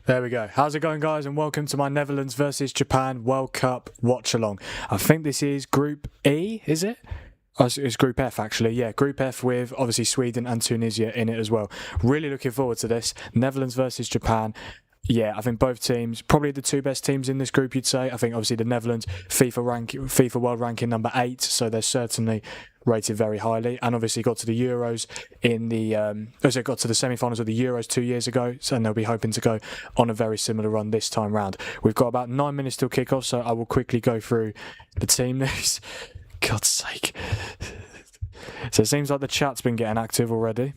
There we go. How's it going, guys? And welcome to my Netherlands versus Japan World Cup watch-along. I think this is Group E, is it? Oh, it's Group F, actually. Yeah, Group F with, obviously, Sweden and Tunisia in it as well. Really looking forward to this. Netherlands versus Japan. Yeah, I think both teams, probably the two best teams in this group, you'd say. I think, obviously, the Netherlands, FIFA World Ranking number 8, so they're certainly rated very highly, and obviously got to the Euros in the got to the semi-finals of the Euros 2 years ago, and they'll be hoping to go on a very similar run this time round. We've got about 9 minutes till kick-off, so I will quickly go through the team news. God's sake. So it seems like the chat's been getting active already.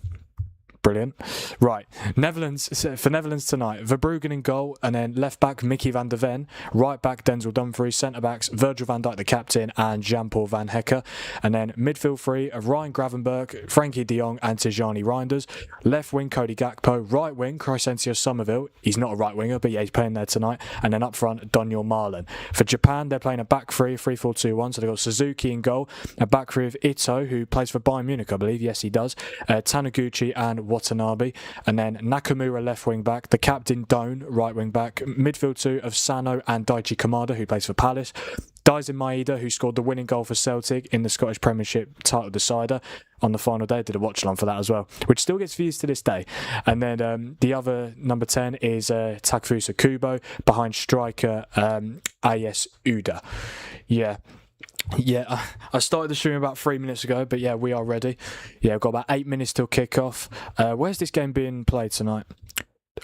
Brilliant. Right, Netherlands for Netherlands tonight. Verbruggen in goal, and then left back Mickey van der Ven, right back Denzel Dumfries, centre backs Virgil van Dijk the captain and Jean-Paul van Hekke, and then midfield three of Ryan Gravenberch, Frankie de Jong and Tijani Reinders. Left wing Cody Gakpo, right wing Crescencio Somerville. He's not a right winger, but yeah, he's playing there tonight. And then up front Daniel Marlin. For Japan, they're playing a back three, 3-4-2-1. So they've got Suzuki in goal, a back three of Ito, who plays for Bayern Munich, I believe. Yes, he does. Taniguchi and Watanabe, and then Nakamura left wing back, the captain Doan right wing back, midfield two of Sano and Daichi Kamada, who plays for Palace, Daisen Maeda, who scored the winning goal for Celtic in the Scottish Premiership title decider on the final day. Did a watch along for that as well, which still gets views to this day. And then the other number 10 is Takefusa Kubo, behind striker AS Uda. Yeah, I started the stream about 3 minutes ago, but yeah, we are ready. Yeah, we've got about 8 minutes till kick-off. Where's this game being played tonight?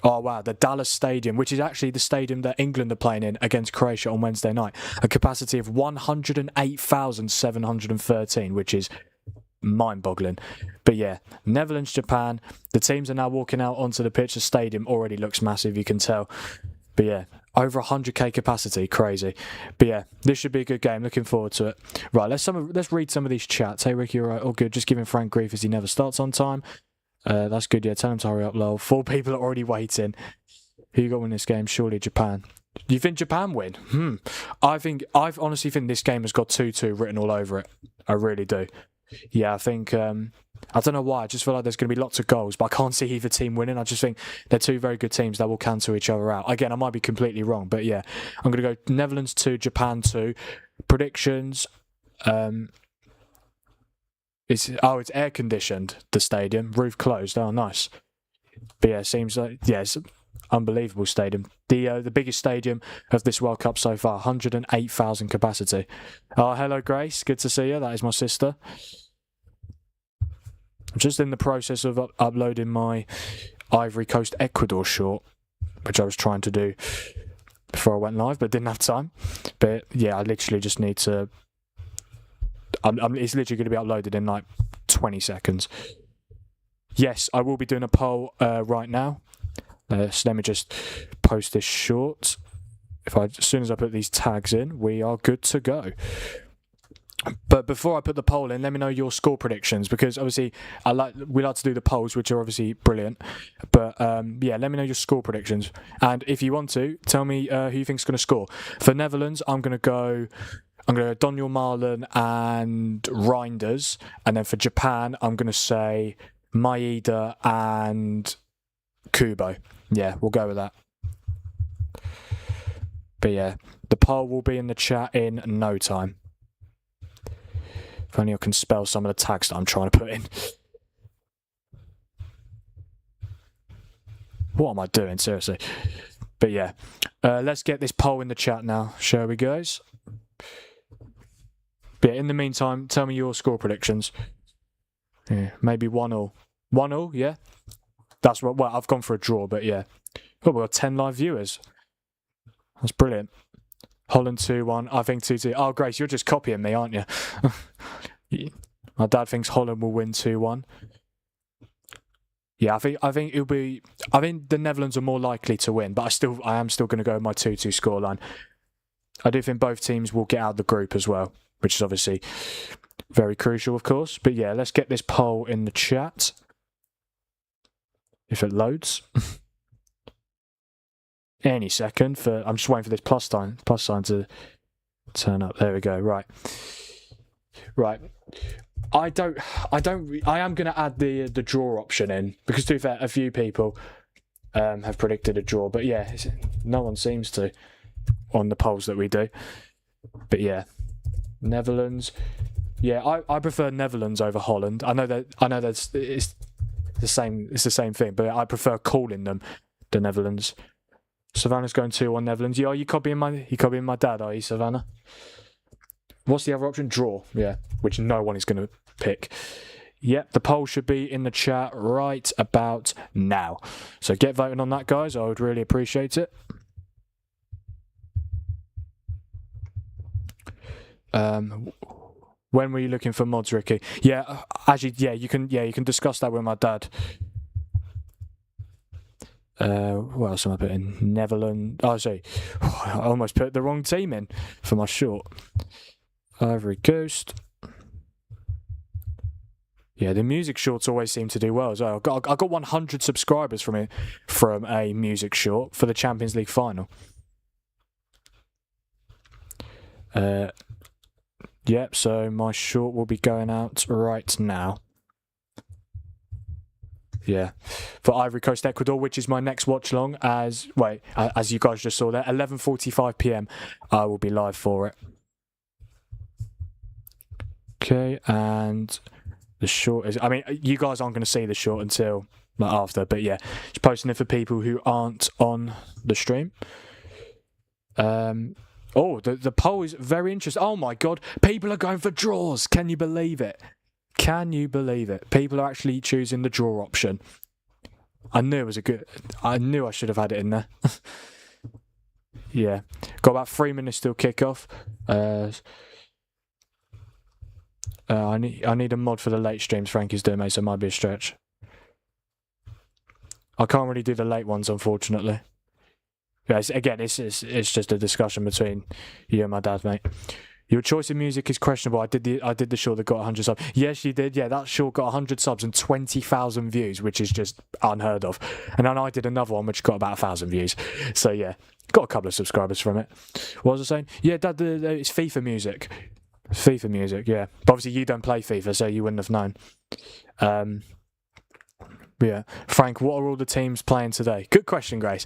Oh, wow, the Dallas Stadium, which is actually the stadium that England are playing in against Croatia on Wednesday night. A capacity of 108,713, which is mind-boggling. But yeah, Netherlands, Japan, the teams are now walking out onto the pitch. The stadium already looks massive, you can tell. But yeah, over 100k capacity, crazy. But yeah, this should be a good game. Looking forward to it. Right, let's read some of these chats. Hey Ricky, all right? All good. Just giving Frank grief as he never starts on time. That's good. Yeah, tell him to hurry up, lol. 4 people are already waiting. Who you got to win this game? Surely Japan. Do you think Japan win? I honestly think this game has got 2-2 written all over it. I really do. Yeah, I think. I don't know why. I just feel like there's going to be lots of goals, but I can't see either team winning. I just think they're two very good teams that will cancel each other out. Again, I might be completely wrong, but yeah, I'm going to go Netherlands 2, Japan 2. Predictions. It's air conditioned, the stadium, roof closed. Oh, nice. But yeah, it seems like it's an unbelievable stadium. The biggest stadium of this World Cup so far, 108,000 capacity. Oh, hello Grace, good to see you. That is my sister. I'm just in the process of uploading my Ivory Coast Ecuador short, which I was trying to do before I went live, but didn't have time. But yeah, I literally just need to. It's literally going to be uploaded in like 20 seconds. Yes, I will be doing a poll right now. So let me just post this short. As soon as I put these tags in, we are good to go. But before I put the poll in, let me know your score predictions, because obviously we like to do the polls, which are obviously brilliant. But yeah, let me know your score predictions, and if you want to, tell me who you think's going to score. For Netherlands, I'm going to go Daniel Marlin and Reinders, and then for Japan, I'm going to say Maeda and Kubo. Yeah, we'll go with that. But yeah, the poll will be in the chat in no time. If only I can spell some of the tags that I'm trying to put in. What am I doing, seriously? But yeah, let's get this poll in the chat now, shall we, guys? But yeah, in the meantime, tell me your score predictions. Yeah, maybe 1-1. 1-1, yeah? That's what. Well, I've gone for a draw, but yeah. Oh, we've got 10 live viewers. That's brilliant. Holland 2-1. I think 2-2. Oh, Grace, you're just copying me, aren't you? My dad thinks Holland will win 2-1. Yeah, I think it'll be. I think the Netherlands are more likely to win, but I am still going to go with my 2-2 scoreline. I do think both teams will get out of the group as well, which is obviously very crucial, of course. But yeah, let's get this poll in the chat. If it loads. Any second. I'm just waiting for this plus sign to turn up. There we go. Right. I am going to add the draw option in, because to be fair, a few people have predicted a draw. But yeah, no one seems to on the polls that we do. But yeah, Netherlands. Yeah, I prefer Netherlands over Holland. I know that it's the same. It's the same thing, but I prefer calling them the Netherlands. Savannah's going 2-1 Netherlands. Yeah, are you copying my dad? Are you, Savannah? What's the other option? Draw. Yeah, which no one is going to pick. Yep, the poll should be in the chat right about now. So get voting on that, guys. I would really appreciate it. When were you looking for mods, Ricky? Yeah, actually, you can discuss that with my dad. What else am I putting? Netherlands. Oh, sorry. I almost put the wrong team in for my short. Ivory Coast. Yeah, the music shorts always seem to do well as well. I got 100 subscribers from a music short for the Champions League final. Yep, so my short will be going out right now. Yeah, for Ivory Coast Ecuador, which is my next watch along. As you guys just saw there, 11:45 p.m. I will be live for it. Okay, and the short is. I mean, you guys aren't going to see the short until after, but yeah, just posting it for people who aren't on the stream. Oh, the poll is very interesting. Oh my god, people are going for draws. Can you believe it? Can you believe it? People are actually choosing the draw option. I knew it was I knew I should have had it in there. Yeah. Got about 3 minutes till kickoff. I need a mod for the late streams Frankie's doing, mate, so it might be a stretch. I can't really do the late ones, unfortunately. Yeah, again, it's just a discussion between you and my dad, mate. Your choice of music is questionable. I did the short that got 100 subs. Yes, you did. Yeah, that short got 100 subs and 20,000 views, which is just unheard of. And then I did another one which got about 1,000 views. So yeah, got a couple of subscribers from it. What was I saying? Yeah, Dad, it's FIFA music. FIFA music, yeah. But obviously you don't play FIFA, so you wouldn't have known. Yeah, Frank, what are all the teams playing today? Good question, Grace.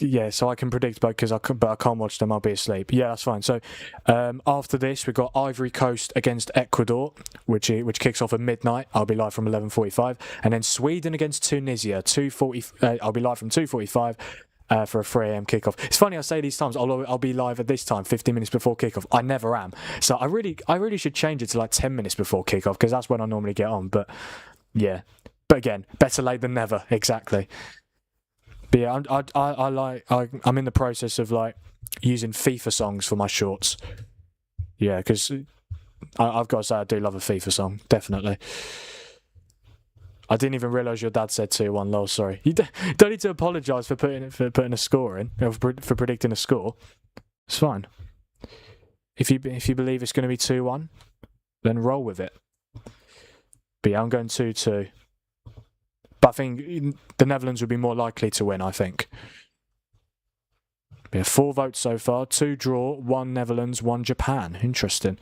Yeah, so I can predict both but I can't watch them. I'll be asleep. Yeah, that's fine. So after this, we've got Ivory Coast against Ecuador, which kicks off at midnight. I'll be live from 11:45, and then Sweden against Tunisia, 2:40. I'll be live from 2:45 for a 3 a.m. kickoff. It's funny I say these times. I'll be live at this time, 15 minutes before kickoff. I never am. So I really should change it to like 10 minutes before kickoff because that's when I normally get on. But yeah. But again, better late than never. Exactly. But yeah, I'm in the process of like using FIFA songs for my shorts. Yeah, because I've got to say I do love a FIFA song, definitely. I didn't even realise your dad said 2-1. Lol, sorry. You don't need to apologise for putting a score in, for predicting a score. It's fine. If you believe it's going to be 2-1, then roll with it. But yeah, I'm going 2-2. But I think the Netherlands would be more likely to win, I think. Yeah, 4 votes so far. 2 draw, 1 Netherlands, 1 Japan. Interesting.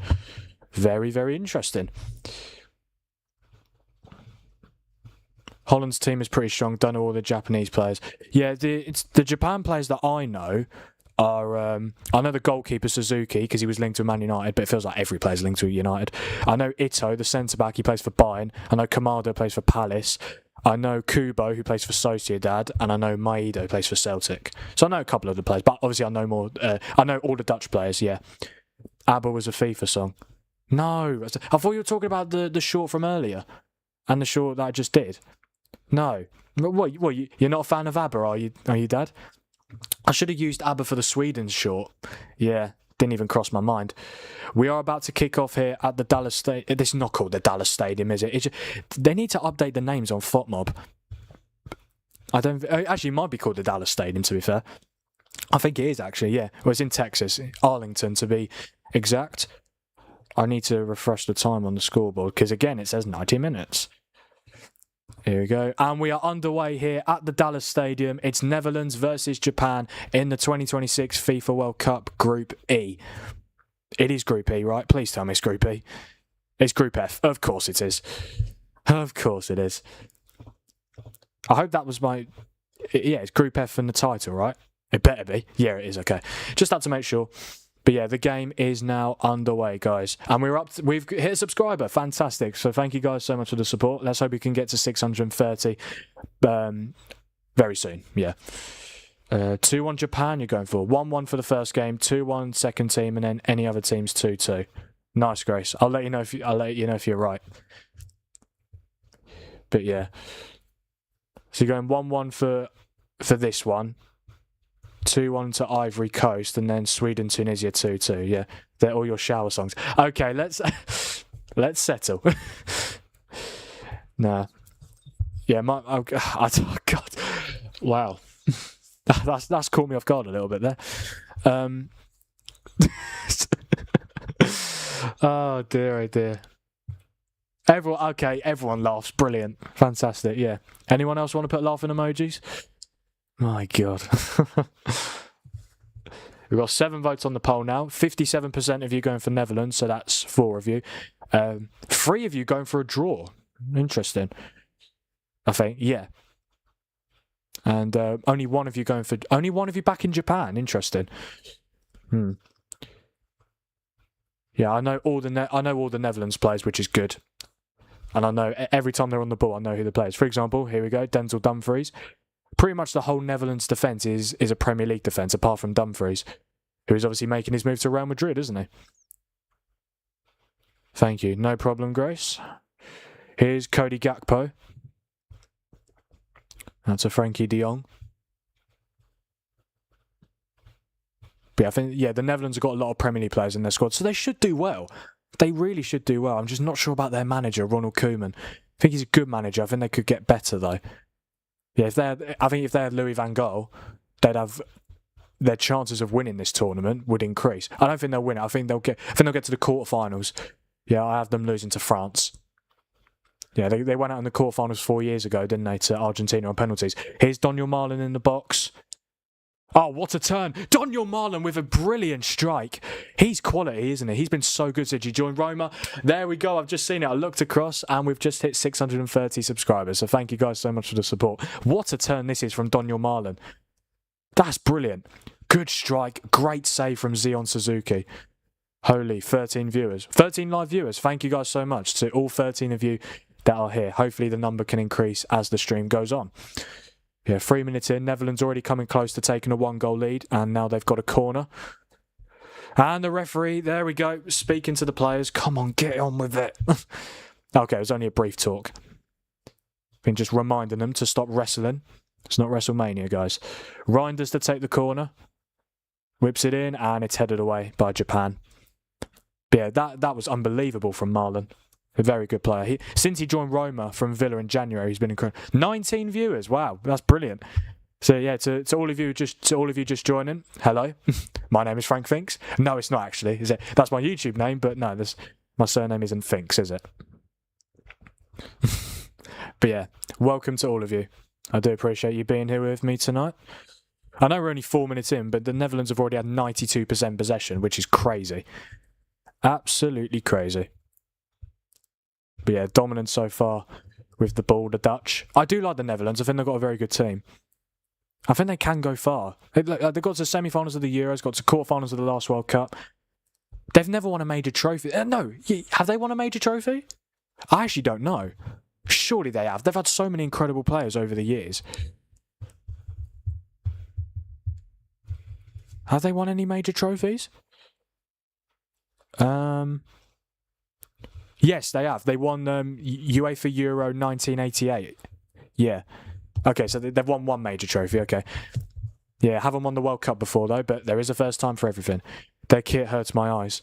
Very, very interesting. Holland's team is pretty strong. Don't know all the Japanese players. Yeah, the Japan players that I know are... I know the goalkeeper, Suzuki, because he was linked to Man United, but it feels like every player's linked to United. I know Ito, the centre-back, he plays for Bayern. I know Kamada plays for Palace. I know Kubo, who plays for Sociedad, and I know Maido, who plays for Celtic. So I know a couple of the players, but obviously I know more. I know all the Dutch players, yeah. ABBA was a FIFA song. No, I thought you were talking about the short from earlier, and the short that I just did. No. What, you're not a fan of ABBA, are you, Dad? I should have used ABBA for the Sweden short. Yeah. Didn't even cross my mind. We are about to kick off here at the Dallas Stadium. This is not called the Dallas Stadium, is it? They need to update the names on FOTMob. Actually, it might be called the Dallas Stadium, to be fair. I think it is, actually, yeah. Well, it's in Texas, Arlington, to be exact. I need to refresh the time on the scoreboard, because, again, it says 90 minutes. Here we go. And we are underway here at the Dallas Stadium. It's Netherlands versus Japan in the 2026 FIFA World Cup Group E. It is Group E, right? Please tell me it's Group E. It's Group F. Of course it is. Of course it is. I hope that was my... Yeah, it's Group F in the title, right? It better be. Yeah, it is. Okay, just had to make sure. But yeah, the game is now underway, guys, and we've hit a subscriber. Fantastic! So thank you guys so much for the support. Let's hope we can get to 630 very soon. Yeah. 2-1 Japan. You're going for 1-1 for the first game, 2-1 second team, and then any other teams 2-2. Nice, Grace. I'll let you know if you're right. But yeah, so you're going 1-1 for this one. 2-1 to Ivory Coast, and then Sweden, Tunisia 2-2. Yeah, they're all your shower songs. Okay, let's settle. Nah, yeah, oh God, wow, that's caught me off guard a little bit there. Oh dear. Everyone laughs. Brilliant, fantastic. Yeah. Anyone else want to put laughing emojis? My God. We've got 7 votes on the poll now. 57% of you going for Netherlands, so that's 4 of you. 3 of you going for a draw. Interesting. I think, yeah. And only 1 of you back in Japan. Interesting. Yeah, I know all the Netherlands players, which is good. And I know every time they're on the ball, I know who the players. For example, here we go, Denzel Dumfries. Pretty much the whole Netherlands defence is a Premier League defence, apart from Dumfries, who is obviously making his move to Real Madrid, isn't he? Thank you. No problem, Grace. Here's Cody Gakpo. That's a Frankie de Jong. But yeah, I think the Netherlands have got a lot of Premier League players in their squad, so they should do well. They really should do well. I'm just not sure about their manager, Ronald Koeman. I think he's a good manager. I think they could get better though. Yeah, I think if they had Louis van Gaal, they'd have their chances of winning this tournament would increase. I don't think they'll win it. I think they'll get to the quarterfinals. Yeah, I have them losing to France. Yeah, they went out in the quarterfinals 4 years ago, didn't they, to Argentina on penalties. Here's Daniel Marlin in the box. Oh, what a turn. Daniel Marlin with a brilliant strike. He's quality, isn't he? He's been so good since he joined Roma. There we go. I've just seen it. I looked across and we've just hit 630 subscribers. So thank you guys so much for the support. What a turn this is from Daniel Marlin. That's brilliant. Good strike. Great save from Zion Suzuki. Holy, 13 viewers. 13 live viewers. Thank you guys so much to all 13 of you that are here. Hopefully the number can increase as the stream goes on. Yeah, 3 minutes in. Netherlands already coming close to taking a 1-goal lead, and now they've got a corner. And the referee, there we go, speaking to the players. Come on, get on with it. Okay, it was only a brief talk. Been just reminding them to stop wrestling. It's not WrestleMania, guys. Reinders to take the corner. Whips it in, and it's headed away by Japan. But yeah, that was unbelievable from Marlon. A very good player. Since he joined Roma from Villa in January, he's been incredible. 19 viewers. Wow, that's brilliant. So yeah, to all of you just joining, hello. My name is Frank Finks. No, it's not actually, is it? That's my YouTube name, but no, my surname isn't Finks, is it? But yeah, welcome to all of you. I do appreciate you being here with me tonight. I know we're only 4 minutes in, but the Netherlands have already had 92% possession, which is crazy. Absolutely crazy. But yeah, dominant so far with the ball, the Dutch. I do like the Netherlands. I think they've got a very good team. I think they can go far. They've got to the semi-finals of the Euros, got to quarter-finals of the last World Cup. They've never won a major trophy. No, have they won a major trophy? I actually don't know. Surely they have. They've had so many incredible players over the years. Have they won any major trophies? Yes, they have. They won UEFA Euro 1988. Yeah. Okay, so they've won 1 major trophy. Okay. Yeah, haven't won the World Cup before, though, but there is a first time for everything. Their kit hurts my eyes.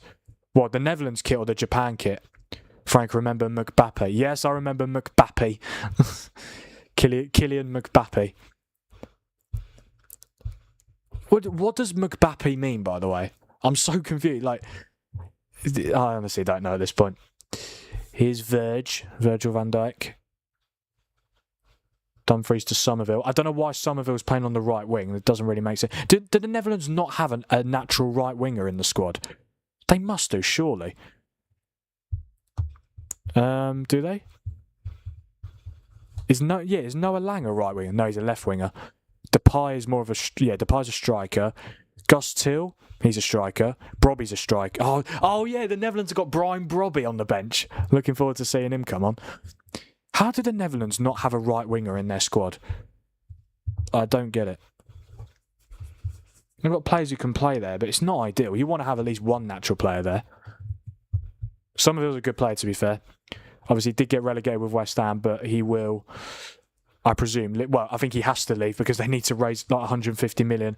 What, the Netherlands kit or the Japan kit? Frank, remember Mbappe? Yes, I remember Mbappe. Kylian Mbappe. What does Mbappe mean, by the way? I'm so confused. I honestly don't know at this point. Here's Virgil van Dijk. Dumfries to Somerville. I don't know why Somerville's playing on the right wing. It doesn't really make sense. Do the Netherlands not have a natural right winger in the squad? They must do, surely. Do they? Is Noah Lang a right winger? No, he's a left winger. Depay is more of a Depay's a striker. Gus Till, he's a striker. Brobby's a striker. Oh yeah, the Netherlands have got Brian Brobby on the bench. Looking forward to seeing him come on. How did the Netherlands not have a right winger in their squad? I don't get it. They've got players who can play there, but it's not ideal. You want to have at least one natural player there. Somerville's a good player, to be fair. Obviously, he did get relegated with West Ham, but he will, I presume, well, I think he has to leave because they need to raise like 150 million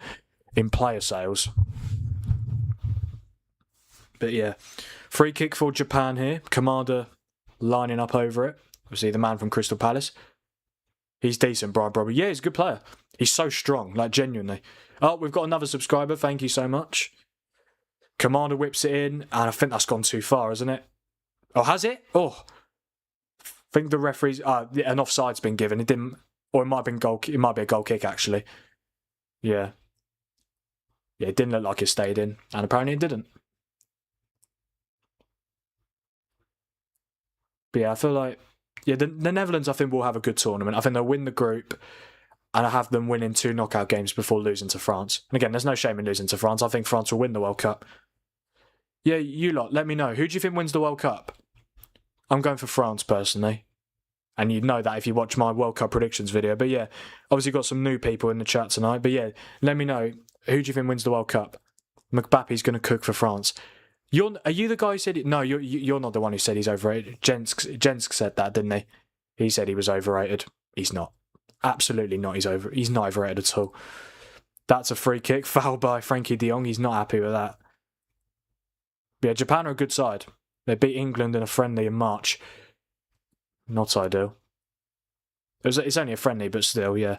in player sales. But yeah, free kick for Japan here. Commander lining up over it. Obviously, the man from Crystal Palace. He's decent, Brian Brobby. Yeah, he's a good player. He's so strong, like genuinely. Oh, we've got another subscriber. Thank you so much. Commander whips it in, and I think that's gone too far, hasn't it? Oh, has it? Oh, I think the referee's an offside's been given. It didn't, or it might have been goal. It might be a goal kick actually. Yeah. Yeah, it didn't look like it stayed in, and apparently it didn't. But yeah, I feel like the Netherlands, I think, will have a good tournament. I think they'll win the group, and I have them winning 2 knockout games before losing to France. And again, there's no shame in losing to France. I think France will win the World Cup. Yeah, you lot, let me know. Who do you think wins the World Cup? I'm going for France, personally. And you'd know that if you watch my World Cup predictions video. But yeah, obviously got some new people in the chat tonight. But yeah, let me know. Who do you think wins the World Cup? Mbappe's going to cook for France. Are you the guy who said it? No, you're not the one who said he's overrated. Jensk said that, didn't he? He said he was overrated. He's not. Absolutely not. He's not overrated at all. That's a free kick. Foul by Frankie de Jong. He's not happy with that. But yeah, Japan are a good side. They beat England in a friendly in March. Not ideal. It's only a friendly, but still, yeah.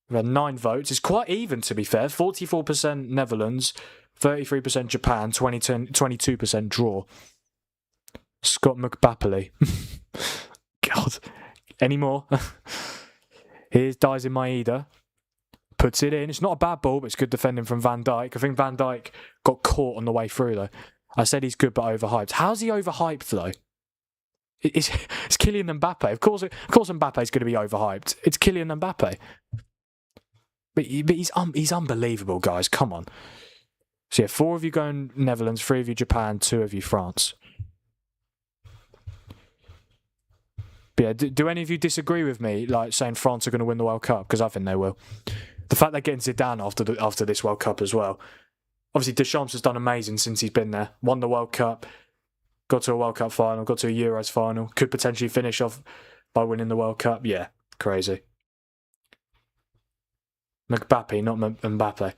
We've had 9 votes. It's quite even, to be fair. 44% Netherlands, 33% Japan, 22% draw. Scott McBappely. God. Any more? Here's Daisen Maeda. Puts it in. It's not a bad ball, but it's good defending from Van Dijk. I think Van Dijk got caught on the way through, though. I said he's good, but overhyped. How's he overhyped, though? It's Kylian Mbappe. Of course Mbappe's going to be overhyped. It's Kylian Mbappe. But he's unbelievable, guys. Come on. So yeah, 4 of you going Netherlands, 3 of you Japan, 2 of you France. But yeah, do any of you disagree with me, like saying France are going to win the World Cup? Because I think they will. The fact they're getting Zidane after this World Cup as well. Obviously, Deschamps has done amazing since he's been there. Won the World Cup, got to a World Cup final, got to a Euros final. Could potentially finish off by winning the World Cup. Yeah, crazy. McBappe, not Mbappe.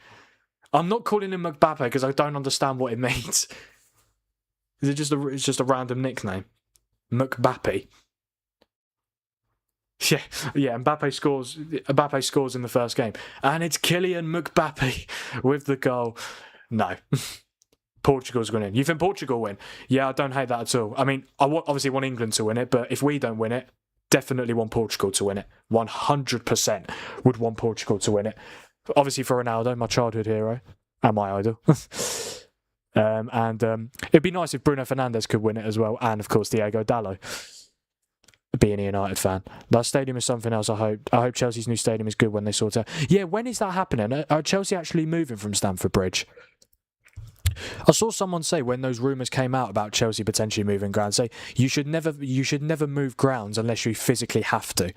I'm not calling him McBappe because I don't understand what it means. Is it just a random nickname? McBappe. Yeah. Mbappe scores in the first game, and it's Kylian Mbappe with the goal. No, Portugal's winning. You think Portugal win? Yeah, I don't hate that at all. I mean, obviously want England to win it, but if we don't win it, definitely want Portugal to win it. 100% would want Portugal to win it. Obviously for Ronaldo, my childhood hero and my idol. It'd be nice if Bruno Fernandes could win it as well, and of course Diego Dallo. Being a United fan, that stadium is something else. I hope Chelsea's new stadium is good when they sort out. Yeah, when is that happening? Are Chelsea actually moving from Stamford Bridge? I saw someone say when those rumours came out about Chelsea potentially moving grounds, say you should never move grounds unless you physically have to.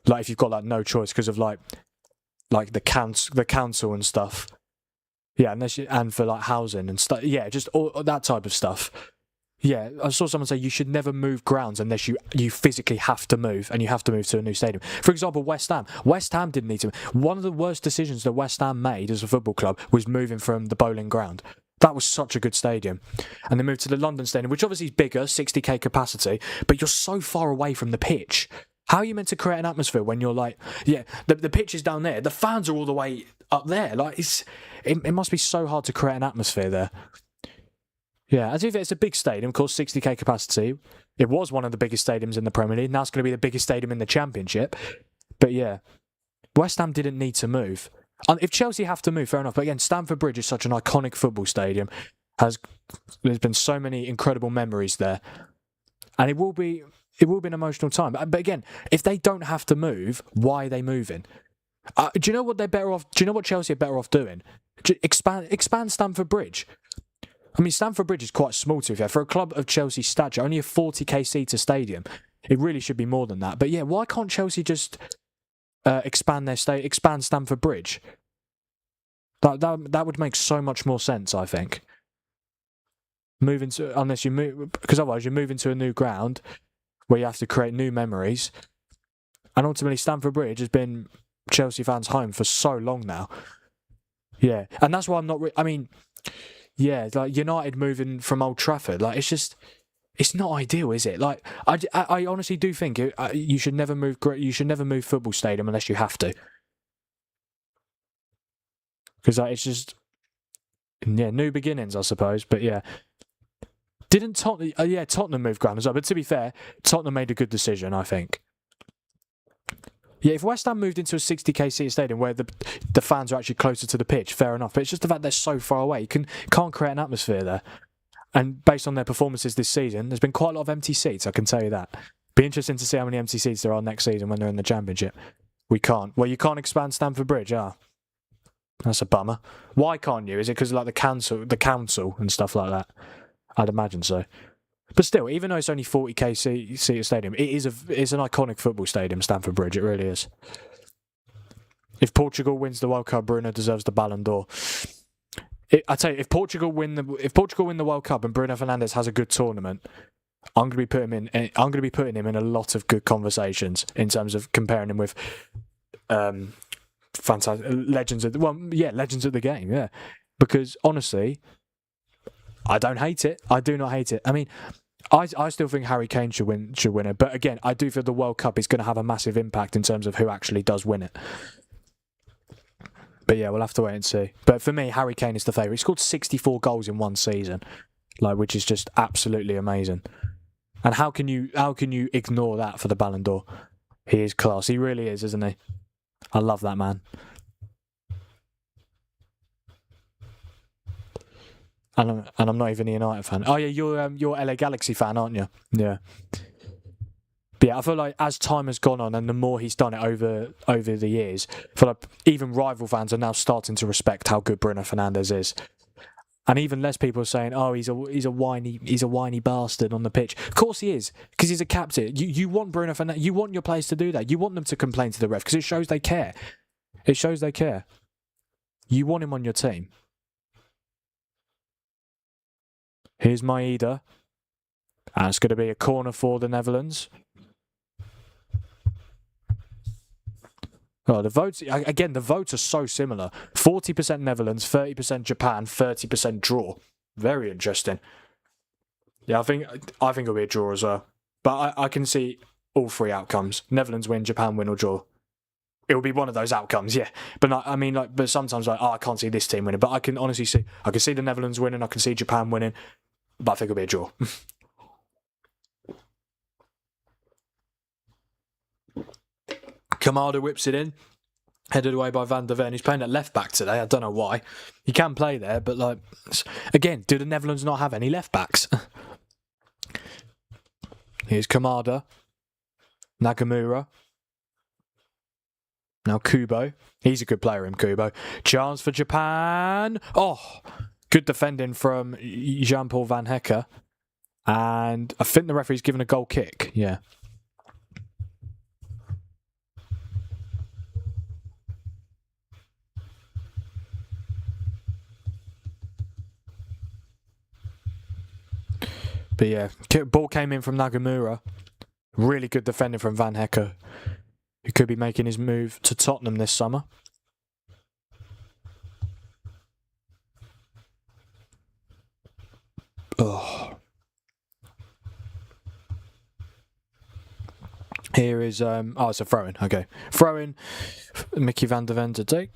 Like if you've got like no choice because of like the council and stuff. Yeah, and for like housing and stuff. Yeah, just all that type of stuff. Yeah, I saw someone say you should never move grounds unless you physically have to move, and you have to move to a new stadium. For example, West Ham. West Ham didn't need to. One of the worst decisions that West Ham made as a football club was moving from the Bowling Ground. That was such a good stadium. And they moved to the London Stadium, which obviously is bigger, 60k capacity, but you're so far away from the pitch. How are you meant to create an atmosphere when you're like, yeah, the pitch is down there, the fans are all the way up there. Like it must be so hard to create an atmosphere there. Yeah, as if it's a big stadium, of course, 60k capacity. It was one of the biggest stadiums in the Premier League. Now it's going to be the biggest stadium in the Championship. But yeah, West Ham didn't need to move. If Chelsea have to move, fair enough. But again, Stamford Bridge is such an iconic football stadium. There's been so many incredible memories there. And it will be an emotional time. But again, if they don't have to move, why are they moving? Do you know what they're better off? Do you know what Chelsea are better off doing? Expand Stamford Bridge. I mean, Stamford Bridge is quite small to be fair. For a club of Chelsea's stature, only a 40k seater stadium. It really should be more than that. But yeah, why can't Chelsea just expand Stamford Bridge? That would make so much more sense, I think. Unless you move, because otherwise you move into a new ground where you have to create new memories. And ultimately, Stamford Bridge has been Chelsea fans' home for so long now. Yeah, and that's why I'm not. I mean, yeah, like United moving from Old Trafford, like it's not ideal, is it? Like I honestly do think you should never move. You should never move football stadium unless you have to, because like, it's just new beginnings, I suppose. But yeah. Didn't Tottenham? Tottenham moved ground as well. But to be fair, Tottenham made a good decision, I think. Yeah, if West Ham moved into a 60k seat stadium where the fans are actually closer to the pitch, fair enough. But it's just the fact they're so far away. You can't create an atmosphere there. And based on their performances this season, there's been quite a lot of empty seats, I can tell you that. Be interesting to see how many empty seats there are next season when they're in the Championship. We can't. Well, you can't expand Stamford Bridge, that's a bummer. Why can't you? Is it because of like the council and stuff like that? I'd imagine so. But still, even though it's only 40k seat stadium, it's an iconic football stadium, Stamford Bridge. It really is. If Portugal wins the World Cup, Bruno deserves the Ballon d'Or. I tell you, if Portugal win the World Cup and Bruno Fernandes has a good tournament, I'm going to be putting him in a lot of good conversations in terms of comparing him with fantastic legends of the game. Yeah, because honestly, I don't hate it. I do not hate it. I mean, I still think Harry Kane should win it. But again, I do feel the World Cup is going to have a massive impact in terms of who actually does win it. But yeah, we'll have to wait and see. But for me, Harry Kane is the favourite. He scored 64 goals in one season, which is just absolutely amazing. And how can you ignore that for the Ballon d'Or? He is class. He really is, isn't he? I love that man. And I'm not even a United fan. Oh yeah, you're LA Galaxy fan, aren't you? Yeah. But yeah, I feel like as time has gone on and the more he's done it over the years, I feel like even rival fans are now starting to respect how good Bruno Fernandes is. And even less people are saying, "Oh, he's a whiny bastard on the pitch." Of course he is, because he's a captain. You want Bruno Fernandes, you want your players to do that. You want them to complain to the ref because it shows they care. It shows they care. You want him on your team. Here's Maeda. And it's going to be a corner for the Netherlands. Oh, the votes are so similar. 40% Netherlands, 30% Japan, 30% draw. Very interesting. Yeah, I think it'll be a draw as well. But I can see all three outcomes. Netherlands win, Japan win or draw. It will be one of those outcomes, yeah. But but sometimes I can't see this team winning. But I can honestly see the Netherlands winning, I can see Japan winning. But I think it'll be a draw. Kamada whips it in. Headed away by Van der Ven. He's playing at left back today. I don't know why. He can play there, but again, do the Netherlands not have any left backs? Here's Kamada. Nakamura. Now Kubo. He's a good player, Kubo. Chance for Japan. Oh, good defending from Jean-Paul Van Hecke. And I think the referee's given a goal kick. Yeah. But yeah, ball came in from Nagamura. Really good defending from Van Hecke, who could be making his move to Tottenham this summer. Oh. Here is it's a throw-in. Okay, throw-in. Mickey Van der Ven to take.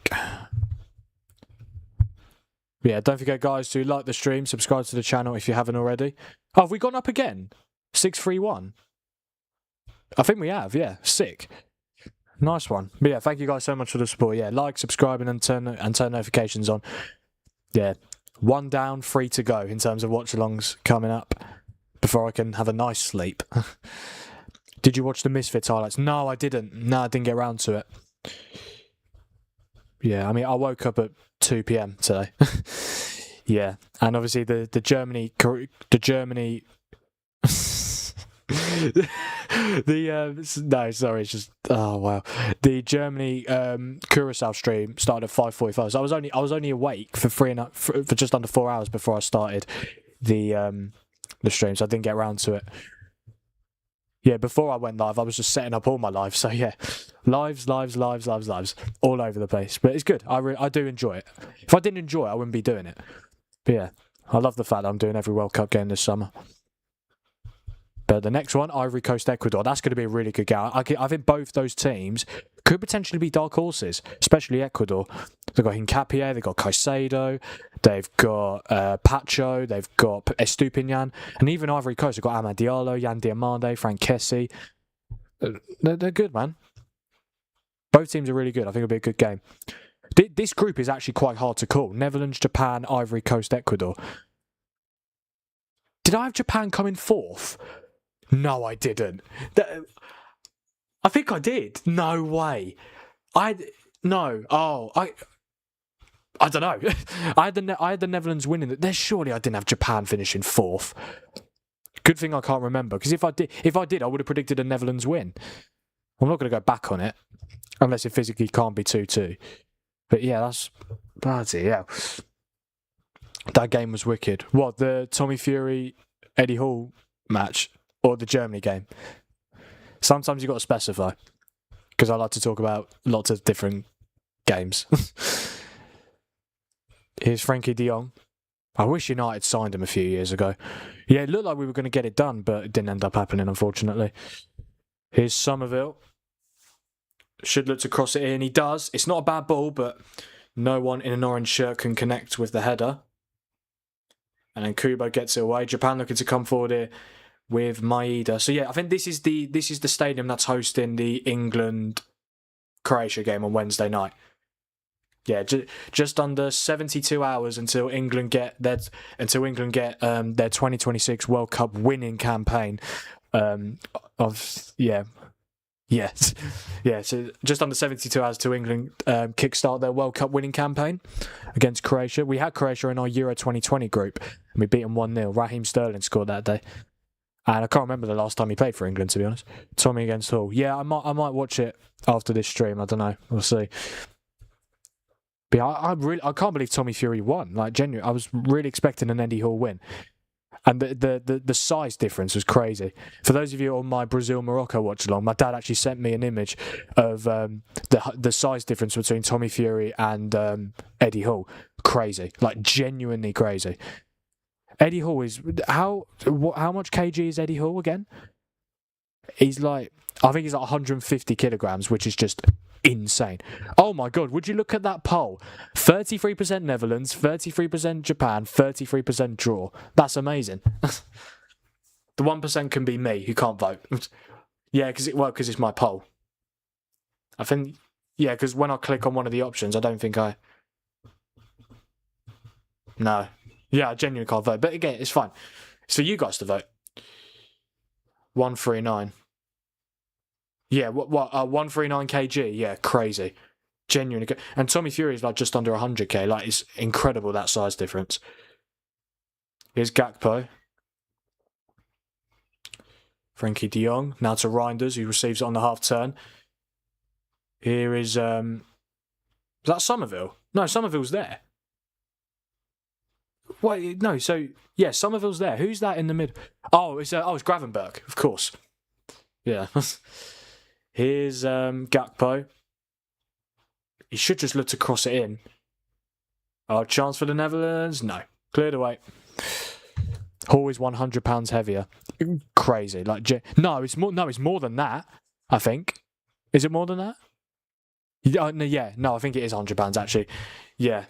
Yeah, don't forget, guys, to like the stream, subscribe to the channel if you haven't already. Oh, have we gone up again? 631. I think we have. Yeah, sick. Nice one. But yeah, thank you guys so much for the support. Yeah, like, subscribing, and turn notifications on. Yeah, 1 down, 3 to go in terms of watch-alongs coming up before I can have a nice sleep. Did you watch the Misfits highlights? No, I didn't. No, I didn't get around to it. Yeah, I mean, I woke up at 2 p.m. today. Yeah, and obviously the Germany no, sorry, it's just oh wow. The Germany Curacao stream started at 5:45. So I was only awake for for just under 4 hours before I started the stream, so I didn't get around to it. Yeah, before I went live, I was just setting up all my lives. So yeah, lives, all over the place. But it's good. I do enjoy it. If I didn't enjoy it, I wouldn't be doing it. But yeah, I love the fact that I'm doing every World Cup game this summer. But the next one, Ivory Coast, Ecuador, that's going to be a really good game. I think both those teams could potentially be dark horses, especially Ecuador. They've got Hincapié, they've got Caicedo, they've got Pacho, they've got Estupinian, and even Ivory Coast, they've got Amad Diallo, Yan Diomande, Frank Kessie. They're good, man. Both teams are really good. I think it'll be a good game. This group is actually quite hard to call. Netherlands, Japan, Ivory Coast, Ecuador. Did I have Japan come in fourth? No, I didn't. I think I did. No way. I don't know. I had the Netherlands winning. There's surely I didn't have Japan finishing fourth. Good thing I can't remember, because if I did, I would have predicted a Netherlands win. I'm not going to go back on it unless it physically can't be 2-2. But yeah, that's bloody hell. That game was wicked. What, the Tommy Fury Eddie Hall match or the Germany game? Sometimes you've got to specify, because I like to talk about lots of different games. Here's Frankie de Jong. I wish United signed him a few years ago. Yeah, it looked like we were going to get it done, but it didn't end up happening, unfortunately. Here's Somerville. Should look to cross it in. He does. It's not a bad ball, but no one in an orange shirt can connect with the header. And then Kubo gets it away. Japan looking to come forward here with Maeda. So yeah, I think this is the stadium that's hosting the England-Croatia game on Wednesday night. Yeah, just under 72 hours until England get their 2026 World Cup winning campaign. So just under 72 hours to England kickstart their World Cup winning campaign against Croatia. We had Croatia in our Euro 2020 group, and we beat them 1-0. Raheem Sterling scored that day. And I can't remember the last time he played for England, to be honest. Tommy against Hull. Yeah, I might watch it after this stream. I don't know. We'll see. But I can't believe Tommy Fury won. Like, genuinely, I was really expecting an Eddie Hall win. And the size difference was crazy. For those of you on my Brazil-Morocco watch-along, my dad actually sent me an image of the size difference between Tommy Fury and Eddie Hall. Crazy. Like, genuinely crazy. Eddie Hall is... How much kg is Eddie Hall again? He's like... I think he's like 150 kilograms, which is just insane. Oh my God, would you look at that poll? 33% Netherlands, 33% Japan, 33% draw. That's amazing. The 1% can be me, who can't vote. Yeah, because it's my poll. I think... Yeah, because when I click on one of the options, I don't think I... No. Yeah, I genuinely can't vote. But again, it's fine. It's for you guys to vote. 139. Yeah, what 139 kg? Yeah, crazy. Genuinely. And Tommy Fury is like just under 100k. Like, it's incredible, that size difference. Here's Gakpo. Frankie de Jong. Now to Reinders, who receives it on the half turn. Here is that Somerville? No, Somerville's there. Wait, no, so yeah, Somerville's there. Who's that in the mid? Oh, it's Gravenberch, of course. Yeah. Here's Gakpo. He should just look to cross it in. Oh, chance for the Netherlands? No. Cleared away. Hall is 100 pounds heavier. Crazy. Like, it's more than that, I think. Is it more than that? No, I think it is 100 pounds actually. Yeah.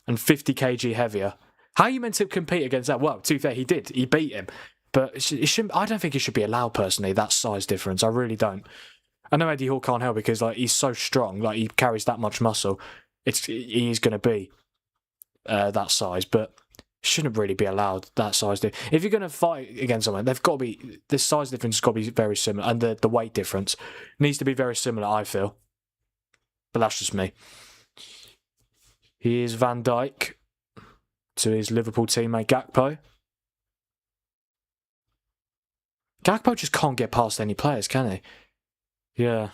And 50 kg heavier. How are you meant to compete against that? Well, to be fair, he did. He beat him. But it shouldn't. I don't think it should be allowed, personally, that size difference. I really don't. I know Eddie Hall can't help because he's so strong. Like, he carries that much muscle. He's going to be that size, but it shouldn't really be allowed, that size. If you're going to fight against someone, they've got to be... The size difference has got to be very similar. And the weight difference needs to be very similar, I feel. But that's just me. Here's Van Dijk to his Liverpool teammate Gakpo. Gakpo just can't get past any players, can he? Yeah.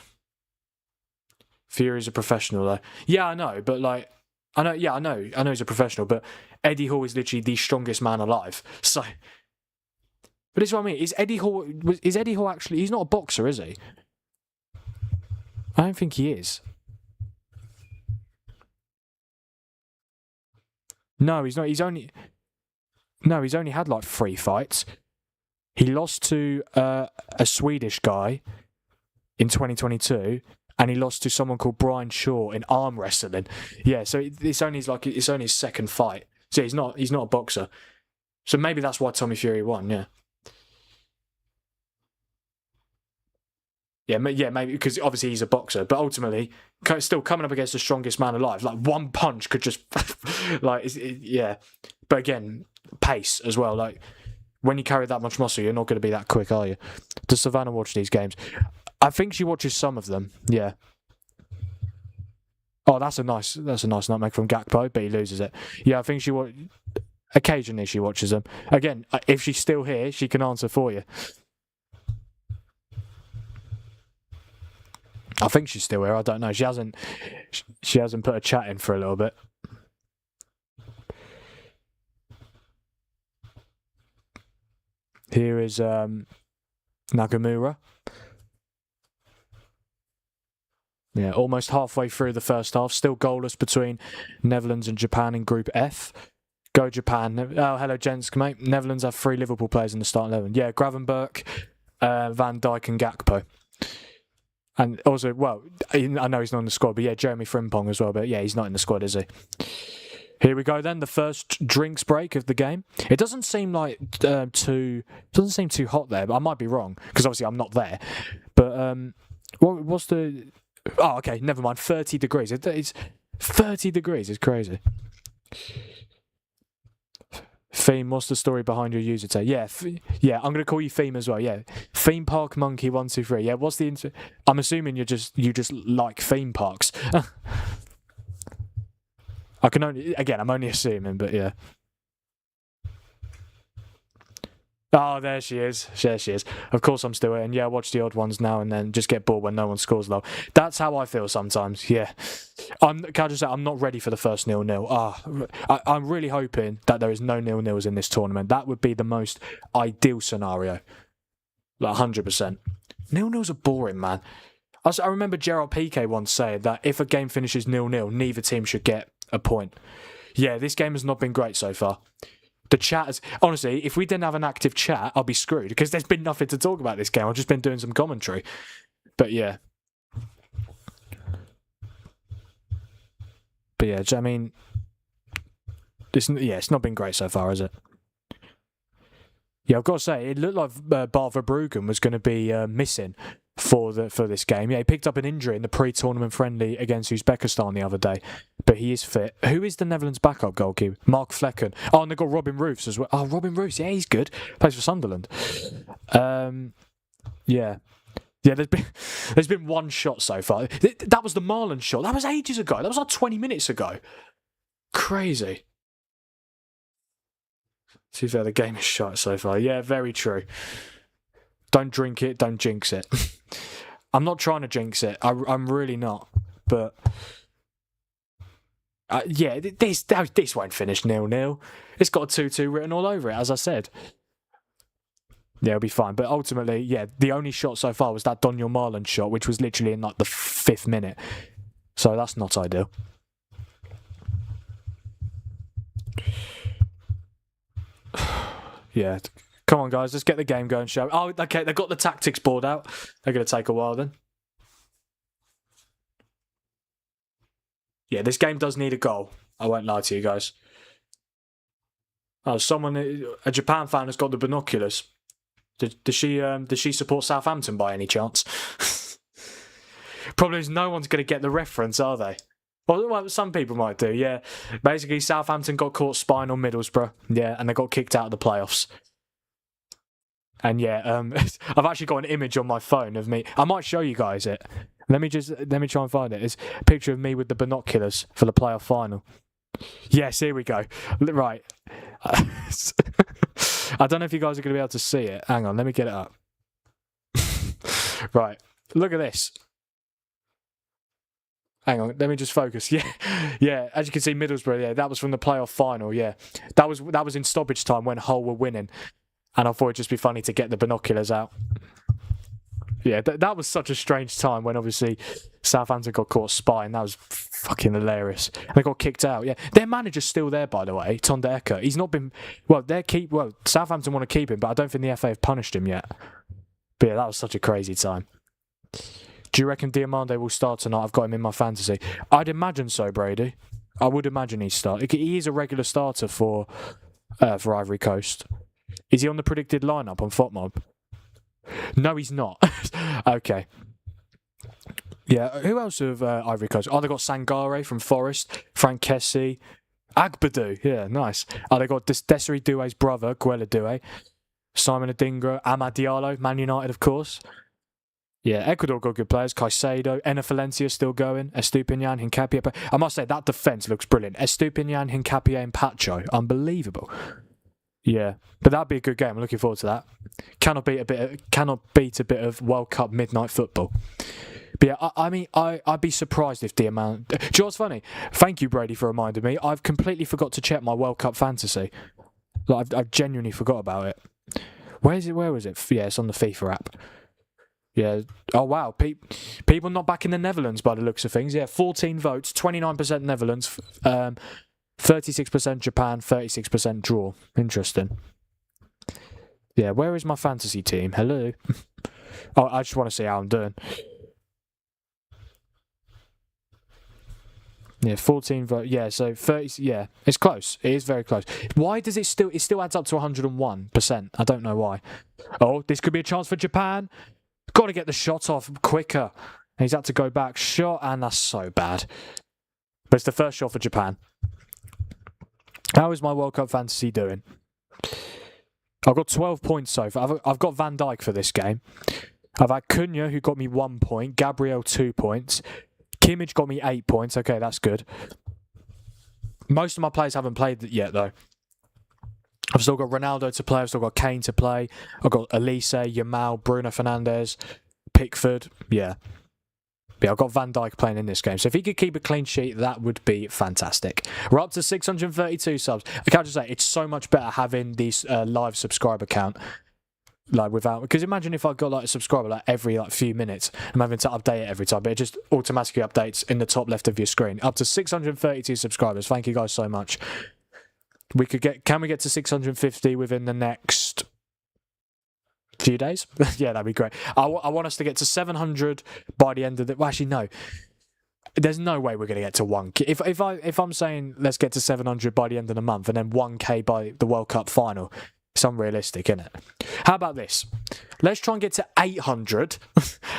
Fury's a professional, though. Yeah, I know, but like, I know he's a professional, but Eddie Hall is literally the strongest man alive. So, but this is what I mean. Is Eddie Hall actually? He's not a boxer, is he? I don't think he is. No, he's not. He's only had like 3 fights. He lost to a Swedish guy in 2022, and he lost to someone called Brian Shaw in arm wrestling. Yeah, so it's only his second fight. So he's not a boxer. So maybe that's why Tommy Fury won. Yeah. Yeah, maybe because obviously he's a boxer, but ultimately still coming up against the strongest man alive. Like one punch could just, yeah. But again, pace as well. Like when you carry that much muscle, you're not going to be that quick, are you? Does Savannah watch these games? I think she watches some of them. Yeah. Oh, that's a nice nutmeg from Gakpo, but he loses it. Yeah, I think occasionally she watches them. Again, if she's still here, she can answer for you. I think she's still here. I don't know. She hasn't put a chat in for a little bit. Here is Nagamura. Yeah, almost halfway through the first half. Still goalless between Netherlands and Japan in Group F. Go Japan. Oh, hello, gents, mate. Netherlands have 3 Liverpool players in the starting 11. Yeah, Gravenberch, Van Dijk and Gakpo. And also, well, I know he's not in the squad, but yeah, Jeremy Frimpong as well. But yeah, he's not in the squad, is he? Here we go then, the first drinks break of the game. It doesn't seem like too hot there, but I might be wrong, because obviously I'm not there. But what's the... Oh, okay, never mind. 30 degrees. It's 30 degrees. It's crazy. Theme, what's the story behind your user tag? Yeah, I'm going to call you Theme as well. Yeah, Theme Park Monkey 123. Yeah, what's the... I'm assuming you just like theme parks. I'm only assuming, but yeah. Oh, there she is. There she is. Of course I'm still in. Yeah, I watch the odd ones now and then. Just get bored when no one scores low. That's how I feel sometimes. Yeah. Can I just say, I'm not ready for the first 0-0. I'm really hoping that there is no 0-0s in this tournament. That would be the most ideal scenario. Like 100%. 0-0s are boring, man. I remember Gerard Piqué once saying that if a game finishes 0-0, neither team should get a point. Yeah, this game has not been great so far. The chat is... Honestly, if we didn't have an active chat, I'll be screwed, because there's been nothing to talk about this game. I've just been doing some commentary. But yeah. I mean... it's not been great so far, has it? Yeah, I've got to say, it looked like Bart Verbruggen was going to be missing for this game. Yeah, he picked up an injury in the pre-tournament friendly against Uzbekistan the other day, but he is fit. Who is the Netherlands' backup goalkeeper? Mark Flecken. Oh, and they've got Robin Roofs as well. Oh, Robin Roofs, yeah, he's good. Plays for Sunderland. Yeah, there's been one shot so far. That was the Marlon shot. That was ages ago. That was like 20 minutes ago. Crazy. To be fair, the game is shot so far. Yeah, very true. Don't drink it, don't jinx it. I'm not trying to jinx it. I'm really not. But yeah, this won't finish 0-0. It's got a 2-2 written all over it, as I said. Yeah, it'll be fine. But ultimately, yeah, the only shot so far was that Daniel Marlon shot, which was literally in like the 5th minute. So that's not ideal. Yeah. Come on, guys, let's get the game going, shall we? Oh, okay, they've got the tactics board out. They're going to take a while then. Yeah, this game does need a goal. I won't lie to you guys. Oh, a Japan fan has got the binoculars. Does she support Southampton by any chance? Probably no one's going to get the reference, are they? Well, some people might do, yeah. Basically, Southampton got caught spying on Middlesbrough, yeah, and they got kicked out of the playoffs. And yeah, I've actually got an image on my phone of me. I might show you guys it. Let me try and find it. It's a picture of me with the binoculars for the playoff final. Yes, here we go. Right. I don't know if you guys are going to be able to see it. Hang on, let me get it up. Right. Look at this. Hang on, let me just focus. Yeah, yeah. As you can see, Middlesbrough. Yeah, that was from the playoff final. Yeah, that was in stoppage time when Hull were winning, and I thought it'd just be funny to get the binoculars out. Yeah, that was such a strange time when obviously Southampton got caught spying. That was fucking hilarious. They got kicked out. Yeah, their manager's still there, by the way, Tonda Eka. He's not been Southampton want to keep him, but I don't think the FA have punished him yet. But yeah, that was such a crazy time. Do you reckon Diamande will start tonight? I've got him in my fantasy. I'd imagine so, Brady. I would imagine he'd start. He is a regular starter for Ivory Coast. Is he on the predicted lineup on FOTMob? No, he's not. Okay. Yeah, who else of Ivory Coast? Oh, they got Sangare from Forest, Frank Kessie, Agbadou. Yeah, nice. Oh, they got Desiree Doué's brother, Guela Doué, Simon Adingra, Amad Diallo, Man United, of course. Yeah, Ecuador got good players. Caicedo, Enner Valencia still going. Estupinian, Hincapié. But I must say, that defence looks brilliant. Estupinian, Hincapié and Pacho. Unbelievable. Yeah, but that'd be a good game. I'm looking forward to that. Cannot beat a bit of World Cup midnight football. But yeah, I mean, I'd be surprised if the amount... Do you know what's funny? Thank you, Brady, for reminding me. I've completely forgot to check my World Cup fantasy. Like, I've genuinely forgot about it. Where was it? Yeah, it's on the FIFA app. Yeah. Oh, wow. People not back in the Netherlands by the looks of things. Yeah, 14 votes, 29% Netherlands, 36% Japan, 36% draw. Interesting. Yeah, where is my fantasy team? Hello. Oh, I just want to see how I'm doing. Yeah, 14 votes. Yeah, so 30. Yeah, it's close. It is very close. Why does it still adds up to 101%? I don't know why. Oh, this could be a chance for Japan. Got to get the shot off quicker. He's had to go back. Shot, and that's so bad. But it's the first shot for Japan. How is my World Cup fantasy doing? I've got 12 points so far. I've got Van Dijk for this game. I've had Cunha, who got me 1 point. Gabriel, 2 points. Kimmich got me 8 points. Okay, that's good. Most of my players haven't played yet, though. I've still got Ronaldo to play. I've still got Kane to play. I've got Elise, Yamal, Bruno Fernandes, Pickford. Yeah. But I've got Van Dijk playing in this game. So if he could keep a clean sheet, that would be fantastic. We're up to 632 subs. I can't just say, it's so much better having this live subscriber count. Because imagine if I got like a subscriber like every few minutes. I'm having to update it every time, but it just automatically updates in the top left of your screen. Up to 632 subscribers. Thank you guys so much. Can we get to 650 within the next few days? Yeah, that'd be great. I want us to get to 700 by the end of the... Well, actually, no. There's no way we're going to get to 1K. If I'm saying let's get to 700 by the end of the month and then 1K by the World Cup final, it's unrealistic, isn't it? How about this? Let's try and get to 800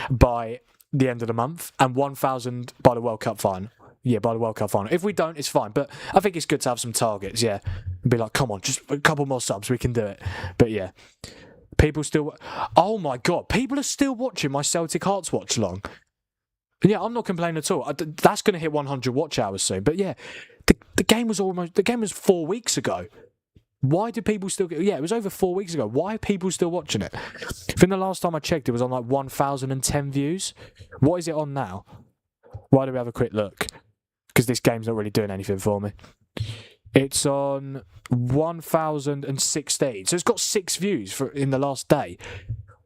by the end of the month and 1,000 by the World Cup final. Yeah, by the World Cup final. If we don't, it's fine. But I think it's good to have some targets, yeah. And be like, come on, just a couple more subs, we can do it. But yeah. People still... Oh my God, people are still watching my Celtic Hearts watch along. Yeah, I'm not complaining at all. That's going to hit 100 watch hours soon. But yeah, the game was 4 weeks ago. Why do people still... Yeah, it was over 4 weeks ago. Why are people still watching it? I think the last time I checked, it was on like 1,010 views. What is it on now? Why don't we have a quick look? Because this game's not really doing anything for me. It's on 1,016. So it's got 6 views in the last day.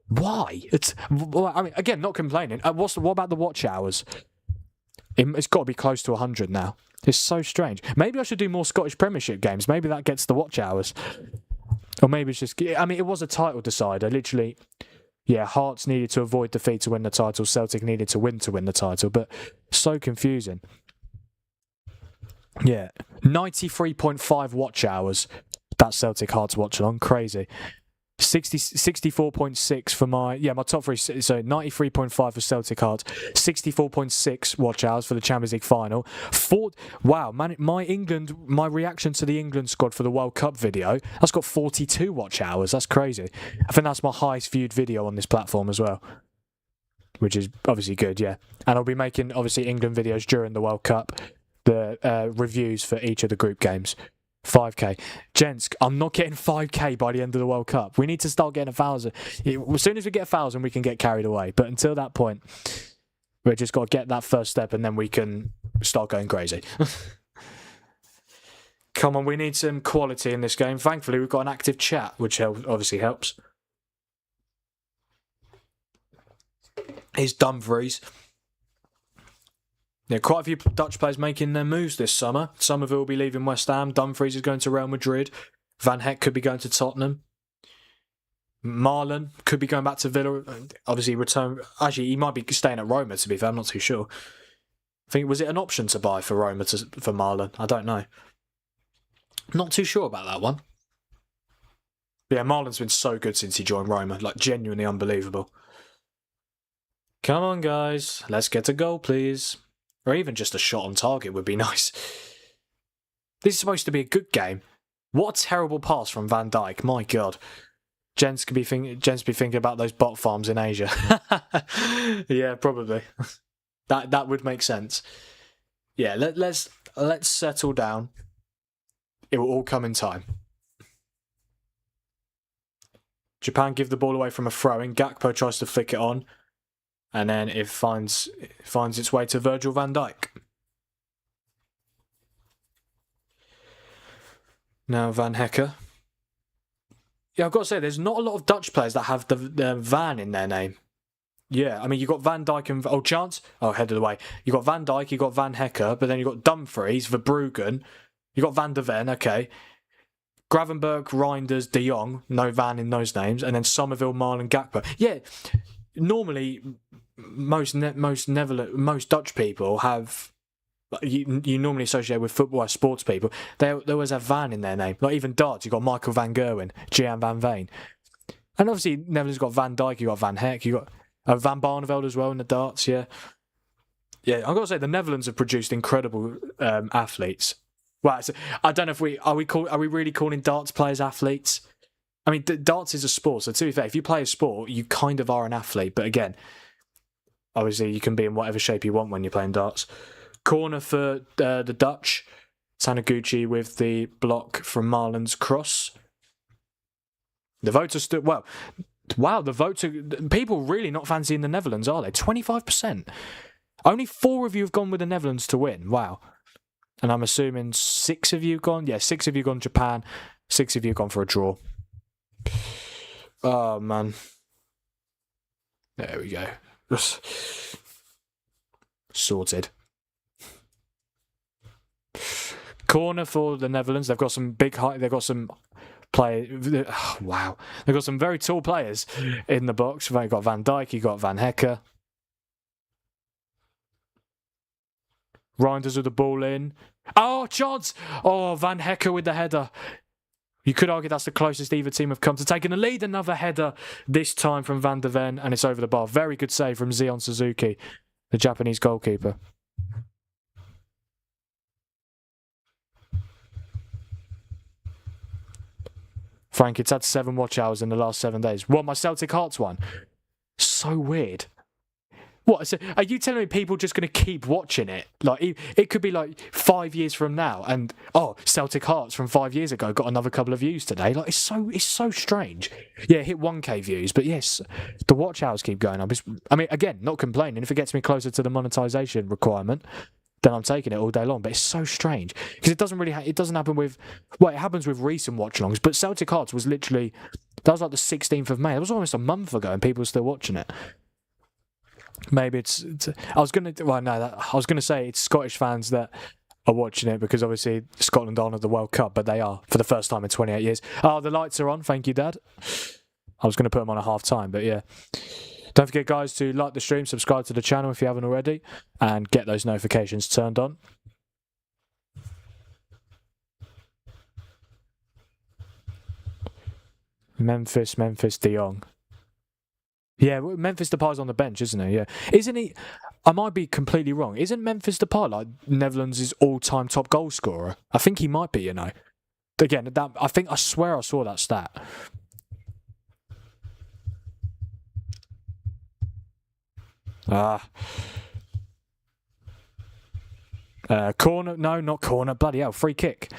Why? I mean, again, not complaining. What about the watch hours? It's got to be close to 100 now. It's so strange. Maybe I should do more Scottish Premiership games. Maybe that gets the watch hours. Or maybe it's just... I mean, it was a title decider. Literally, yeah, Hearts needed to avoid defeat to win the title. Celtic needed to win the title. But so confusing. Yeah, 93.5 watch hours. That's Celtic Hearts watch along. Crazy. 64.6 for my top three. So 93.5 for Celtic Hearts, 64.6 watch hours for the Champions League final. Wow, man, my reaction to the England squad for the World Cup video, that's got 42 watch hours. That's crazy. I think that's my highest viewed video on this platform as well, which is obviously good, yeah. And I'll be making obviously England videos during the World Cup. the reviews for each of the group games. 5k. Gents, I'm not getting 5k by the end of the World Cup. We need to start getting 1,000. As soon as we get 1,000, we can get carried away. But until that point, we've just got to get that first step and then we can start going crazy. Come on, we need some quality in this game. Thankfully, we've got an active chat, which obviously helps. Here's Dumfries. Yeah, quite a few Dutch players making their moves this summer. Somerville will be leaving West Ham. Dumfries is going to Real Madrid. Van Heck could be going to Tottenham. Marlon could be going back to Villa. Obviously, return. Actually, he might be staying at Roma, to be fair. I'm not too sure. I think, was it an option to buy for Roma for Marlon? I don't know. Not too sure about that one. But yeah, Marlon's been so good since he joined Roma. Like, genuinely unbelievable. Come on, guys. Let's get a goal, please. Or even just a shot on target would be nice. This is supposed to be a good game. What a terrible pass from Van Dijk. My God. Gents be thinking about those bot farms in Asia. Yeah, probably. That would make sense. Yeah, let's settle down. It will all come in time. Japan give the ball away from a throw-in. Gakpo tries to flick it on. And then it finds its way to Virgil van Dijk. Now Van Hecker. Yeah, I've got to say, there's not a lot of Dutch players that have the Van in their name. Yeah, I mean, you've got Van Dijk and... Oh, Chance? Oh, head of the way. You've got Van Dijk, you've got Van Hecker, but then you've got Dumfries, Verbruggen, you've got Van der Ven, okay. Gravenberg, Reinders, De Jong, no Van in those names, and then Somerville, Marlon, Gakpo. Yeah, normally... Most Dutch people have you normally associate with football as sports people. They always have Van in their name. Like even darts, you've got Michael van Gerwen, Gian van Veen, and obviously Netherlands got Van Dijk, you got Van Heck, you got Van Barneveld as well in the darts. Yeah. I've got to say the Netherlands have produced incredible athletes. Well, I don't know if are we really calling darts players athletes? I mean, darts is a sport, so to be fair, if you play a sport, you kind of are an athlete. But again. Obviously, you can be in whatever shape you want when you're playing darts. Corner for the Dutch. Taniguchi with the block from Marlon's cross. The votes are still... Well, wow, the votes are... People really not fancying the Netherlands, are they? 25%. Only 4 of you have gone with the Netherlands to win. Wow. And I'm assuming 6 of you have gone... Yeah, 6 of you have gone Japan. 6 of you have gone for a draw. Oh, man. There we go. Sorted. Corner for the Netherlands. They've got some big height. They've got some players. Oh, wow. They've got some very tall players in the box. They've got Van Dijk. You've got Van Hecker. Reinders with the ball in. Oh, chance! Oh, Van Hecker with the header. You could argue that's the closest either team have come to taking the lead. Another header, this time from Van der Ven, and it's over the bar. Very good save from Zion Suzuki, the Japanese goalkeeper. Frank, it's had 7 watch hours in the last 7 days. What, my Celtic Hearts one? So weird. What? So are you telling me people just going to keep watching it? Like it could be like 5 years from now, and Celtic Hearts from 5 years ago got another couple of views today. Like it's so strange. Yeah, hit 1k views, but yes, the watch hours keep going up. I mean, again, not complaining. If it gets me closer to the monetization requirement, then I'm taking it all day long. But it's so strange because it doesn't really. It doesn't happen with. Well, it happens with recent watch-alongs, but Celtic Hearts was literally that was like the 16th of May. It was almost a month ago, and people were still watching it. Maybe it's I was gonna say it's Scottish fans that are watching it because obviously Scotland aren't at the World Cup, but they are for the first time in 28 years. Oh, the lights are on. Thank you, Dad. I was going to put them on at half time, but yeah. Don't forget, guys, to like the stream, subscribe to the channel if you haven't already, and get those notifications turned on. Memphis, De Jong. Yeah, Memphis Depay's on the bench, isn't he? Yeah. Isn't he... I might be completely wrong. Isn't Memphis Depay like Netherlands' all-time top goal scorer? I think he might be, you know. Again, I swear I saw that stat. Corner, no, not corner, bloody hell, free kick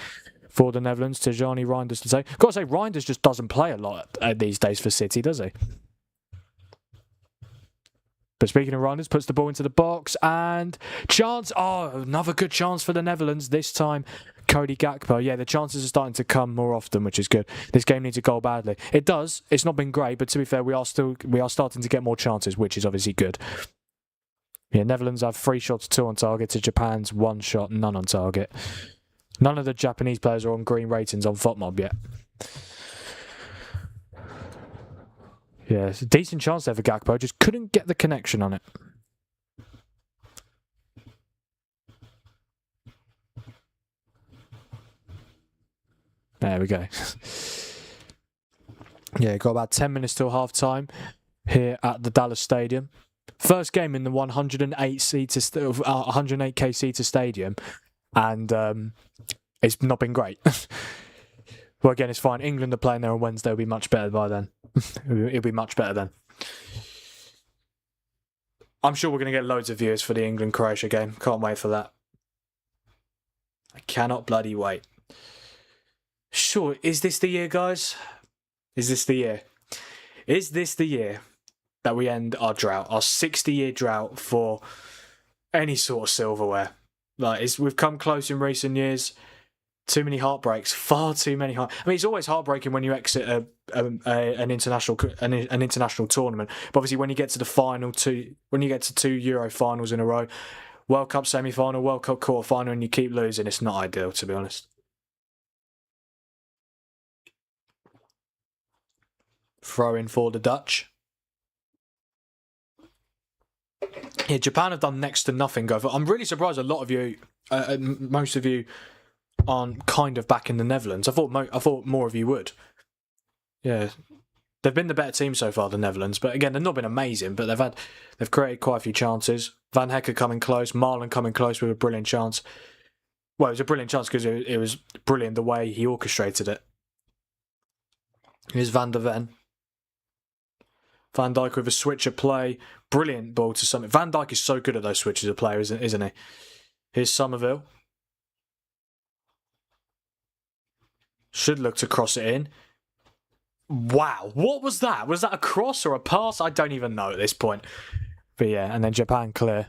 for the Netherlands. Tijani Reinders to say. Got to say, Reinders just doesn't play a lot these days for City, does he? But speaking of Reinders, puts the ball into the box and chance. Oh, another good chance for the Netherlands. This time, Cody Gakpo. Yeah, the chances are starting to come more often, which is good. This game needs a goal badly. It does. It's not been great, but to be fair, we are starting to get more chances, which is obviously good. Yeah, Netherlands have 3 shots, 2 on target to Japan's 1 shot, none on target. None of the Japanese players are on green ratings on FOTMob yet. Yeah, it's a decent chance there for Gakpo, just couldn't get the connection on it. There we go. Yeah, got about 10 minutes till half time here at the Dallas Stadium. First game in the 108k seater stadium, and it's not been great. Well, again, it's fine. England are playing there on Wednesday. It'll be much better by then. It'll be much better then. I'm sure we're going to get loads of viewers for the England-Croatia game. Can't wait for that. I cannot bloody wait. Sure, is this the year, guys? Is this the year? Is this the year that we end our drought, our 60-year drought for any sort of silverware? Like, we've come close in recent years. Too many heartbreaks, far too many. I mean, it's always heartbreaking when you exit an international tournament. But obviously, when you get to the final when you get to 2 Euro finals in a row, World Cup semi-final, World Cup quarter-final, and you keep losing, it's not ideal, to be honest. Throw in for the Dutch. Yeah, Japan have done next to nothing. I'm really surprised a lot of you, most of you, aren't kind of back in the Netherlands. I thought more of you would. Yeah, they've been the better team so far, the Netherlands. But again, they've not been amazing. But they've created quite a few chances. Van Hecker coming close, Marlon coming close with a brilliant chance. Well, it was a brilliant chance because it was brilliant the way he orchestrated it. Here's Van der Ven. Van Dijk with a switch of play. Brilliant ball to Somerville. Van Dijk is so good at those switches of play, isn't he? Here's Somerville. Should look to cross it in. Wow, what was that? Was that a cross or a pass? I don't even know at this point. But yeah, and then Japan clear.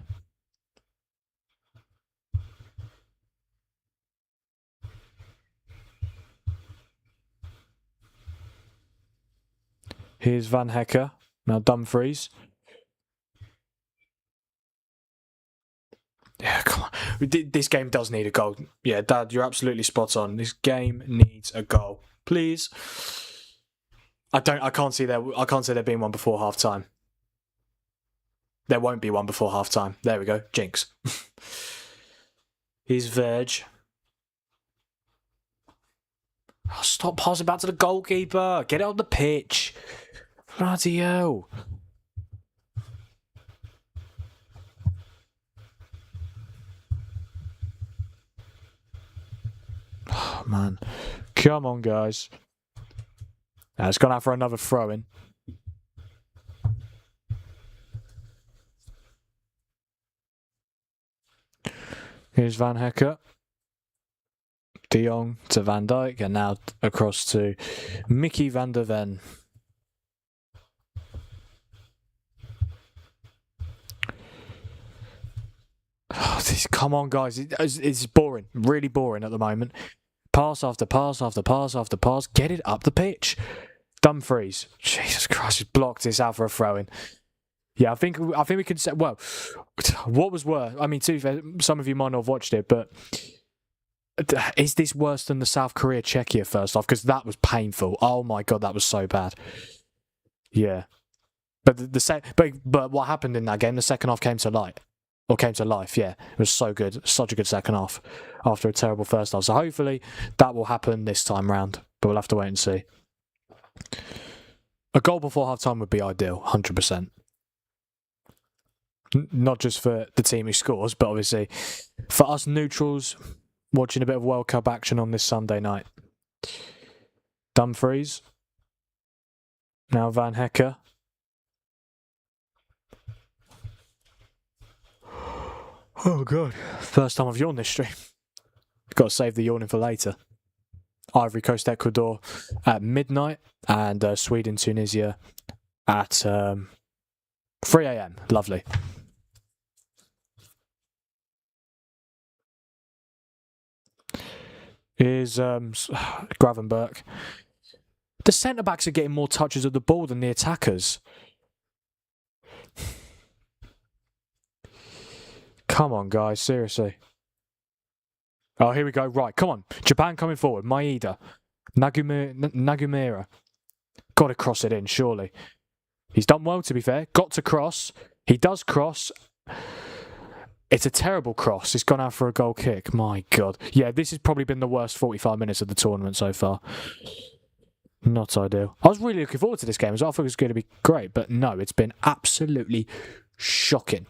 Here's Van Hecker. Now Dumfries. Yeah, come on. This game does need a goal. Yeah, Dad, you're absolutely spot on. This game needs a goal. Please. I can't see there being one before half time. There won't be one before half time. There we go. Jinx. Here's Verge. Oh, stop passing back to the goalkeeper. Get it on the pitch. Bloody hell. Oh, man. Come on, guys. It's gone out for another throw-in. Here's Van Hecker. De Jong to Van Dijk, and now across to Mickey van der Ven. Oh, come on, guys. It's boring. Really boring at the moment. Pass after pass after pass after pass. Get it up the pitch. Dumfries. Jesus Christ, he's blocked this out for a throw-in. Yeah, I think we can say, well, what was worse? I mean, some of you might not have watched it, but is this worse than the South Korea-Czechia first half? Because that was painful. Oh my God, that was so bad. Yeah. But but what happened in that game, the second half came to light. Or came to life, yeah. It was so good. Such a good second half after a terrible first half. So hopefully that will happen this time round. But we'll have to wait and see. A goal before half-time would be ideal, 100%. Not just for the team who scores, but obviously for us neutrals watching a bit of World Cup action on this Sunday night. Dumfries. Now Van Hecker. Oh, God. First time I've yawned this stream. Got to save the yawning for later. Ivory Coast, Ecuador at midnight, and Sweden, Tunisia at 3 a.m. Lovely. Is Gravenberch. The centre-backs are getting more touches of the ball than the attackers. Come on, guys, seriously. Oh, here we go. Right, come on. Japan coming forward. Maeda. Nagumira. Got to cross it in, surely. He's done well, to be fair. Got to cross. He does cross. It's a terrible cross. It's gone out for a goal kick. My God. Yeah, this has probably been the worst 45 minutes of the tournament so far. Not ideal. I was really looking forward to this game as well. I thought it was going to be great, but no, it's been absolutely shocking.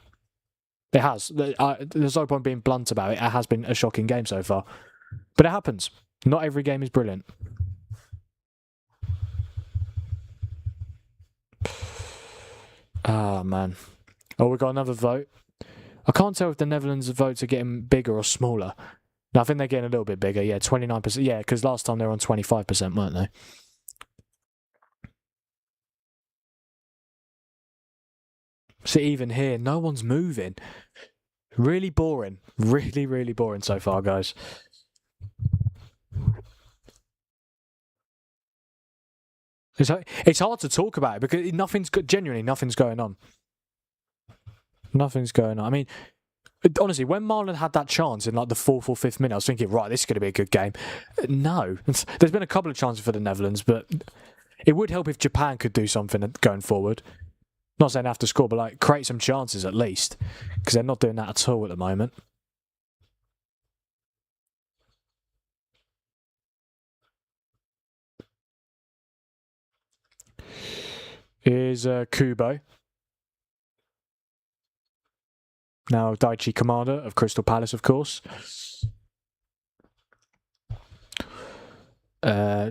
It has. There's no point being blunt about it. It has been a shocking game so far. But it happens. Not every game is brilliant. Ah, man. Oh, we got another vote. I can't tell if the Netherlands' votes are getting bigger or smaller. No, I think they're getting a little bit bigger. Yeah, 29%. Yeah, because last time they were on 25%, weren't they? So even here, no one's moving. Really boring. Really, really boring so far, guys. It's hard to talk about it because genuinely nothing's going on. Nothing's going on. I mean, honestly, when Marlon had that chance in like the 4th or 5th minute, I was thinking, right, this is going to be a good game. No. There's been a couple of chances for the Netherlands, but it would help if Japan could do something going forward. Not saying they have to score, but like create some chances at least, because they're not doing that at all at the moment. Is Kubo. Now Daichi Kamada of Crystal Palace, of course.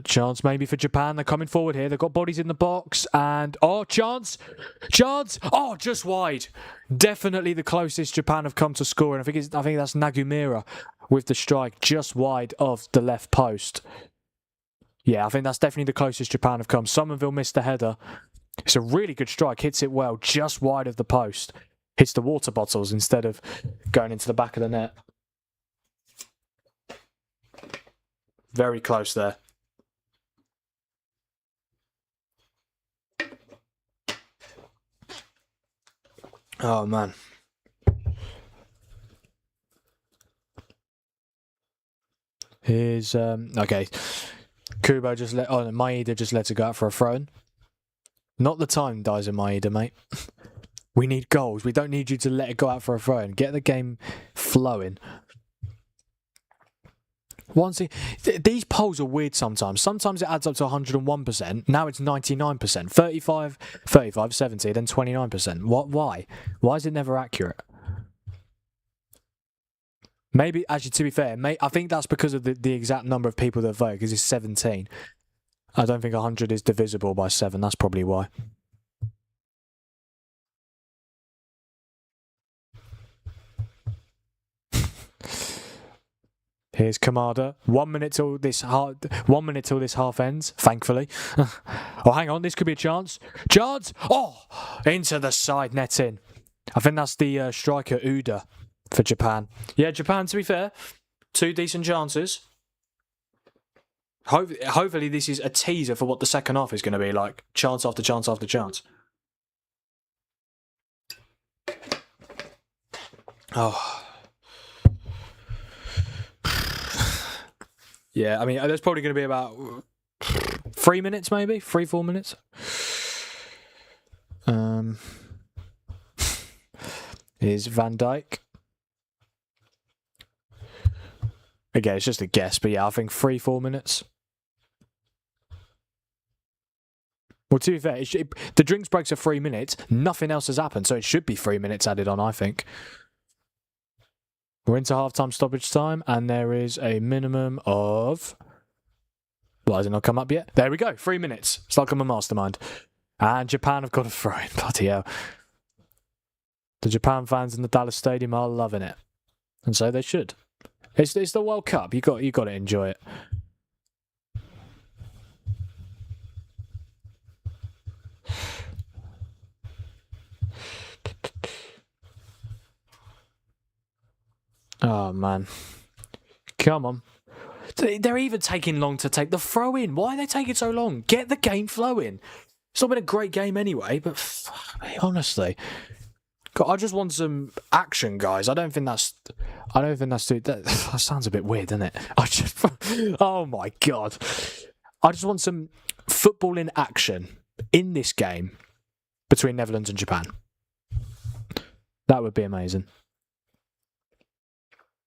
Chance maybe for Japan. They're coming forward here. They've got bodies in the box. And, oh, chance! Chance! Oh, just wide. Definitely the closest Japan have come to scoring. I think that's Nagumira with the strike just wide of the left post. Yeah, I think that's definitely the closest Japan have come. Somerville missed the header. It's a really good strike. Hits it well, just wide of the post. Hits the water bottles instead of going into the back of the net. Very close there. Oh, man. Here's, okay. Kubo just Maeda just lets it go out for a throw-in. Not the time, Daizen Maeda, mate. We need goals. We don't need you to let it go out for a throw-in. Get the game flowing. These polls are weird sometimes. Sometimes it adds up to 101%. Now it's 99%. 35, 70, then 29%. Why? Why is it never accurate? Maybe, actually, to be fair, I think that's because of the exact number of people that vote, because it's 17. I don't think 100 is divisible by 7. That's probably why. Here's Kamada. 1 minute till this half ends. Thankfully. Oh, hang on. This could be a chance. Chance! Oh, into the side net in. I think that's the striker Uda for Japan. Yeah, Japan. To be fair, 2 decent chances. Hopefully, this is a teaser for what the second half is going to be like. Chance after chance after chance. Oh. Yeah, I mean, there's probably going to be about 3 minutes, maybe 3-4 minutes. Is Van Dijk. Again, it's just a guess, but yeah, I think 3-4 minutes. Well, to be fair, the drinks breaks are 3 minutes. Nothing else has happened, so it should be 3 minutes added on, I think. We're into half-time stoppage time, and there is a minimum of... Why has it not come up yet? There we go, 3 minutes. It's like I'm a mastermind. And Japan have got a throw in. Bloody hell. The Japan fans in the Dallas Stadium are loving it. and so they should. It's the World Cup. You got to enjoy it. Oh man, come on! They're even taking long to take the throw in. Why are they taking so long? Get the game flowing. It's not been a great game anyway, but honestly, God, I just want some action, guys. I don't think that's that sounds a bit weird, doesn't it? Oh my God, I just want some football in action in this game between Netherlands and Japan. That would be amazing.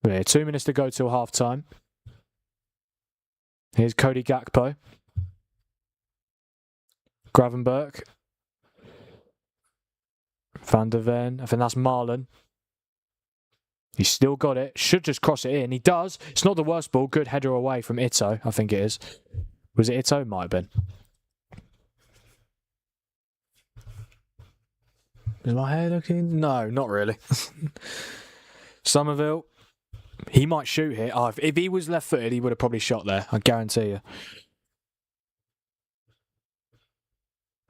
Yeah, 2 minutes to go till half time. Here's Cody Gakpo. Gravenberch. Van der Ven. I think that's Marlon. He's still got it. Should just cross it in. He does. It's not the worst ball. Good header away from Ito, I think it is. Was it Ito? Might have been. Is my hair looking? No, not really. Somerville. He might shoot here. Oh, if he was left-footed, he would have probably shot there. I guarantee you.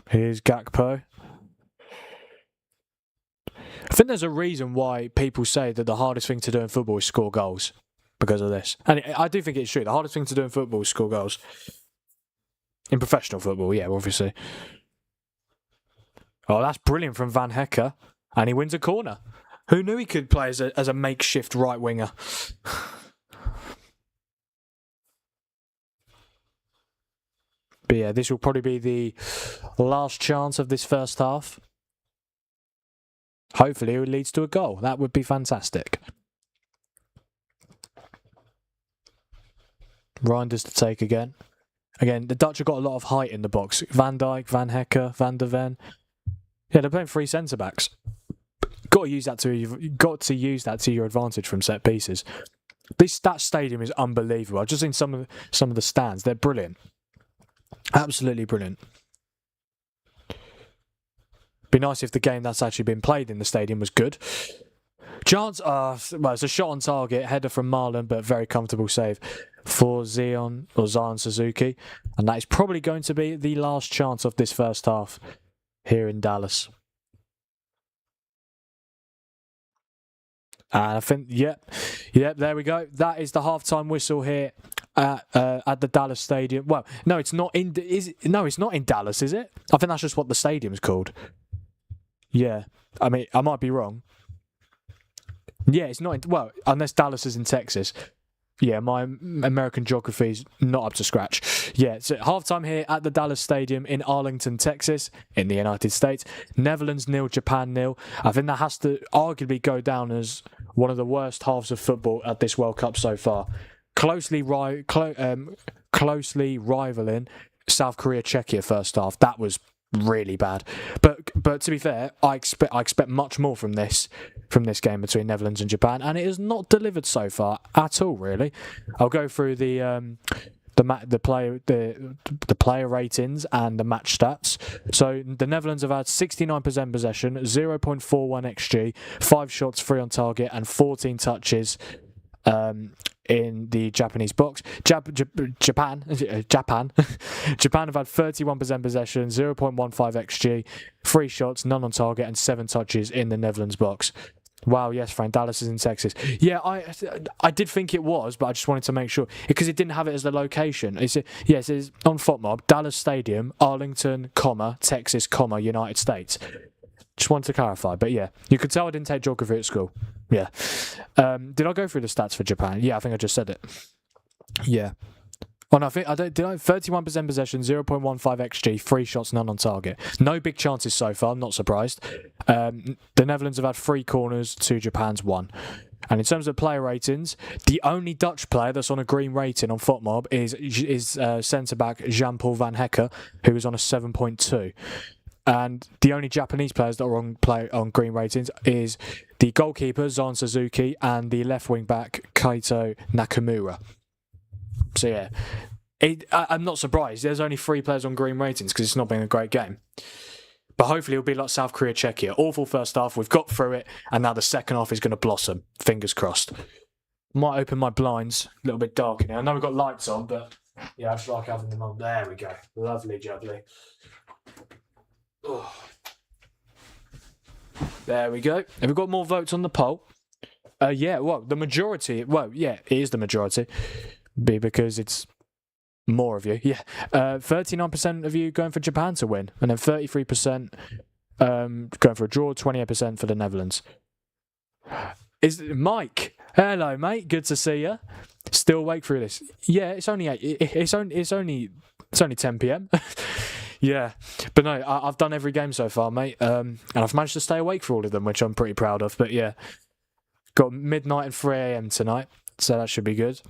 Here's Gakpo. I think there's a reason why people say that the hardest thing to do in football is score goals. Because of this. And I do think it's true. The hardest thing to do in football is score goals. In professional football, yeah, obviously. Oh, that's brilliant from Van Hecker. And he wins a corner. Who knew he could play as a makeshift right winger? But yeah, this will probably be the last chance of this first half. Hopefully it leads to a goal. That would be fantastic. Reinders to take again. Again, the Dutch have got a lot of height in the box. Van Dijk, Van Hecker, Van der Ven. Yeah, they're playing 3 centre-backs. Got to use that to your advantage from set pieces. That stadium is unbelievable. I've just seen some of the stands. They're brilliant, absolutely brilliant. Be nice if the game that's actually been played in the stadium was good. Chance, well, it's a shot on target, header from Marlon, but very comfortable save for Zion Suzuki, and that is probably going to be the last chance of this first half here in Dallas. And I think, yep, there we go. That is the halftime whistle here at the Dallas Stadium. Well, no, it's not in. It's not in Dallas, is it? I think that's just what the stadium's called. Yeah, I mean, I might be wrong. Yeah, it's not. Well, unless Dallas is in Texas. Yeah, my American geography is not up to scratch. Yeah, so halftime here at the Dallas Stadium in Arlington, Texas, in the United States. Netherlands 0, Japan 0. I think that has to arguably go down as one of the worst halves of football at this World Cup so far. Closely rivaling South Korea, Czechia first half. That was really bad. But to be fair, I expect much more from this game between Netherlands and Japan, and it has not delivered so far at all. Really, I'll go through the player ratings and the match stats. So the Netherlands have had 69% possession, 0.41 xG, 5 shots, 3 on target, and 14 touches. In the Japanese box. Japan have had 31% possession, 0.15 xG, 3 shots, none on target, and 7 touches in the Netherlands box. Wow, yes, Frank, Dallas is in Texas. Yeah, I did think it was, but I just wanted to make sure, because it didn't have it as the location. It says on FOTMob, Dallas Stadium, Arlington, Texas, United States. Just wanted to clarify, but yeah, you could tell I didn't take geography at school. Yeah. Did I go through the stats for Japan? Yeah, I think I just said it. Yeah. Oh no, 31% possession, 0.15 xG, 3 shots, none on target. No big chances so far. I'm not surprised. The Netherlands have had 3 corners to Japan's 1. And in terms of player ratings, the only Dutch player that's on a green rating on FOTMob is centre-back Jean-Paul Van Hecker, who is on a 7.2. And the only Japanese players that are on green ratings is the goalkeeper, Zion Suzuki, and the left wing-back, Kaito Nakamura. So yeah, I'm not surprised. There's only 3 players on green ratings because it's not been a great game. But hopefully it'll be like South Korea, Czechia. Awful first half, we've got through it, and now the second half is going to blossom. Fingers crossed. Might open my blinds. A little bit dark in here. I know we've got lights on, but yeah, I just like having them on. There we go. Lovely jubbly. Oh. There we go. Have we got more votes on the poll? Yeah, well, the majority. Well, yeah, it is the majority. Because it's more of you. Yeah. 39% of you going for Japan to win. And then 33% going for a draw, 28% for the Netherlands. Is Mike? Hello, mate. Good to see you. Still awake through this? Yeah, it's only 8. It's only 10 p.m. Yeah, but no, I've done every game so far, mate. And I've managed to stay awake for all of them, which I'm pretty proud of. But yeah, got midnight and 3 a.m. tonight, so that should be good.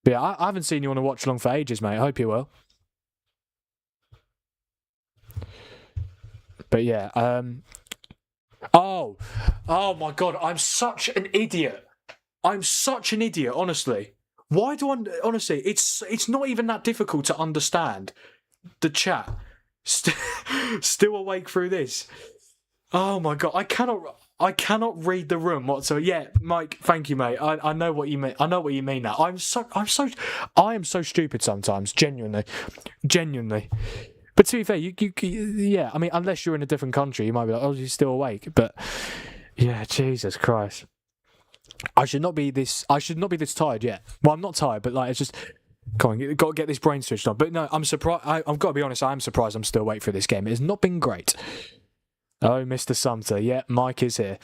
But yeah, I haven't seen you on a watch along for ages, mate. I hope you're well. But yeah, oh my God, I'm such an idiot. Honestly. Why do I... Honestly, it's not even that difficult to understand the chat. Still awake through this. Oh my God, I cannot read the room whatsoever. Yeah, Mike, thank you, mate. I know what you mean. I know what you mean now. I am so stupid sometimes, genuinely. But to be fair, you yeah, I mean, unless you're in a different country, you might be like, oh, you're still awake. But yeah, Jesus Christ. I should not be this tired yet. Well, I'm not tired, but like, it's just... Come on, you've got to get this brain switched on. But no, I'm surprised. I've got to be honest, I am surprised I'm still awake for this game. It has not been great. Oh, Mr. Sumter. Yeah, Mike is here.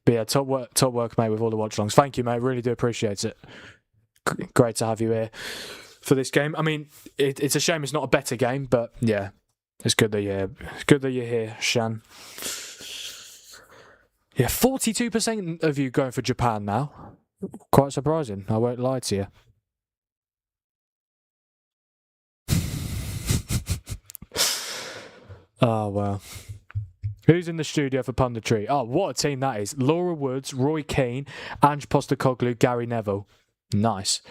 But yeah, top work, mate, with all the watch-alongs. Thank you, mate. Really do appreciate it. Great to have you here for this game. I mean, it's a shame it's not a better game, but yeah, it's good that you're here, Shan. Yeah, 42% of you going for Japan now. Quite surprising. I won't lie to you. Oh, well. Who's in the studio for punditry? Oh, what a team that is. Laura Woods, Roy Keane, Ange Postecoglou, Gary Neville. Nice.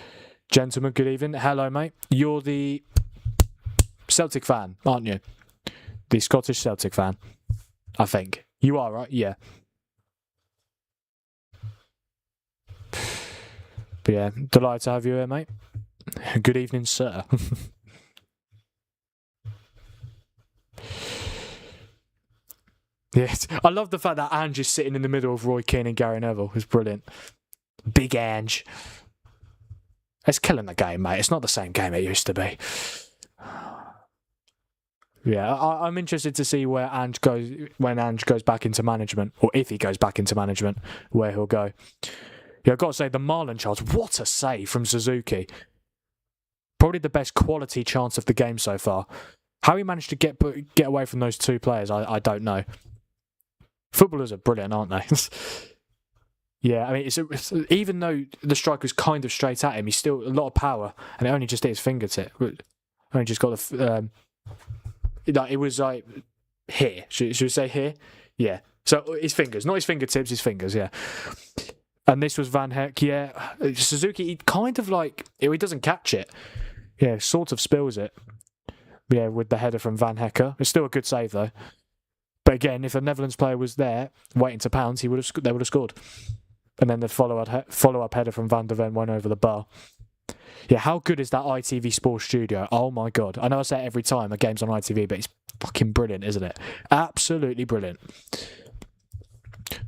Gentlemen, good evening. Hello, mate. You're the Celtic fan, aren't you? The Scottish Celtic fan, I think. You are, right? Yeah. But yeah, delighted to have you here, mate. Good evening, sir. Yes, I love the fact that Ange is sitting in the middle of Roy Keane and Gary Neville. It's brilliant. Big Ange. It's killing the game, mate. It's not the same game it used to be. Yeah, I'm interested to see where Ange goes when Ange goes back into management, or if he goes back into management, where he'll go. Yeah, I've got to say, the Marlon chance, what a save from Suzuki. Probably the best quality chance of the game so far. How he managed to get away from those two players, I don't know. Footballers are brilliant, aren't they? Yeah, I mean, even though the striker's kind of straight at him, he's still a lot of power, and it only just hit his fingertip. Only just got the... it was like here. Should we say here? Yeah. So his fingers, not his fingertips, his fingers. Yeah. And this was Van Heck. Yeah. Suzuki, he kind of like he doesn't catch it. Yeah, sort of spills it. Yeah, with the header from Van Hecker. It's still a good save though. But again, if a Netherlands player was there waiting to pounce, they would have scored. And then the follow-up header from Van der Ven went over the bar. Yeah, how good is that ITV Sports Studio? Oh my God. I know I say it every time a game's on ITV, but it's fucking brilliant, isn't it? Absolutely brilliant.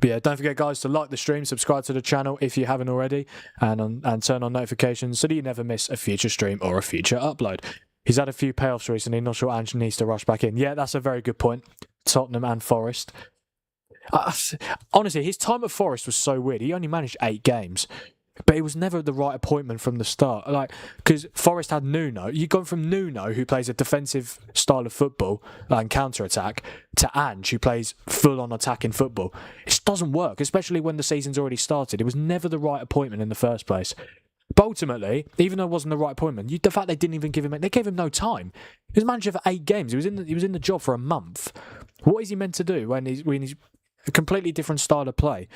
But yeah, don't forget, guys, to like the stream, subscribe to the channel if you haven't already, and turn on notifications so that you never miss a future stream or a future upload. He's had a few payoffs recently, not sure Ange needs to rush back in. Yeah, that's a very good point. Tottenham and Forest. Honestly, his time at Forest was so weird. He only managed 8 games. But it was never the right appointment from the start. Like, because Forest had Nuno. You've gone from Nuno, who plays a defensive style of football and counter-attack, to Ange, who plays full-on attacking football. It just doesn't work, especially when the season's already started. It was never the right appointment in the first place. But ultimately, even though it wasn't the right appointment, the fact they didn't even give him... They gave him no time. He was manager for 8 games. He was in the job for a month. What is he meant to do when he's a completely different style of play?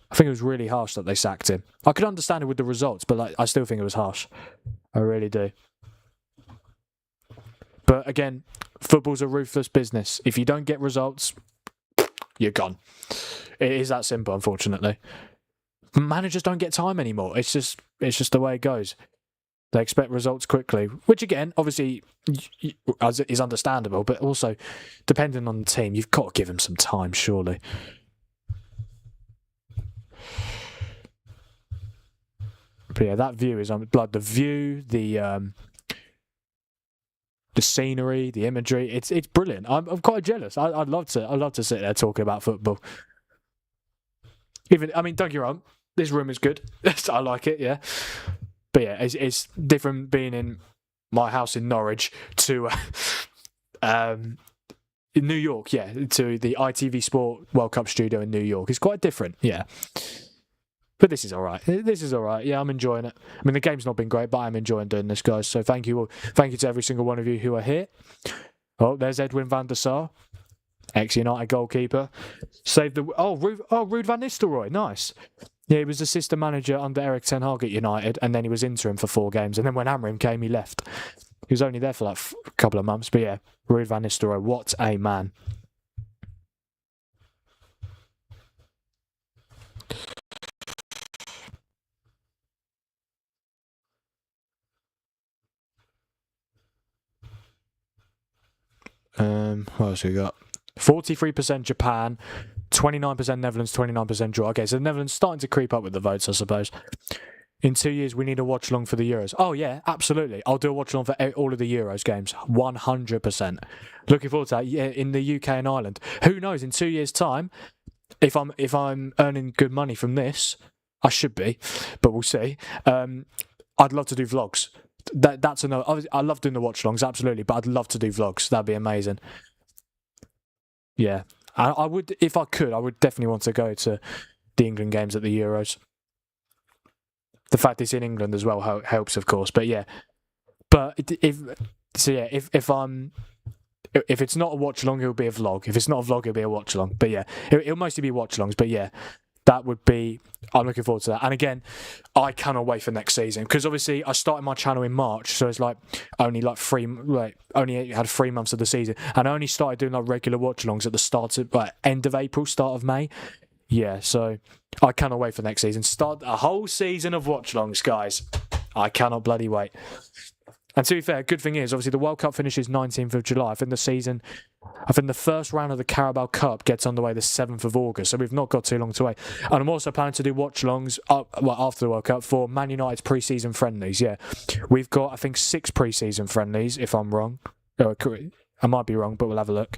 I think it was really harsh that they sacked him. I could understand it with the results, but I still think it was harsh. I really do. But again, football's a ruthless business. If you don't get results, you're gone. It is that simple, unfortunately. managers don't get time anymore. It's just the way it goes. They expect results quickly, which again, obviously, is understandable. But also, depending on the team, you've got to give them some time, surely. But yeah, that view is like the view, the scenery, the imagery. It's brilliant. I'm quite jealous. I'd love to sit there talking about football. Even, I mean, don't get me wrong, this room is good. I like it, yeah. But yeah, it's different being in my house in Norwich to in New York, yeah, to the ITV Sport World Cup studio in New York. It's quite different, yeah. But this is all right. Yeah, I'm enjoying it. I mean, the game's not been great, but I'm enjoying doing this, guys. So thank you to every single one of you who are here. Oh, there's Edwin van der Sar, ex-United goalkeeper. Saved the... Ruud van Nistelrooy, nice. Yeah, he was assistant manager under Erik ten Hag at United, and then he was interim for 4 games. And then when Amorim came, he left. He was only there for like a couple of months. But yeah, Ruud van Nistelrooy, what a man. What else we got? 43% Japan, 29% Netherlands, 29% draw. Okay, so the Netherlands starting to creep up with the votes, I suppose. In 2 years, we need a watch along for the Euros. Oh yeah, absolutely. I'll do a watch along for all of the Euros games, 100%. Looking forward to that. Yeah, in the UK and Ireland. Who knows? In 2 years' time, if I'm earning good money from this, I should be, but we'll see. I'd love to do vlogs. That's another. I love doing the watch alongs, absolutely, but I'd love to do vlogs. That'd be amazing. Yeah, I would, if I could, I would definitely want to go to the England games at the Euros. The fact it's in England as well helps, of course. But yeah, if it's not a watch along, it'll be a vlog. If it's not a vlog, it'll be a watch along. But yeah, it'll mostly be watch alongs. But yeah, that would be. I'm looking forward to that. And again, I cannot wait for next season because obviously I started my channel in March, so it's like only had 3 months of the season, and I only started doing like regular watch alongs at the start of end of April, start of May. Yeah, so I cannot wait for next season. Start a whole season of watch-alongs, guys. I cannot bloody wait. And to be fair, good thing is, obviously, the World Cup finishes 19th of July. I think the first round of the Carabao Cup gets underway the 7th of August, so we've not got too long to wait. And I'm also planning to do watch-alongs after the World Cup for Man United's pre-season friendlies, yeah. We've got, I think, 6 pre-season friendlies, if I'm wrong. I might be wrong, but we'll have a look.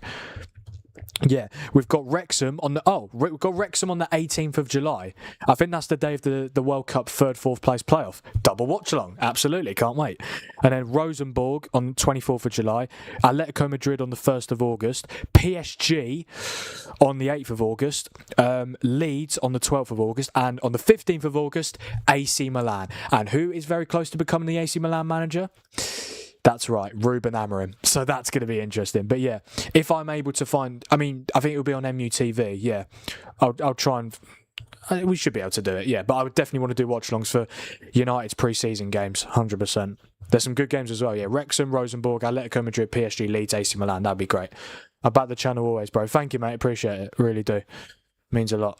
Yeah, we've got Wrexham on the 18th of July. I think that's the day of the World Cup 3rd, 4th place playoff. Double watch along, absolutely, can't wait. And then Rosenborg on 24th of July, Atletico Madrid on the 1st of August, PSG on the 8th of August, Leeds on the 12th of August, and on the 15th of August, AC Milan. And who is very close to becoming the AC Milan manager? That's right, Ruben Amorim. So that's going to be interesting. But yeah, if I'm able to find... I mean, I think it'll be on MUTV, yeah. I'll try and... We should be able to do it, yeah. But I would definitely want to do watch-alongs for United's pre-season games, 100%. There's some good games as well, yeah. Wrexham, Rosenborg, Atletico Madrid, PSG, Leeds, AC Milan. That'd be great. I back the channel always, bro. Thank you, mate. Appreciate it. Really do. Means a lot.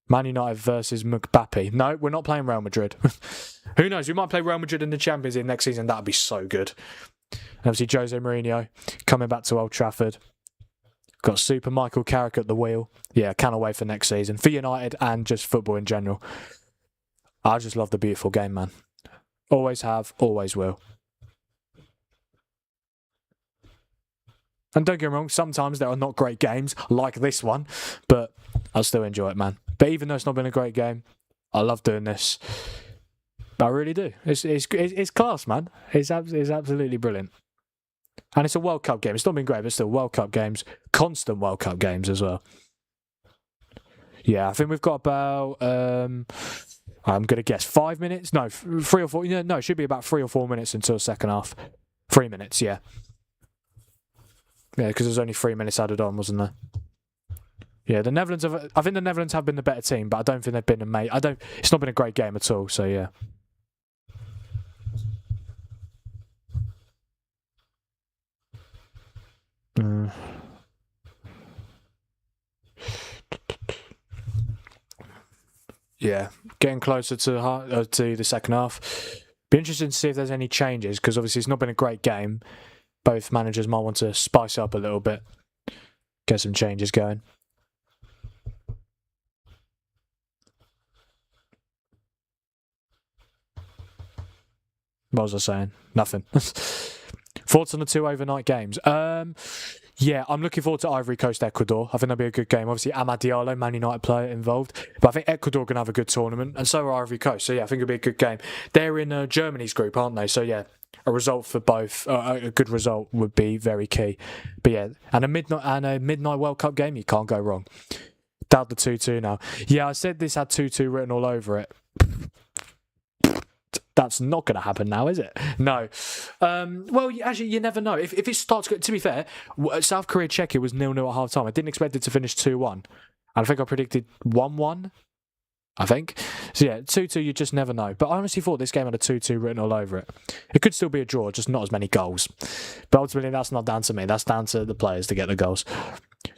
Man United versus Mbappe. No, we're not playing Real Madrid. Who knows? We might play Real Madrid in the Champions League next season. That'd be so good. And obviously, Jose Mourinho coming back to Old Trafford. Got Super Michael Carrick at the wheel. Yeah, cannot wait for next season. For United and just football in general. I just love the beautiful game, man. Always have, always will. And don't get me wrong, sometimes there are not great games like this one, but I still enjoy it, man. But even though it's not been a great game, I love doing this. I really do. It's class, man. It's absolutely brilliant. And it's a World Cup game. It's not been great, but still World Cup games. Constant World Cup games as well. Yeah, I think we've got about, I'm going to guess 5 minutes? No, 3 or 4. No, it should be about 3 or 4 minutes until second half. 3 minutes, yeah. Yeah, because there's only 3 minutes added on, wasn't there? Yeah, the Netherlands I think the Netherlands have been the better team, but I don't think they've been it's not been a great game at all, so yeah. yeah, getting closer to the second half. Be interesting to see if there's any changes, because obviously it's not been a great game. Both managers might want to spice up a little bit, get some changes going. What was I saying? Nothing. Thoughts on the 2 overnight games? Yeah, I'm looking forward to Ivory Coast, Ecuador. I think that'll be a good game. Obviously, Amad Diallo, Man United player, involved. But I think Ecuador can have a good tournament, and so are Ivory Coast. So yeah, I think it'll be a good game. They're in Germany's group, aren't they? So yeah, a result for both, a good result would be very key. But yeah, and a midnight World Cup game, you can't go wrong. Doubt the 2-2 now. Yeah, I said this had 2-2 written all over it. That's not going to happen now, is it? No. Well, actually, you never know. If it starts... To be fair, South Korea-Czechia was 0-0 at half-time. I didn't expect it to finish 2-1. And I think I predicted 1-1, I think. So yeah, 2-2, you just never know. But I honestly thought this game had a 2-2 written all over it. It could still be a draw, just not as many goals. But ultimately, that's not down to me. That's down to the players to get the goals.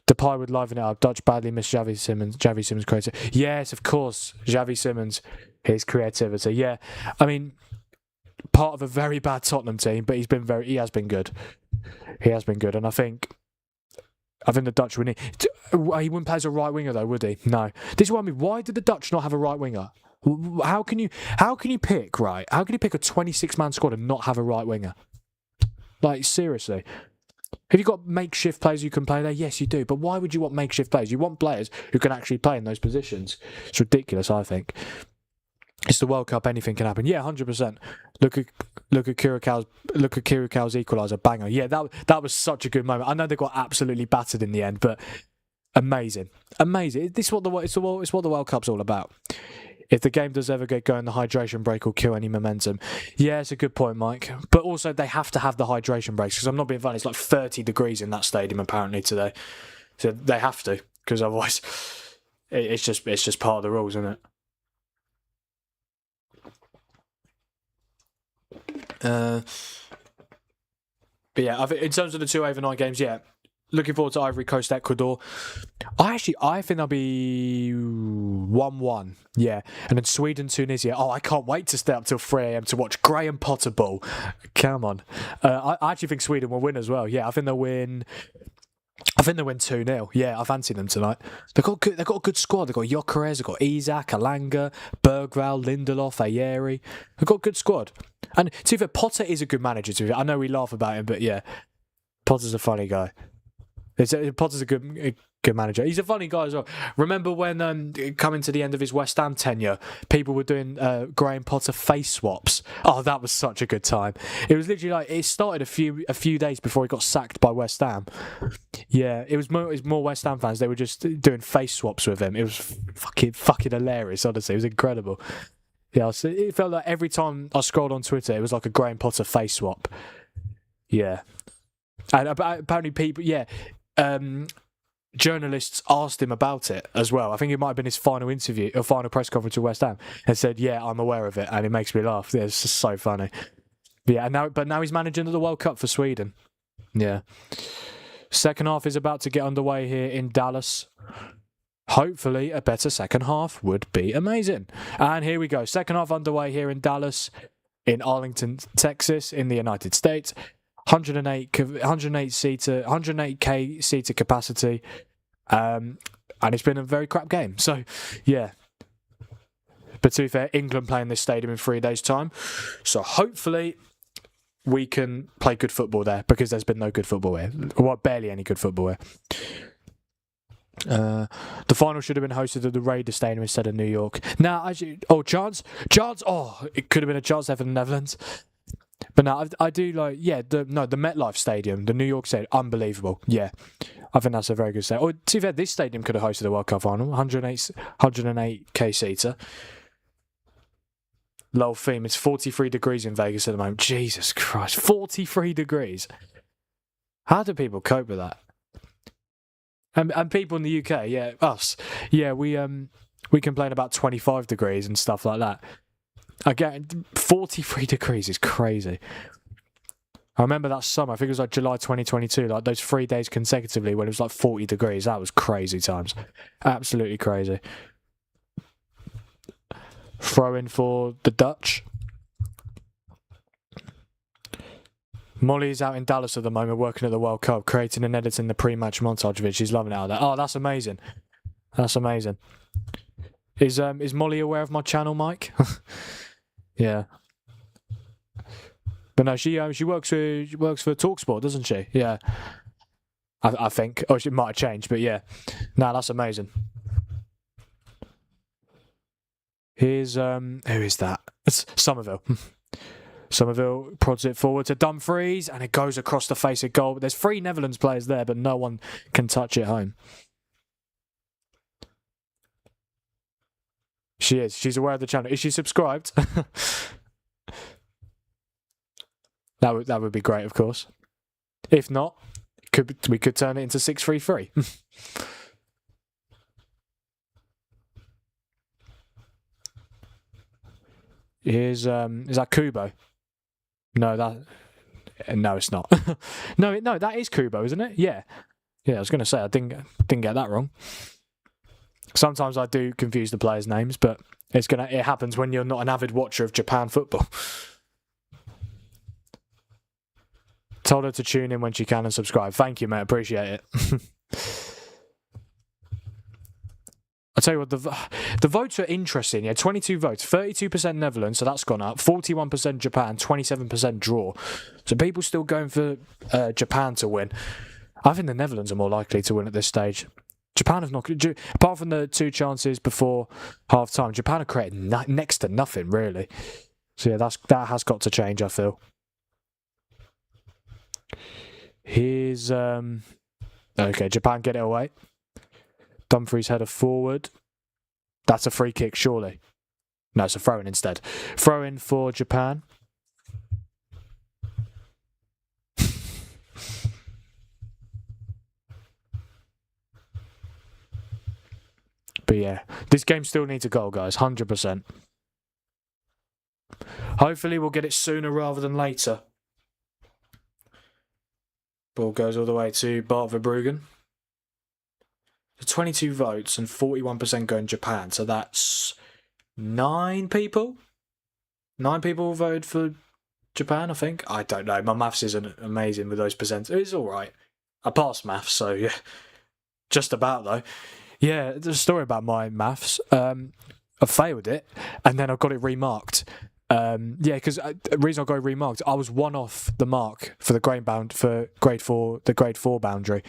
Depay would liven it up. Dutch badly missed Xavi Simons' creativity. Yes, of course. Xavi Simons, his creativity. Yeah, I mean, part of a very bad Tottenham team, but he has been good. He has been good, and I think the Dutch would need... He wouldn't play as a right winger though, would he? No. This is what I mean. Why did the Dutch not have a right winger? How can you pick, right? How can you pick a 26-man squad and not have a right winger? Like, seriously. Have you got makeshift players who can play there? Yes, you do. But why would you want makeshift players? You want players who can actually play in those positions. It's ridiculous, I think. It's the World Cup, anything can happen. Yeah, 100%. Look at Curacau's equaliser, banger. Yeah, that was such a good moment. I know they got absolutely battered in the end, but amazing. This is what it's what the World Cup's all about. If the game does ever get going, the hydration break will kill any momentum. Yeah, it's a good point, Mike. But also, they have to have the hydration breaks, because I'm not being funny. It's like 30 degrees in that stadium apparently today, so they have to, because otherwise, it's just part of the rules, isn't it? But yeah, in terms of the 2 overnight games, yeah, looking forward to Ivory Coast, Ecuador. I think that'll be 1-1. Yeah, and then Sweden, Tunisia. Oh, I can't wait to stay up till 3 a.m. to watch Graham Potter ball. Come on. I actually think Sweden will win as well. Yeah, I think they'll win 2-0. Yeah, I fancy them tonight. They've got a good squad. They've got Gyökeres, they've got Isak, Alanga, Bergvall, Lindelof, Ayeri. They've got a good squad. And to be fair, Potter is a good manager. I know we laugh about him, but yeah, Potter's a funny guy. Potter's a good manager. He's a funny guy as well. Remember when coming to the end of his West Ham tenure, people were doing Graham Potter face swaps. Oh, that was such a good time. It was literally like, it started a few days before he got sacked by West Ham. Yeah, it was more West Ham fans. They were just doing face swaps with him. It was fucking hilarious. Honestly, it was incredible. Yeah, it felt like every time I scrolled on Twitter, it was like a Graham Potter face swap. Yeah, and apparently people, journalists asked him about it as well. I think it might have been his final interview or final press conference with West Ham, and said, "Yeah, I'm aware of it," and it makes me laugh. Yeah, it's just so funny. Yeah, now he's managing the World Cup for Sweden. Yeah, second half is about to get underway here in Dallas. Hopefully, a better second half would be amazing. And here we go. Second half underway here in Dallas, in Arlington, Texas, in the United States. 108k seater capacity. And it's been a very crap game. So, yeah. But to be fair, England playing this stadium in 3 days' time. So hopefully we can play good football there, because there's been no good football here. Well, barely any good football here. The final should have been hosted at the Raiders Stadium instead of New York. Now, chance. Oh, it could have been a chance there for the Netherlands. But no, I do like, the MetLife Stadium, the New York Stadium, unbelievable. Yeah, I think that's a very good stadium. Or to be fair, this stadium could have hosted the World Cup final, 108k seater. Lol theme, it's 43 degrees in Vegas at the moment. Jesus Christ, 43 degrees. How do people cope with that? And people in the UK, us, we complain about 25 degrees and stuff like that. Again, 43 degrees is crazy. I remember that summer, I think it was like July 2022, like those 3 days consecutively when it was like 40 degrees. That was crazy times. Absolutely crazy. Throw in for the Dutch. Molly's out in Dallas at the moment working at the World Cup, creating and editing the pre-match montage vid. She's loving it out there. Oh, that's amazing. That's amazing. Is Molly aware of my channel, Mike? Yeah. But no, she works for TalkSport, doesn't she? Yeah. I think. Or she might have changed, but yeah. No, that's amazing. Here's who is that? It's Somerville. Somerville prods it forward to Dumfries, and it goes across the face of goal. But there's 3 Netherlands players there, but no one can touch it home. She is. She's aware of the channel. Is she subscribed? That would be great, of course. If not, we could turn it into 6-3-3. Here's is that Kubo? No, it's not. no, that is Kubo, isn't it? Yeah. I was going to say I didn't get that wrong. Sometimes I do confuse the players' names, but it happens when you're not an avid watcher of Japan football. Told her to tune in when she can and subscribe. Thank you, mate. Appreciate it. I'll tell you what, the votes are interesting. Yeah, 22 votes, 32% Netherlands, so that's gone up. 41% Japan, 27% draw. So people still going for Japan to win. I think the Netherlands are more likely to win at this stage. Japan have not, apart from the 2 chances before half time, Japan have created next to nothing really. So yeah, that has got to change, I feel. Here's okay, Japan get it away. Dumfries header forward. That's a free kick, surely. No, it's a throw-in instead. Throw-in for Japan. But yeah, this game still needs a goal, guys. 100%. Hopefully we'll get it sooner rather than later. Ball goes all the way to Bart Verbruggen. 22 votes and 41% going Japan. So that's 9 people? 9 people voted for Japan, I think. I don't know. My maths isn't amazing with those percentages. It's all right. I passed maths, so yeah. Just about, though. Yeah, there's a story about my maths. I failed it, and then I got it remarked. Yeah, because the reason I got it remarked, I was 1 off the mark for the grade 4 boundary.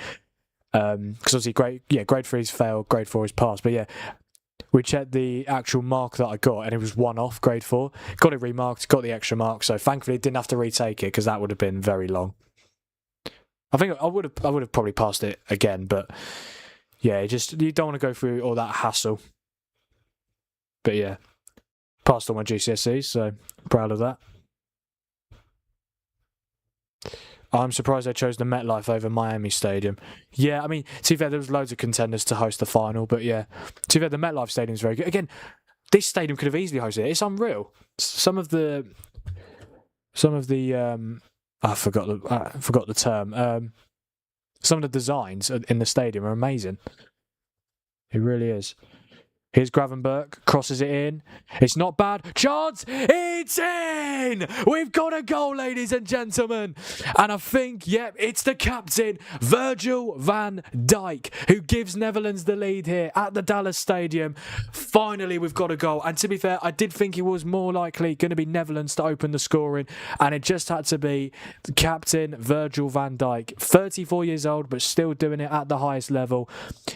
Because obviously grade 3 is failed, grade 4 is passed. But yeah, we checked the actual mark that I got, and it was 1 off grade 4. Got it remarked, got the extra mark. So thankfully, didn't have to retake it because that would have been very long. I think I would have probably passed it again, but yeah, you don't want to go through all that hassle. But yeah, passed all my GCSEs, so proud of that. I'm surprised they chose the MetLife over Miami Stadium. Yeah, I mean, to be fair, there was loads of contenders to host the final, but yeah, to be fair, the MetLife Stadium is very good. Again, this stadium could have easily hosted it. It's unreal. Some of the I forgot the term. Some of the designs in the stadium are amazing. It really is. Here's Gravenberch, crosses it in. It's not bad. Chance! It's in! We've got a goal, ladies and gentlemen. And I think, it's the captain, Virgil van Dijk, who gives Netherlands the lead here at the Dallas Stadium. Finally, we've got a goal. And to be fair, I did think it was more likely going to be Netherlands to open the scoring. And it just had to be the captain, Virgil van Dijk. 34 years old, but still doing it at the highest level.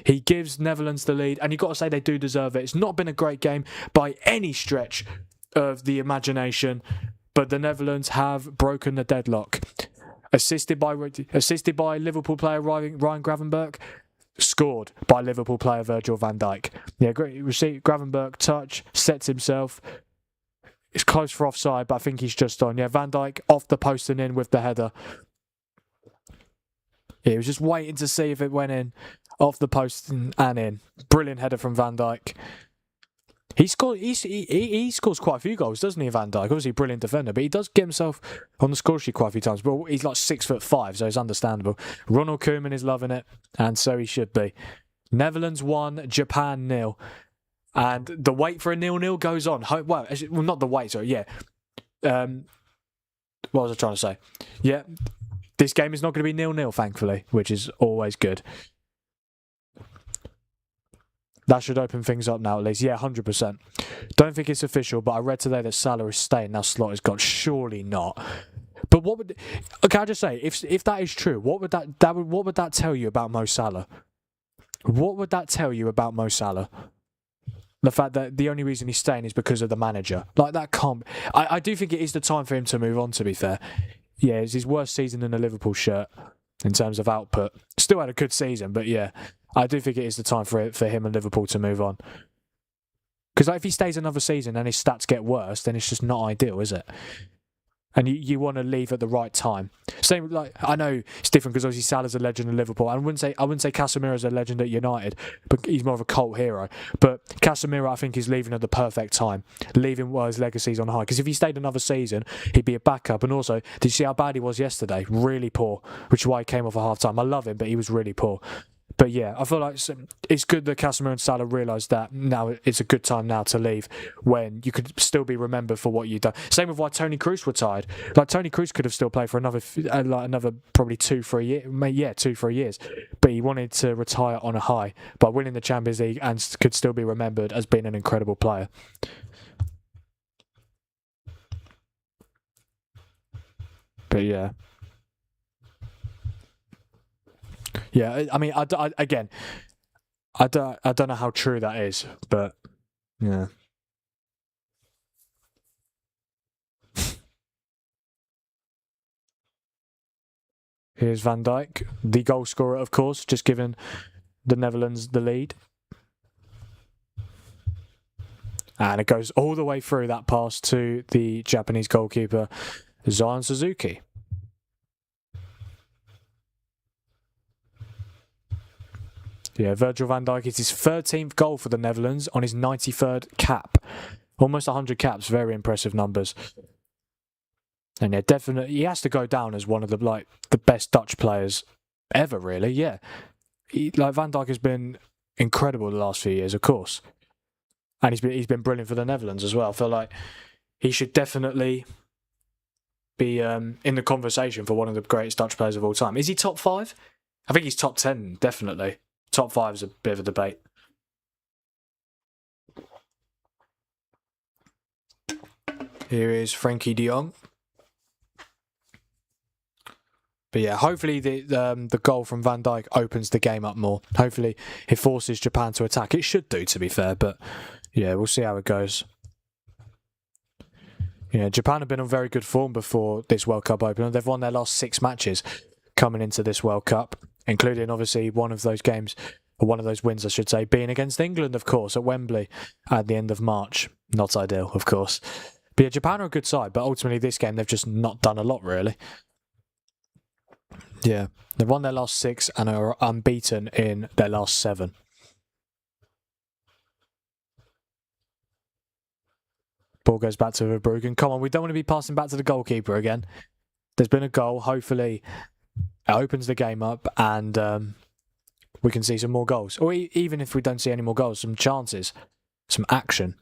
He gives Netherlands the lead. And you've got to say they do deserve it. It's not been a great game by any stretch of the imagination, but the Netherlands have broken the deadlock. Assisted by Liverpool player Ryan Gravenberch, scored by Liverpool player Virgil van Dijk. Yeah, great. You see Gravenberch touch, sets himself. It's close for offside, but I think he's just on. Yeah, Van Dijk off the post and in with the header. Yeah, he was just waiting to see if it went in. Off the post and in. Brilliant header from Van Dijk. He scores quite a few goals, doesn't he, Van Dijk? Obviously a brilliant defender, but he does get himself on the score sheet quite a few times. But he's like 6'5", so it's understandable. Ronald Koeman is loving it, and so he should be. Netherlands 1, Japan 0. And the wait for a 0-0 goes on. Well, not the wait, sorry, yeah. What was I trying to say? Yeah, this game is not going to be 0-0, thankfully, which is always good. That should open things up now, at least. Yeah, 100%. Don't think it's official, but I read today that Salah is staying. Now Slot is gone. Surely not. But what would? Can I just say, if that is true, what would that tell you about Mo Salah? What would that tell you about Mo Salah? The fact that the only reason he's staying is because of the manager. Like, that can't... I do think it is the time for him to move on, to be fair. Yeah, it's his worst season in a Liverpool shirt in terms of output. Still had a good season, but yeah, I do think it is the time for him and Liverpool to move on. Because if he stays another season and his stats get worse, then it's just not ideal, is it? And you want to leave at the right time. Same, like, I know it's different because obviously Salah's a legend at Liverpool. I wouldn't say Casemiro's a legend at United, but he's more of a cult hero. But Casemiro, I think, is leaving at the perfect time, leaving while his legacy's on high. Because if he stayed another season, he'd be a backup. And also, did you see how bad he was yesterday? Really poor, which is why he came off at half time. I love him, but he was really poor. But yeah, I feel like it's good that Casemiro and Salah realised that now it's a good time now to leave when you could still be remembered for what you've done. Same with why Toni Kroos retired. Like, Toni Kroos could have still played for another probably 2-3 years. Yeah, 2-3 years. But he wanted to retire on a high by winning the Champions League and could still be remembered as being an incredible player. But yeah. Yeah, I mean, I don't know how true that is, but yeah. Here's Van Dijk, the goal scorer, of course, just giving the Netherlands the lead. And it goes all the way through that pass to the Japanese goalkeeper, Zion Suzuki. Yeah, Virgil van Dijk is his 13th goal for the Netherlands on his 93rd cap. Almost 100 caps, very impressive numbers. And yeah, definitely, he has to go down as one of the best Dutch players ever, really, yeah. Van Dijk has been incredible the last few years, of course. And he's been brilliant for the Netherlands as well. I feel like he should definitely be in the conversation for one of the greatest Dutch players of all time. Is he top 5? I think he's top 10, definitely. Top 5 is a bit of a debate. Here is Frankie de Jong. But yeah, hopefully the goal from Van Dijk opens the game up more. Hopefully it forces Japan to attack. It should do, to be fair, but yeah, we'll see how it goes. Yeah, Japan have been on very good form before this World Cup opener. They've won their last 6 matches coming into this World Cup, including obviously one of those games, or one of those wins, I should say, being against England, of course, at Wembley at the end of March. Not ideal, of course. But yeah, Japan are a good side, but ultimately this game they've just not done a lot, really. Yeah, they've won their last 6 and are unbeaten in their last 7. Ball goes back to Verbruggen. Come on, we don't want to be passing back to the goalkeeper again. There's been a goal. Hopefully it opens the game up and we can see some more goals. Or even if we don't see any more goals, some chances, some action.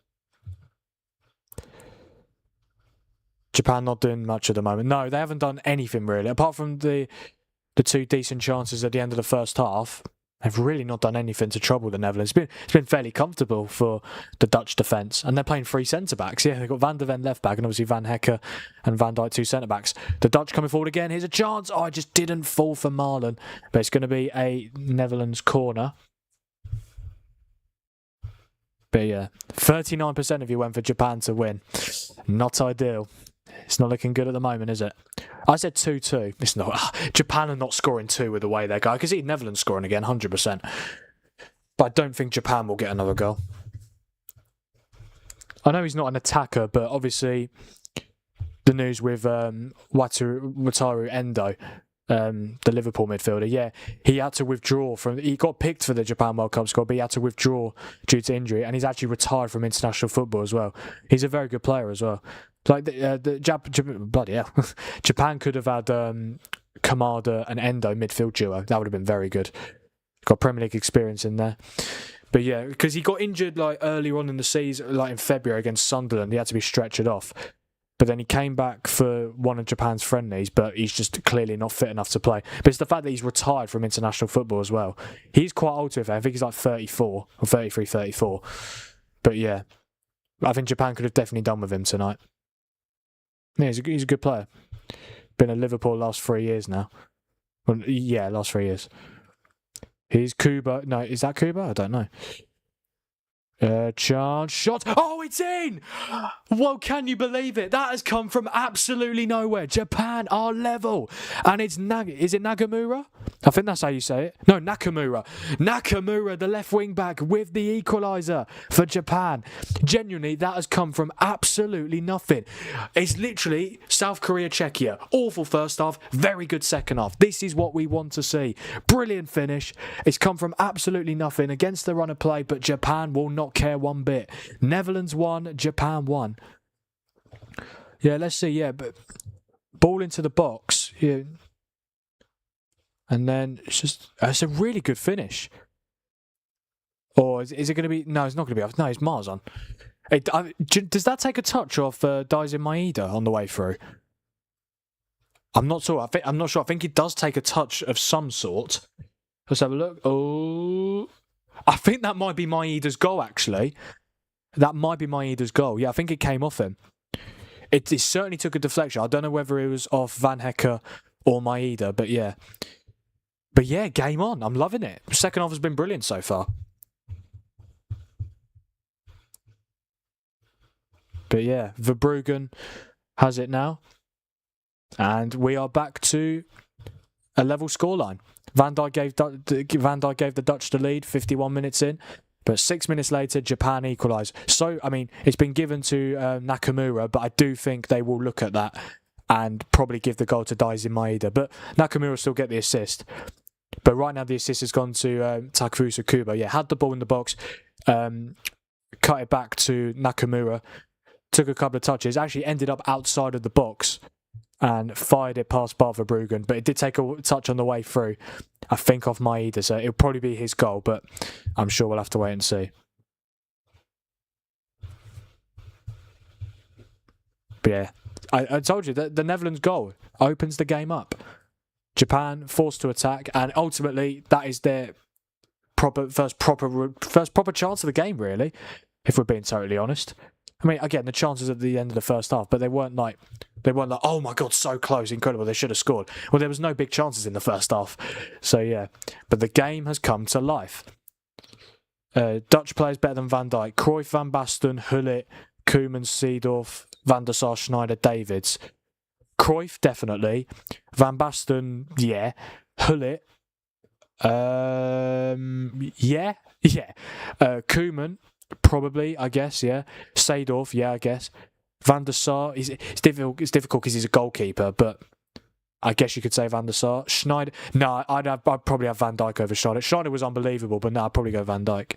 Japan not doing much at the moment. No, they haven't done anything really. Apart from the 2 decent chances at the end of the first half, they've really not done anything to trouble the Netherlands. It's been fairly comfortable for the Dutch defence. And they're playing 3 centre-backs. Yeah, they've got Van der Ven left-back and obviously Van Hekke and Van Dijk 2 centre-backs. The Dutch coming forward again. Here's a chance. Oh, I just didn't fall for Marlon. But it's going to be a Netherlands corner. But yeah, 39% of you went for Japan to win. Not ideal. It's not looking good at the moment, is it? I said 2-2. It's not. Japan are not scoring 2 with the way they're going. I can see Netherlands scoring again, 100%. But I don't think Japan will get another goal. I know he's not an attacker, but obviously the news with Wataru Endo, the Liverpool midfielder, yeah, he had to withdraw from... He got picked for the Japan World Cup squad, but he had to withdraw due to injury, and he's actually retired from international football as well. He's a very good player as well. Like bloody hell. Japan could have had Kamada and Endo midfield duo. That would have been very good. Got Premier League experience in there. But yeah, because he got injured like earlier on in the season, like in February against Sunderland. He had to be stretchered off. But then he came back for one of Japan's friendlies, but he's just clearly not fit enough to play. But it's the fact that he's retired from international football as well. He's quite old to be fair. I think he's like 34 or 33, 34. But yeah, I think Japan could have definitely done with him tonight. Yeah, he's a good player. Been at Liverpool last 3 years now. Well, yeah, last 3 years. Here's Kuba. No, is that Kuba? I don't know. Charge shot. Oh, it's in! Well, can you believe it? That has come from absolutely nowhere. Japan are level. And it's is it Nagamura? I think that's how you say it. No, Nakamura. Nakamura, the left wing back with the equaliser for Japan. Genuinely, that has come from absolutely nothing. It's literally South Korea, Czechia. Awful first half, very good second half. This is what we want to see. Brilliant finish. It's come from absolutely nothing against the run of play, but Japan will not care one bit. Netherlands won, Japan won. Yeah, let's see. Yeah, but ball into the box. Yeah. And then it's a really good finish. Or is it going to be? No, it's not going to be. No, it's Mars on. Does that take a touch off Daisen Maeda on the way through? I'm not sure. I'm not sure. I think it does take a touch of some sort. Let's have a look. Oh, I think that might be Maeda's goal, actually. That might be Maeda's goal. Yeah, I think it came off him. It certainly took a deflection. I don't know whether it was off Van Hecke or Maeda, but yeah. But yeah, game on. I'm loving it. Second half has been brilliant so far. But yeah, Verbruggen has it now. And we are back to a level scoreline. Van Dijk gave the Dutch the lead 51 minutes in, but 6 minutes later, Japan equalised. So, I mean, it's been given to Nakamura, but I do think they will look at that and probably give the goal to Daisen Maeda. But Nakamura will still get the assist. But right now, the assist has gone to Takefusa Kubo. Yeah, had the ball in the box, cut it back to Nakamura, took a couple of touches, actually ended up outside of the box and fired it past Bart Verbruggen, but it did take a touch on the way through, I think, off Maeda, so it'll probably be his goal, but I'm sure we'll have to wait and see. But yeah, I told you that the Netherlands goal opens the game up. Japan forced to attack, and ultimately that is their first proper chance of the game, really, if we're being totally honest. I mean, again, the chances at the end of the first half, but they weren't like, oh my God, so close, incredible, they should have scored. Well, there was no big chances in the first half. So yeah, but the game has come to life. Dutch players better than Van Dijk. Cruyff, Van Basten, Gullit, Koeman, Seedorf, Van der Sar, Schneider, Davids. Cruyff, definitely. Van Basten, yeah. Gullit, yeah. Koeman, probably, I guess, yeah. Seedorf, yeah, I guess. Van der Sar, it's difficult because he's a goalkeeper, but I guess you could say Van der Sar. Schneider, no, I'd probably have Van Dijk over Schneider. Schneider was unbelievable, but no, I'd probably go Van Dijk.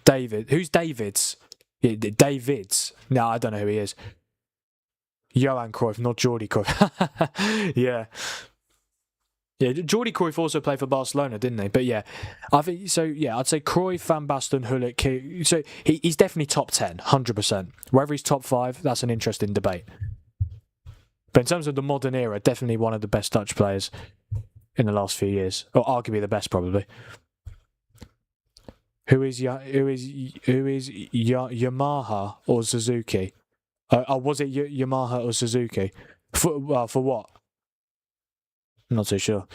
David, who's Davids? Yeah, Davids. No, I don't know who he is. Johan Cruyff, not Jordi Cruyff. Yeah. Yeah, Jordi Cruyff also played for Barcelona, didn't he? But yeah, I think so. Yeah, I'd say Cruyff, Van Basten, Gullit. So he's definitely top 10, 100%. Whether he's top 5, that's an interesting debate. But in terms of the modern era, definitely one of the best Dutch players in the last few years, or arguably the best, probably. Who is Yamaha or Suzuki? Was it Yamaha or Suzuki? For what? I'm not too sure.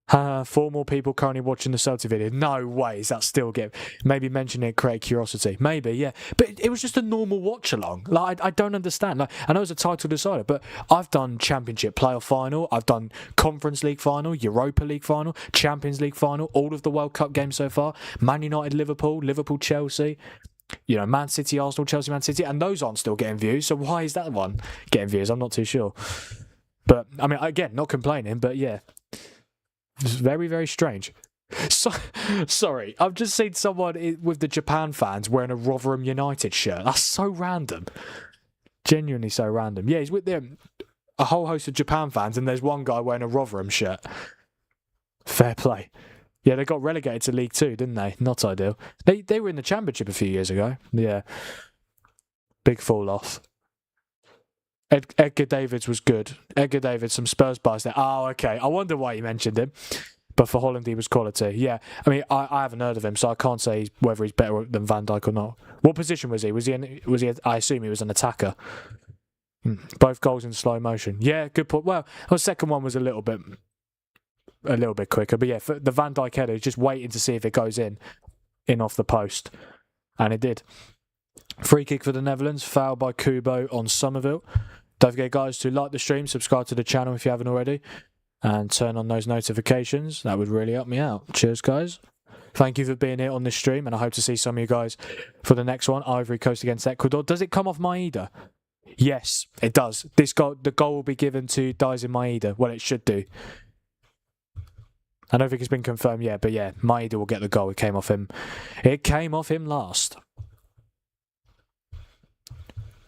4 more people currently watching the Celtic video. No way, is that still get? Maybe mentioning it create curiosity. Maybe, yeah. But it was just a normal watch along. Like I don't understand. Like I know it's a title decider, but I've done Championship playoff final, I've done Conference League final, Europa League final, Champions League final, all of the World Cup games so far. Man United, Liverpool, Chelsea. You know, Man City, Arsenal, Chelsea, Man City, and those aren't still getting views. So why is that one getting views? I'm not too sure. But I mean, again, not complaining, but yeah. It's very, very strange. So, sorry, I've just seen someone with the Japan fans wearing a Rotherham United shirt. That's so random. Genuinely so random. Yeah, he's with them. a whole host of Japan fans, and there's one guy wearing a Rotherham shirt. Fair play. Yeah, they got relegated to League Two, didn't they? Not ideal. They were in the Championship a few years ago. Yeah. Big fall off. Edgar Davids was good. Edgar Davids, some Spurs bars there. Oh, okay. I wonder why you mentioned him. But for Holland, he was quality. Yeah. I mean, I haven't heard of him, so I can't say whether he's better than Van Dijk or not. What position was he? Was he? I assume he was an attacker. Both goals in slow motion. Yeah, good point. Well, the second one was a little bit quicker. But yeah, for the Van Dijk header, just waiting to see if it goes in off the post. And it did. Free kick for the Netherlands, foul by Kubo on Somerville. Don't forget, guys, to like the stream, subscribe to the channel if you haven't already, and turn on those notifications. That would really help me out. Cheers, guys. Thank you for being here on this stream, and I hope to see some of you guys for the next one, Ivory Coast against Ecuador. Does it come off Maeda? Yes, it does. The goal will be given to Daisen Maeda. Well, it should do. I don't think it's been confirmed yet, but yeah, Maeda will get the goal. It came off him. It came off him last.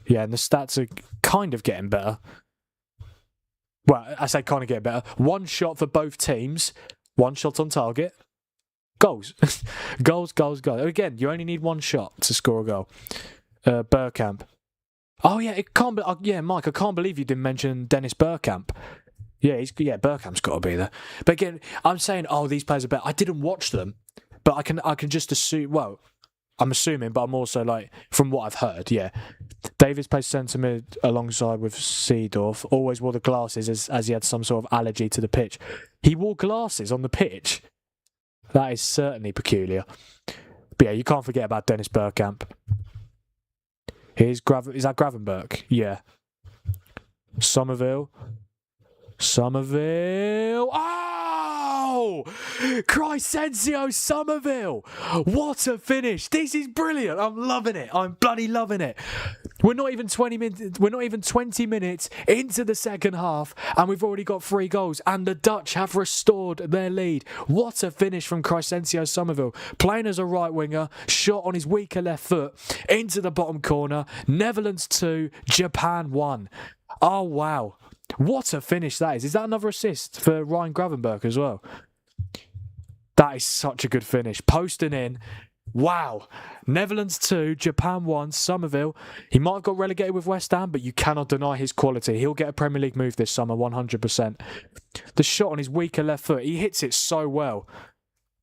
Yeah, and the stats are kind of getting better. Well, I say kind of getting better. One shot for both teams. One shot on target. Goals. goals. Again, you only need one shot to score a goal. Bergkamp. Oh, yeah, Mike, I can't believe you didn't mention Dennis Bergkamp. Yeah, Bergkamp's got to be there. But again, I'm saying, these players are better. I didn't watch them, but I can just assume, well, I'm assuming, but I'm also like, from what I've heard, yeah. Davies plays centre mid alongside with Seedorf. Always wore the glasses as he had some sort of allergy to the pitch. He wore glasses on the pitch. That is certainly peculiar. But yeah, you can't forget about Dennis Bergkamp. Is that Gravenberch? Yeah. Somerville. Oh! Crescencio Somerville! What a finish! This is brilliant. I'm loving it. I'm bloody loving it. We're not even 20 minutes into the second half, and we've already got 3 goals, and the Dutch have restored their lead. What a finish from Crescencio Somerville. Playing as a right winger, shot on his weaker left foot into the bottom corner. Netherlands 2, Japan 1. Oh wow. What a finish that is. Is that another assist for Ryan Gravenberch as well? That is such a good finish. Posting in. Wow. Netherlands 2, Japan 1, Somerville. He might have got relegated with West Ham, but you cannot deny his quality. He'll get a Premier League move this summer, 100%. The shot on his weaker left foot, he hits it so well.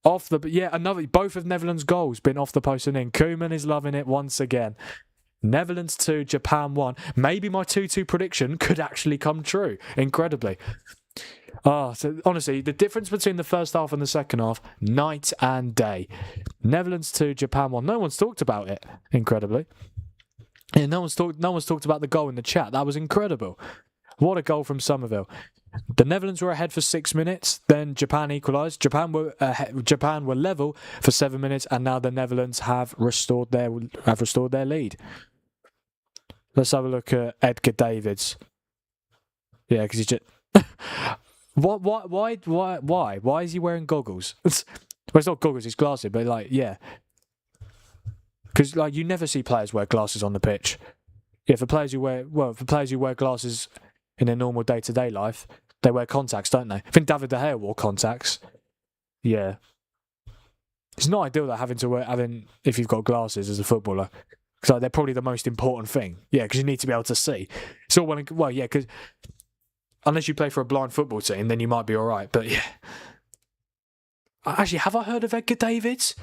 Both of Netherlands' goals been off the post and in. Koeman is loving it once again. Netherlands 2, Japan 1. Maybe my 2-2 prediction could actually come true. Incredibly. So honestly, the difference between the first half and the second half, night and day. Netherlands 2, Japan 1. No one's talked about it, incredibly. Yeah, no one's talked about the goal in the chat. That was incredible. What a goal from Somerville. The Netherlands were ahead for 6 minutes, then Japan equalised. Japan were level for 7 minutes, and now the Netherlands have restored their lead. Let's have a look at Edgar Davids. Yeah, because he's just why is he wearing goggles? Well, it's not goggles, it's glasses, but because you never see players wear glasses on the pitch. Yeah, for players who wear glasses in their normal day-to-day life, they wear contacts, don't they? I think David De Gea wore contacts. Yeah. It's not ideal that having if you've got glasses as a footballer. Because they're probably the most important thing. Yeah, because you need to be able to see. It's all because unless you play for a blind football team, then you might be all right. But yeah. Actually, have I heard of Edgar Davids?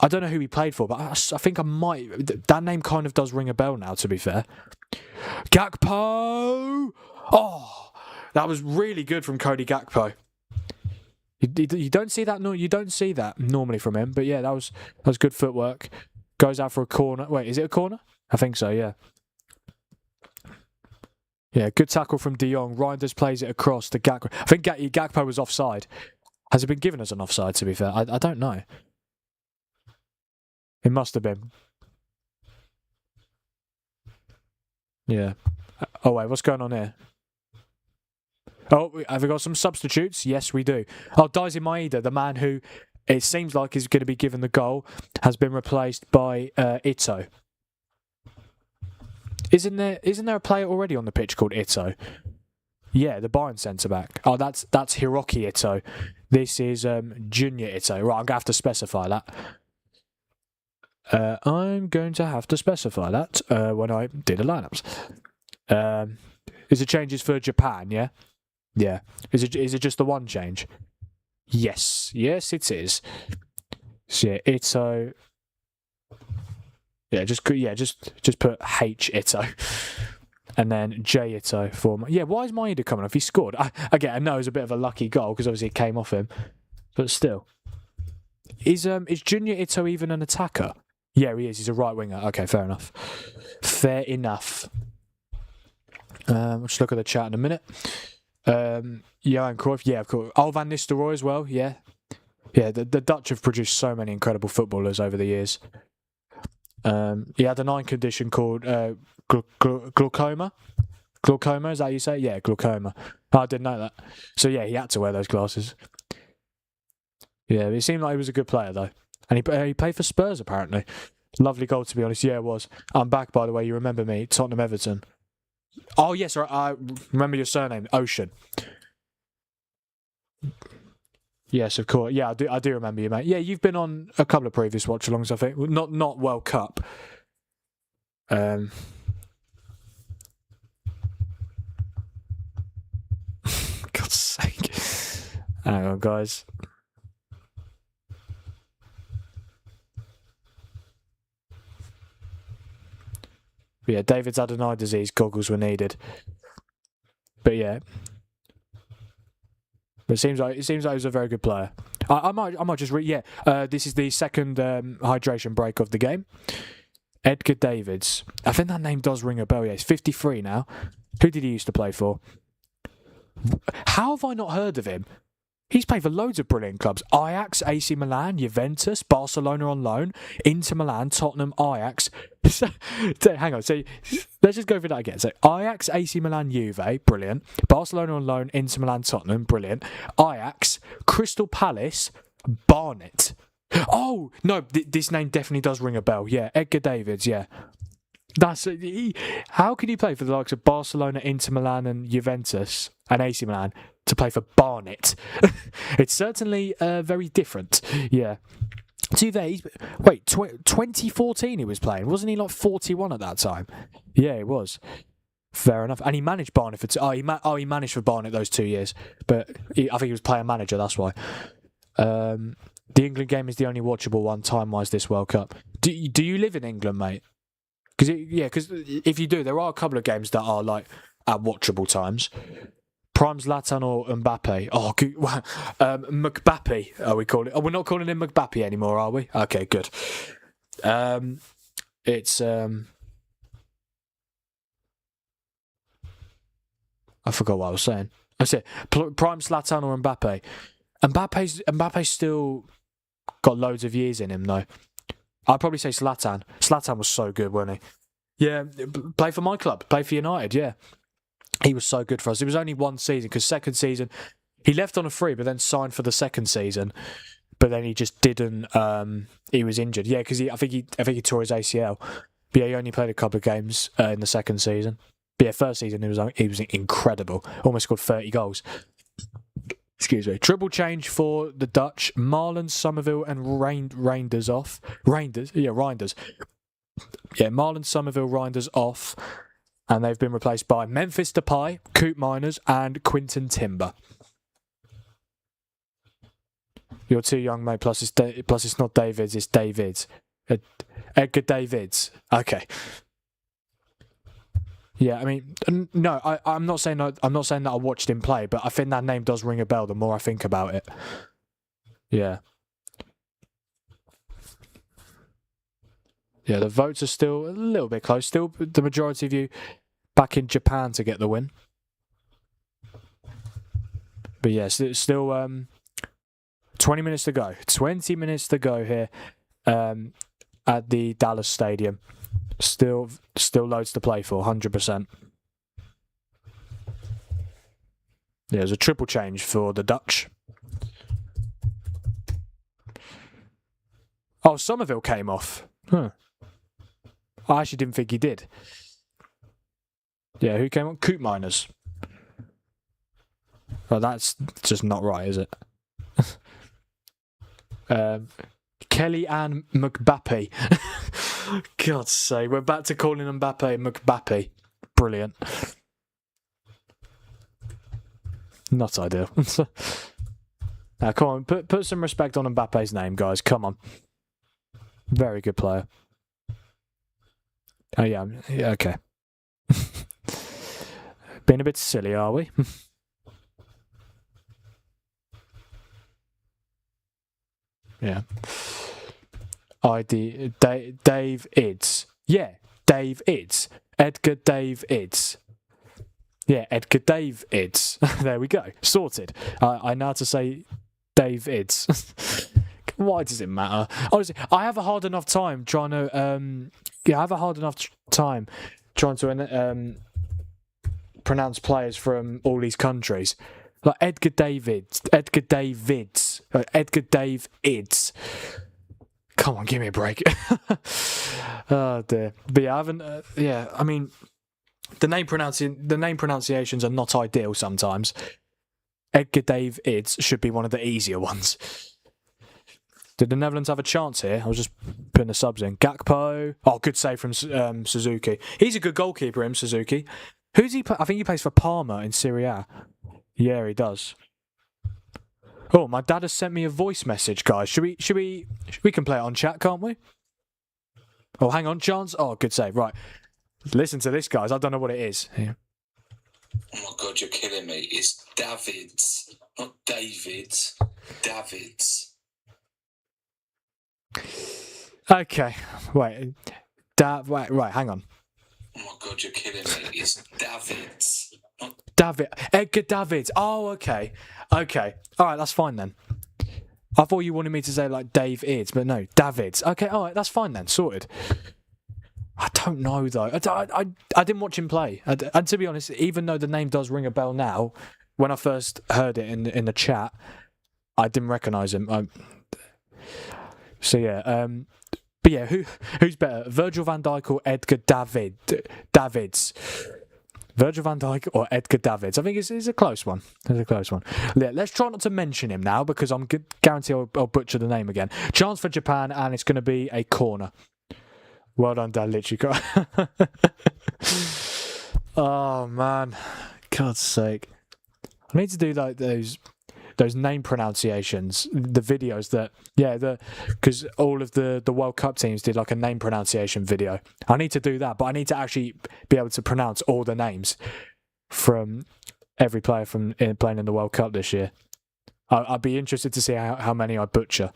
I don't know who he played for, but I think I might. That name kind of does ring a bell now, to be fair. Gakpo! Oh, that was really good from Cody Gakpo. You don't see that. No, you don't see that normally from him. But yeah, that was good footwork. Goes out for a corner. Wait, is it a corner? I think so. Yeah. Yeah, good tackle from De Jong. Reinders plays it across to Gakpo. I think Gakpo was offside. Has it been given as an offside? To be fair, I don't know. It must have been. Yeah. Oh wait, what's going on here? Oh, have we got some substitutes? Yes, we do. Oh, Daisen Maeda, the man who it seems like is going to be given the goal, has been replaced by Ito. Isn't there a player already on the pitch called Ito? Yeah, the Bayern centre back. Oh, that's Hiroki Ito. This is Junior Ito. Right, I'm gonna have to specify that. I'm going to have to specify that when I do the lineups. Is it changes for Japan? Yeah, yeah. Is it just the one change? Yes, it is. So yeah, Ito. Yeah, just put H Ito. And then J Ito for yeah. Why is Maeda coming off? He scored. Again, I know it was a bit of a lucky goal because obviously it came off him, but still, is Junior Ito even an attacker? Yeah, he is. He's a right winger. Okay, fair enough. Fair enough. We'll just look at the chat in a minute. Johan Cruyff, yeah, of course. Oh, Van Nistelrooy as well. Yeah. The Dutch have produced so many incredible footballers over the years. He had an eye condition called glaucoma. Glaucoma, is that how you say? Yeah, glaucoma. Oh, I didn't know that. So yeah, he had to wear those glasses. Yeah, it seemed like he was a good player though, and he played for Spurs apparently. Lovely goal, to be honest. Yeah, it was. I'm back, by the way. You remember me? Tottenham Everton. Oh yes, I remember your surname, Ocean. Yes, of course. Yeah, I do remember you, mate. Yeah, you've been on a couple of previous watch-alongs, I think. Not World Cup. God's sake. Hang on, guys. But yeah, David's had an eye disease. Goggles were needed. But yeah. But it seems like he was a very good player. I might just read. Yeah, this is the second hydration break of the game. Edgar Davids. I think that name does ring a bell. Yeah, he's 53 now. Who did he used to play for? How have I not heard of him? He's played for loads of brilliant clubs. Ajax, AC Milan, Juventus, Barcelona on loan, Inter Milan, Tottenham, Ajax. Hang on, so let's just go through that again. So Ajax, AC Milan, Juve, brilliant. Barcelona on loan, Inter Milan, Tottenham, brilliant. Ajax, Crystal Palace, Barnet. Oh, no, this name definitely does ring a bell. Yeah, Edgar Davids, yeah. How can you play for the likes of Barcelona, Inter Milan and Juventus and AC Milan to play for Barnet? It's certainly very different. Yeah. Wait, 2014 he was playing. Wasn't he like 41 at that time? Yeah, he was. Fair enough. And he managed Barnet for he managed for Barnet those 2 years. But I think he was player manager, that's why. The England game is the only watchable one time-wise this World Cup. Do you live in England, mate? Because if you do, there are a couple of games that are like at watchable times. Prime Zlatan or Mbappe? Oh, Mbappe, are we calling? Oh, we're not calling him Mbappe anymore, are we? Okay, good. It's I forgot what I was saying. I said Prime Zlatan or Mbappe. Mbappe's still got loads of years in him though. I'd probably say Zlatan. Zlatan was so good, wasn't he? Yeah, play for my club, play for United, yeah. He was so good for us. It was only one season, because second season, he left on a free, but then signed for the second season. But then he just didn't, he was injured. Yeah, because I think he tore his ACL. But yeah, he only played a couple of games in the second season. But yeah, first season, he was incredible. Almost scored 30 goals. Excuse me. Triple change for the Dutch. Marlon, Somerville and Reinders off. Reinders. Yeah, Marlon, Somerville, Reinders off. And they've been replaced by Memphis Depay, Coop Miners and Quinton Timber. You're too young, mate. Plus it's not Davids, it's Davids. Edgar Davids. Okay. Yeah, I mean, no, I'm not saying that I watched him play, but I think that name does ring a bell the more I think about it. Yeah. Yeah, the votes are still a little bit close. Still, the majority of you back in Japan to get the win. But yes, it's still 20 minutes to go. 20 minutes to go here at the Dallas Stadium. Still loads to play for, 100%. Yeah, there's a triple change for the Dutch. Oh, Somerville came off. Huh. I actually didn't think he did. Yeah, who came on? Coop Miners. Well, that's just not right, is it? Kelly Ann McBappy. God's sake, we're back to calling Mbappe McBappy. Brilliant. Not ideal. Now, come on, put some respect on Mbappe's name, guys. Come on. Very good player. Oh, yeah, okay. Being a bit silly, are we? Yeah. ID Dave Ids. Yeah, Dave Ids. Edgar Dave Ids. Yeah, Edgar Dave Ids. There we go. Sorted. I know how to say Dave Ids. Why does it matter? Honestly, I have a hard enough time trying to pronounce players from all these countries. Like Edgar Davids. Come on, give me a break. Oh dear. But yeah, I haven't. I mean, the name pronunciations are not ideal sometimes. Edgar Dave Ids should be one of the easier ones. Did the Netherlands have a chance here? I was just putting the subs in. Gakpo. Oh, good save from Suzuki. He's a good goalkeeper, Suzuki. Who's he? I think he plays for Parma in Serie A. Yeah, he does. Oh, my dad has sent me a voice message, guys. Should we can play it on chat, can't we? Oh, hang on, chance. Oh, good save. Right. Listen to this, guys. I don't know what it is. Yeah. Oh my God, you're killing me. It's Davids, not Davids. Davids. Okay. Wait. Right, hang on. Oh my God, you're killing me. It's Davids. Edgar Davids. Oh, okay. Okay. All right, that's fine then. I thought you wanted me to say like Dave Ids, but no, Davids. Okay, all right, that's fine then. Sorted. I don't know though. I didn't watch him play. And to be honest, even though the name does ring a bell now, when I first heard it in the chat, I didn't recognise him. So yeah. But yeah, who's better, Virgil van Dijk or Edgar Davids? Virgil van Dijk or Edgar Davids? I think it's a close one. It's a close one. Yeah, let's try not to mention him now because I'm guarantee I'll butcher the name again. Chance for Japan, and it's going to be a corner. Well done, Dad. Literally. Oh man, God's sake! I need to do like those name pronunciations, the videos because all of the World Cup teams did like a name pronunciation video. I need to do that, but I need to actually be able to pronounce all the names from every player from playing in the World Cup this year. I'd be interested to see how many I butcher.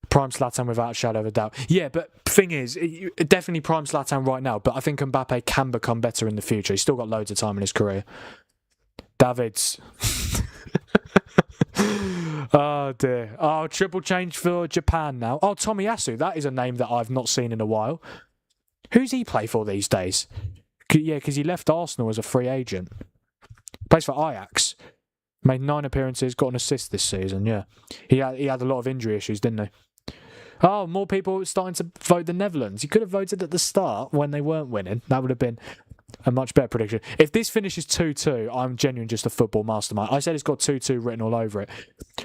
Prime Zlatan without a shadow of a doubt. Yeah, but thing is, definitely prime Zlatan right now, but I think Mbappe can become better in the future. He's still got loads of time in his career. Davids. Oh dear. Oh, triple change for Japan now. Oh, Tomiyasu. That is a name that I've not seen in a while. Who's he play for these days? Yeah, because he left Arsenal as a free agent. Plays for Ajax. Made 9 appearances, got an assist this season, yeah. He had a lot of injury issues, didn't he? Oh, more people starting to vote the Netherlands. You could have voted at the start when they weren't winning. That would have been a much better prediction. If this finishes 2-2, I'm genuinely just a football mastermind. I said it's got 2-2 written all over it.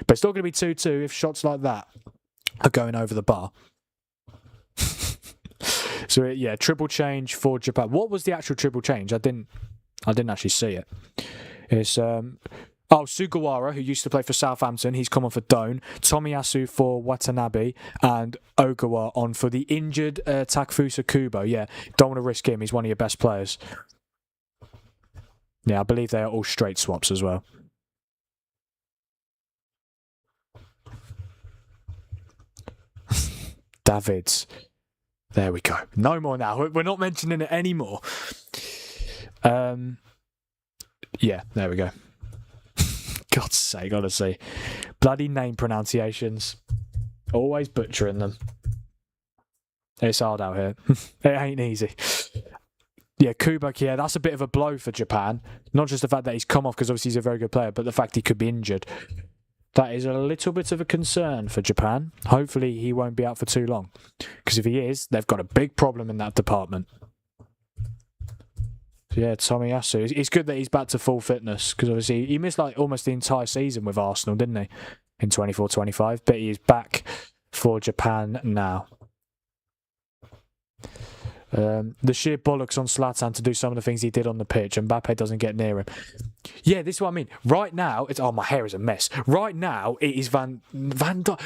But it's not going to be 2-2 if shots like that are going over the bar. So, yeah, triple change for Japan. What was the actual triple change? I didn't actually see it. It's Sugawara, who used to play for Southampton, he's come on for Doan. Tomiyasu for Watanabe, and Ogawa on for the injured Takufusa Kubo. Yeah, don't want to risk him. He's one of your best players. Yeah, I believe they are all straight swaps as well. Davids. There we go. No more now. We're not mentioning it anymore. Yeah, there we go. God's sake, honestly. Bloody name pronunciations. Always butchering them. It's hard out here. It ain't easy. Yeah, Kubak, yeah, that's a bit of a blow for Japan. Not just the fact that he's come off, because obviously he's a very good player, but the fact he could be injured. That is a little bit of a concern for Japan. Hopefully he won't be out for too long. Because if he is, they've got a big problem in that department. Yeah, Tomiyasu. It's good that he's back to full fitness because obviously he missed like almost the entire season with Arsenal, didn't he? In 24-25, but he is back for Japan now. The sheer bollocks on Zlatan to do some of the things he did on the pitch, and Mbappe doesn't get near him. Yeah, this is what I mean. Right now, my hair is a mess. Right now, it is Van Dijk.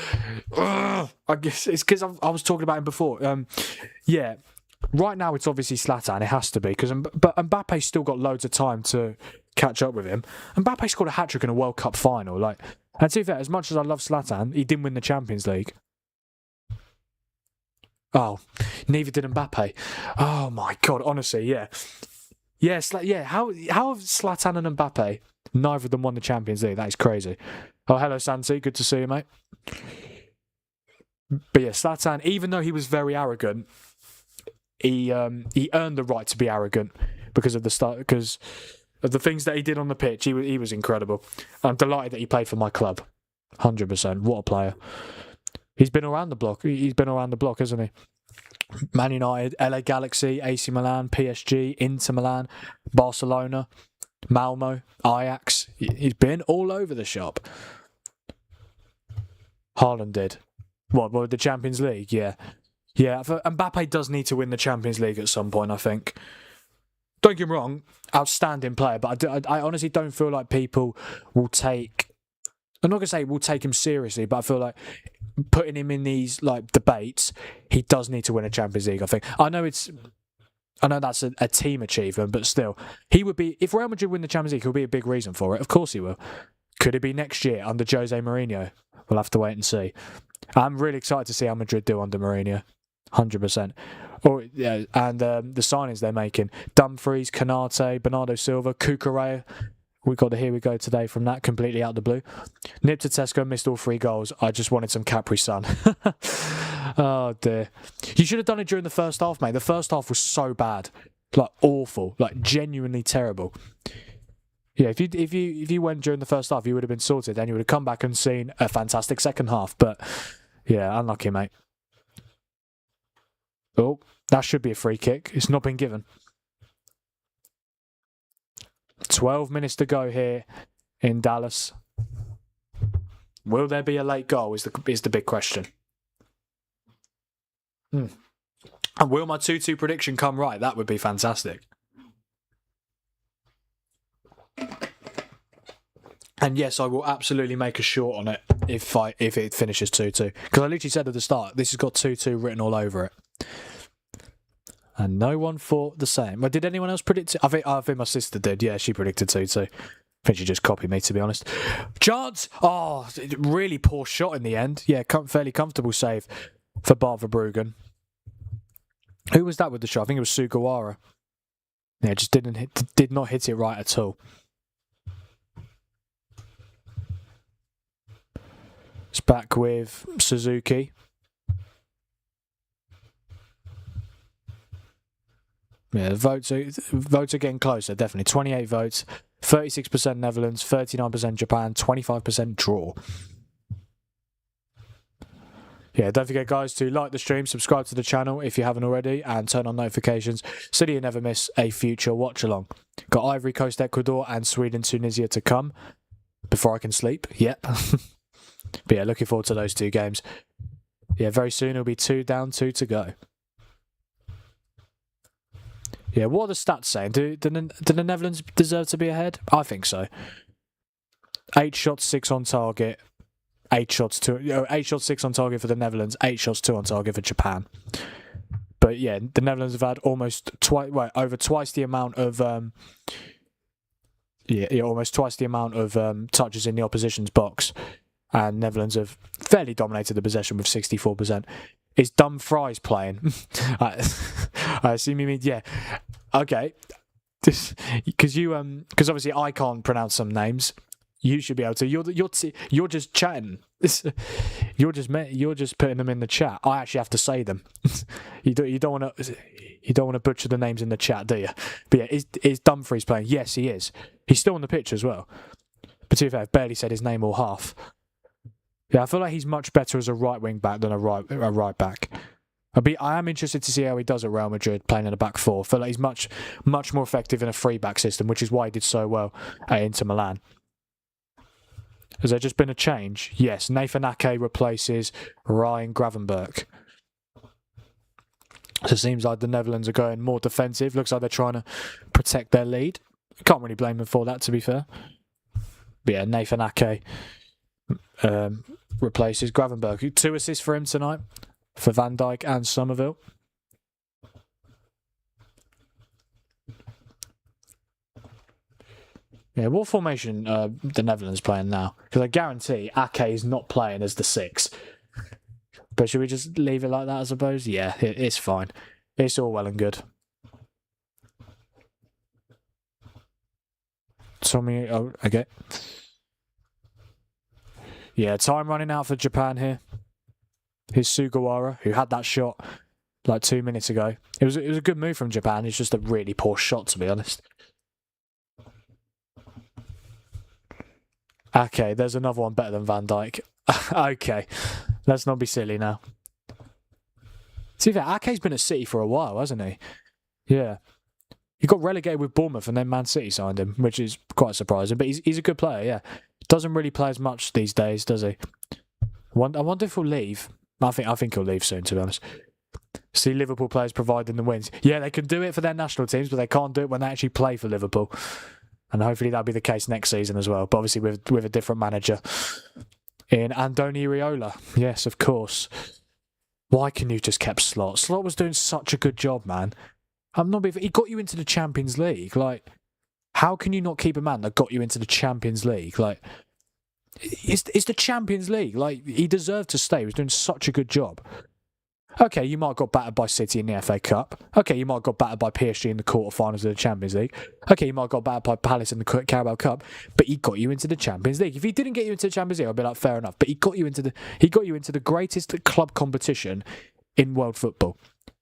I guess it's because I was talking about him before. Yeah, right now it's obviously Zlatan. It has to be but Mbappe's still got loads of time to catch up with him. Mbappe scored a hat-trick in a World Cup final. And to be fair, as much as I love Zlatan, he didn't win the Champions League. Oh, neither did Mbappe. Oh my God, honestly, yeah. How have Zlatan and Mbappe, neither of them won the Champions League? That is crazy. Oh, hello, Santi. Good to see you, mate. But yeah, Zlatan, even though he was very arrogant, he earned the right to be arrogant because of the things that he did on the pitch. He was incredible. I'm delighted that he played for my club. 100%. What a player. He's been around the block. He's been around the block, hasn't he? Man United, LA Galaxy, AC Milan, PSG, Inter Milan, Barcelona, Malmo, Ajax. He's been all over the shop. Haaland did. What, the Champions League? Yeah. Yeah, Mbappe does need to win the Champions League at some point, I think. Don't get me wrong, outstanding player, but I honestly don't feel like people will take... I'm not going to say we'll take him seriously, but I feel like putting him in these debates, he does need to win a Champions League, I think. I know that's a team achievement, but still, he would be... If Real Madrid win the Champions League, he'll be a big reason for it. Of course he will. Could it be next year under Jose Mourinho? We'll have to wait and see. I'm really excited to see how Madrid do under Mourinho. 100%. And the signings they're making. Dumfries, Canate, Bernardo Silva, Cucurella. Here we go today from that, completely out of the blue. Nip Tesco missed all 3 goals. I just wanted some Capri Sun. Oh dear. You should have done it during the first half, mate. The first half was so bad. Awful. Genuinely terrible. Yeah, if you went during the first half, you would have been sorted. Then you would have come back and seen a fantastic second half. But yeah, unlucky, mate. Oh, that should be a free kick. It's not been given. 12 minutes to go here in Dallas. Will there be a late goal is the big question. And will my 2-2 prediction come right? That would be fantastic. And yes, I will absolutely make a short on it if it finishes 2-2. Because I literally said at the start, this has got 2-2 written all over it. And no one thought the same. Well, did anyone else predict it? I think my sister did. Yeah, she predicted 2-2. I think she just copied me, to be honest. Chance! Oh, really poor shot in the end. Yeah, fairly comfortable save for Barver-Bruggen. Who was that with the shot? I think it was Sugawara. Yeah, just did not hit it right at all. It's back with Suzuki. Yeah, the votes are getting closer, definitely. 28 votes, 36% Netherlands, 39% Japan, 25% draw. Yeah, don't forget, guys, to like the stream, subscribe to the channel if you haven't already, and turn on notifications so that you never miss a future watch-along. Got Ivory Coast, Ecuador, and Sweden, Tunisia to come before I can sleep. Yep. But yeah, looking forward to those 2 games. Yeah, very soon it'll be 2 down, 2 to go. Yeah, what are the stats saying? Do the Netherlands deserve to be ahead? I think so. 8 shots, 6 on target. 8 shots, 6 on target for the Netherlands. 8 shots, 2 on target for Japan. But yeah, the Netherlands have had almost over twice the amount of almost twice the amount of touches in the opposition's box, and Netherlands have fairly dominated the possession with 64%. Is Dumfries playing? I assume you mean, yeah. Okay. Because obviously I can't pronounce some names. You should be able to. You're just chatting. You're just putting them in the chat. I actually have to say them. You don't want to butcher the names in the chat, do you? But yeah, is Dumfries playing? Yes, he is. He's still on the pitch as well. But to be fair, I've barely said his name or half. Yeah, I feel like he's much better as a right wing back than a right back. I am interested to see how he does at Real Madrid playing in a back four. I feel like he's much more effective in a three-back system, which is why he did so well at Inter Milan. Has there just been a change? Yes, Nathan Ake replaces Ryan Gravenberch. So it seems like the Netherlands are going more defensive. Looks like they're trying to protect their lead. Can't really blame them for that, to be fair. But yeah, Nathan Ake replaces Gravenberch. 2 assists for him tonight, for Van Dijk and Somerville. Yeah, what formation the Netherlands playing now? Because I guarantee Ake is not playing as the 6. But should we just leave it like that, I suppose? Yeah, it's fine. It's all well and good. Tommy, oh, okay. Yeah, time running out for Japan here. Here's Sugawara, who had that shot like 2 minutes ago. It was a good move from Japan. It's just a really poor shot, to be honest. Okay, there's another one better than Van Dijk. Okay, let's not be silly now. See, Ake's been at City for a while, hasn't he? Yeah. He got relegated with Bournemouth and then Man City signed him, which is quite surprising. But he's a good player, yeah. Doesn't really play as much these days, does he? I wonder if he'll leave. I think he'll leave soon, to be honest. See Liverpool players providing the wins. Yeah, they can do it for their national teams, but they can't do it when they actually play for Liverpool. And hopefully that'll be the case next season as well. But obviously with a different manager. In Andoni Iraola. Yes, of course. Why can you just kept Slot? Slot was doing such a good job, man. He got you into the Champions League. Like, how can you not keep a man that got you into the Champions League? Like, it's the Champions League. Like, he deserved to stay. He was doing such a good job. Okay, you might have got battered by City in the FA Cup. Okay, you might have got battered by PSG in the quarterfinals of the Champions League. Okay, you might have got battered by Palace in the Carabao Cup. But he got you into the Champions League. If he didn't get you into the Champions League, I'd be like, fair enough. But he got you into the greatest club competition in world football,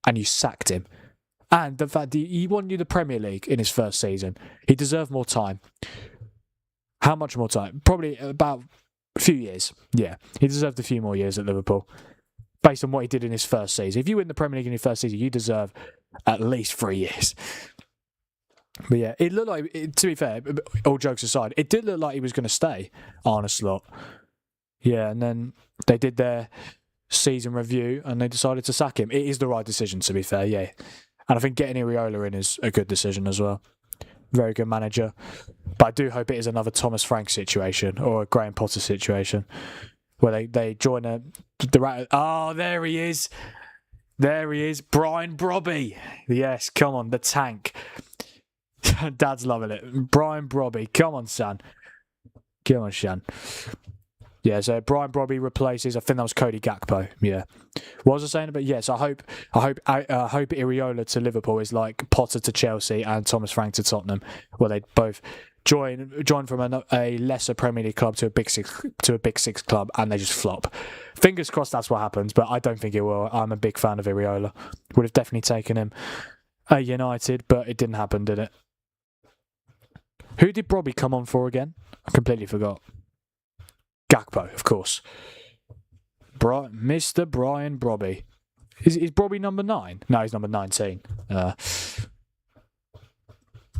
and you sacked him. And the fact that he won you the Premier League in his first season, he deserved more time. How much more time? Probably about a few years. Yeah, he deserved a few more years at Liverpool. Based on what he did in his first season. If you win the Premier League in your first season, you deserve at least 3 years. But yeah, it looked like, to be fair, all jokes aside, it did look like he was going to stay, Arne Slot. Yeah, and then they did their season review and they decided to sack him. It is the right decision, to be fair, yeah. And I think getting Iraola in is a good decision as well. Very good manager. But I do hope it is another Thomas Frank situation or a Graham Potter situation. Where they join oh, there he is. There he is. Brian Brobby. Yes, come on, the tank. Dad's loving it. Brian Brobby. Come on, son. Come on, son. Yeah, so Brian Brobby replaces, I think that was Cody Gakpo. Yeah. What was I saying about? Yes, I hope Iraola to Liverpool is like Potter to Chelsea and Thomas Frank to Tottenham, where they both join from a lesser Premier League club to a big six club, and they just flop. Fingers crossed that's what happens, but I don't think it will. I'm a big fan of Iraola. Would have definitely taken him at United, but it didn't happen, did it? Who did Brobby come on for again? I completely forgot. Gakpo, of course. Mr. Brian Brobby. Is Brobby number 9? No, he's number 19.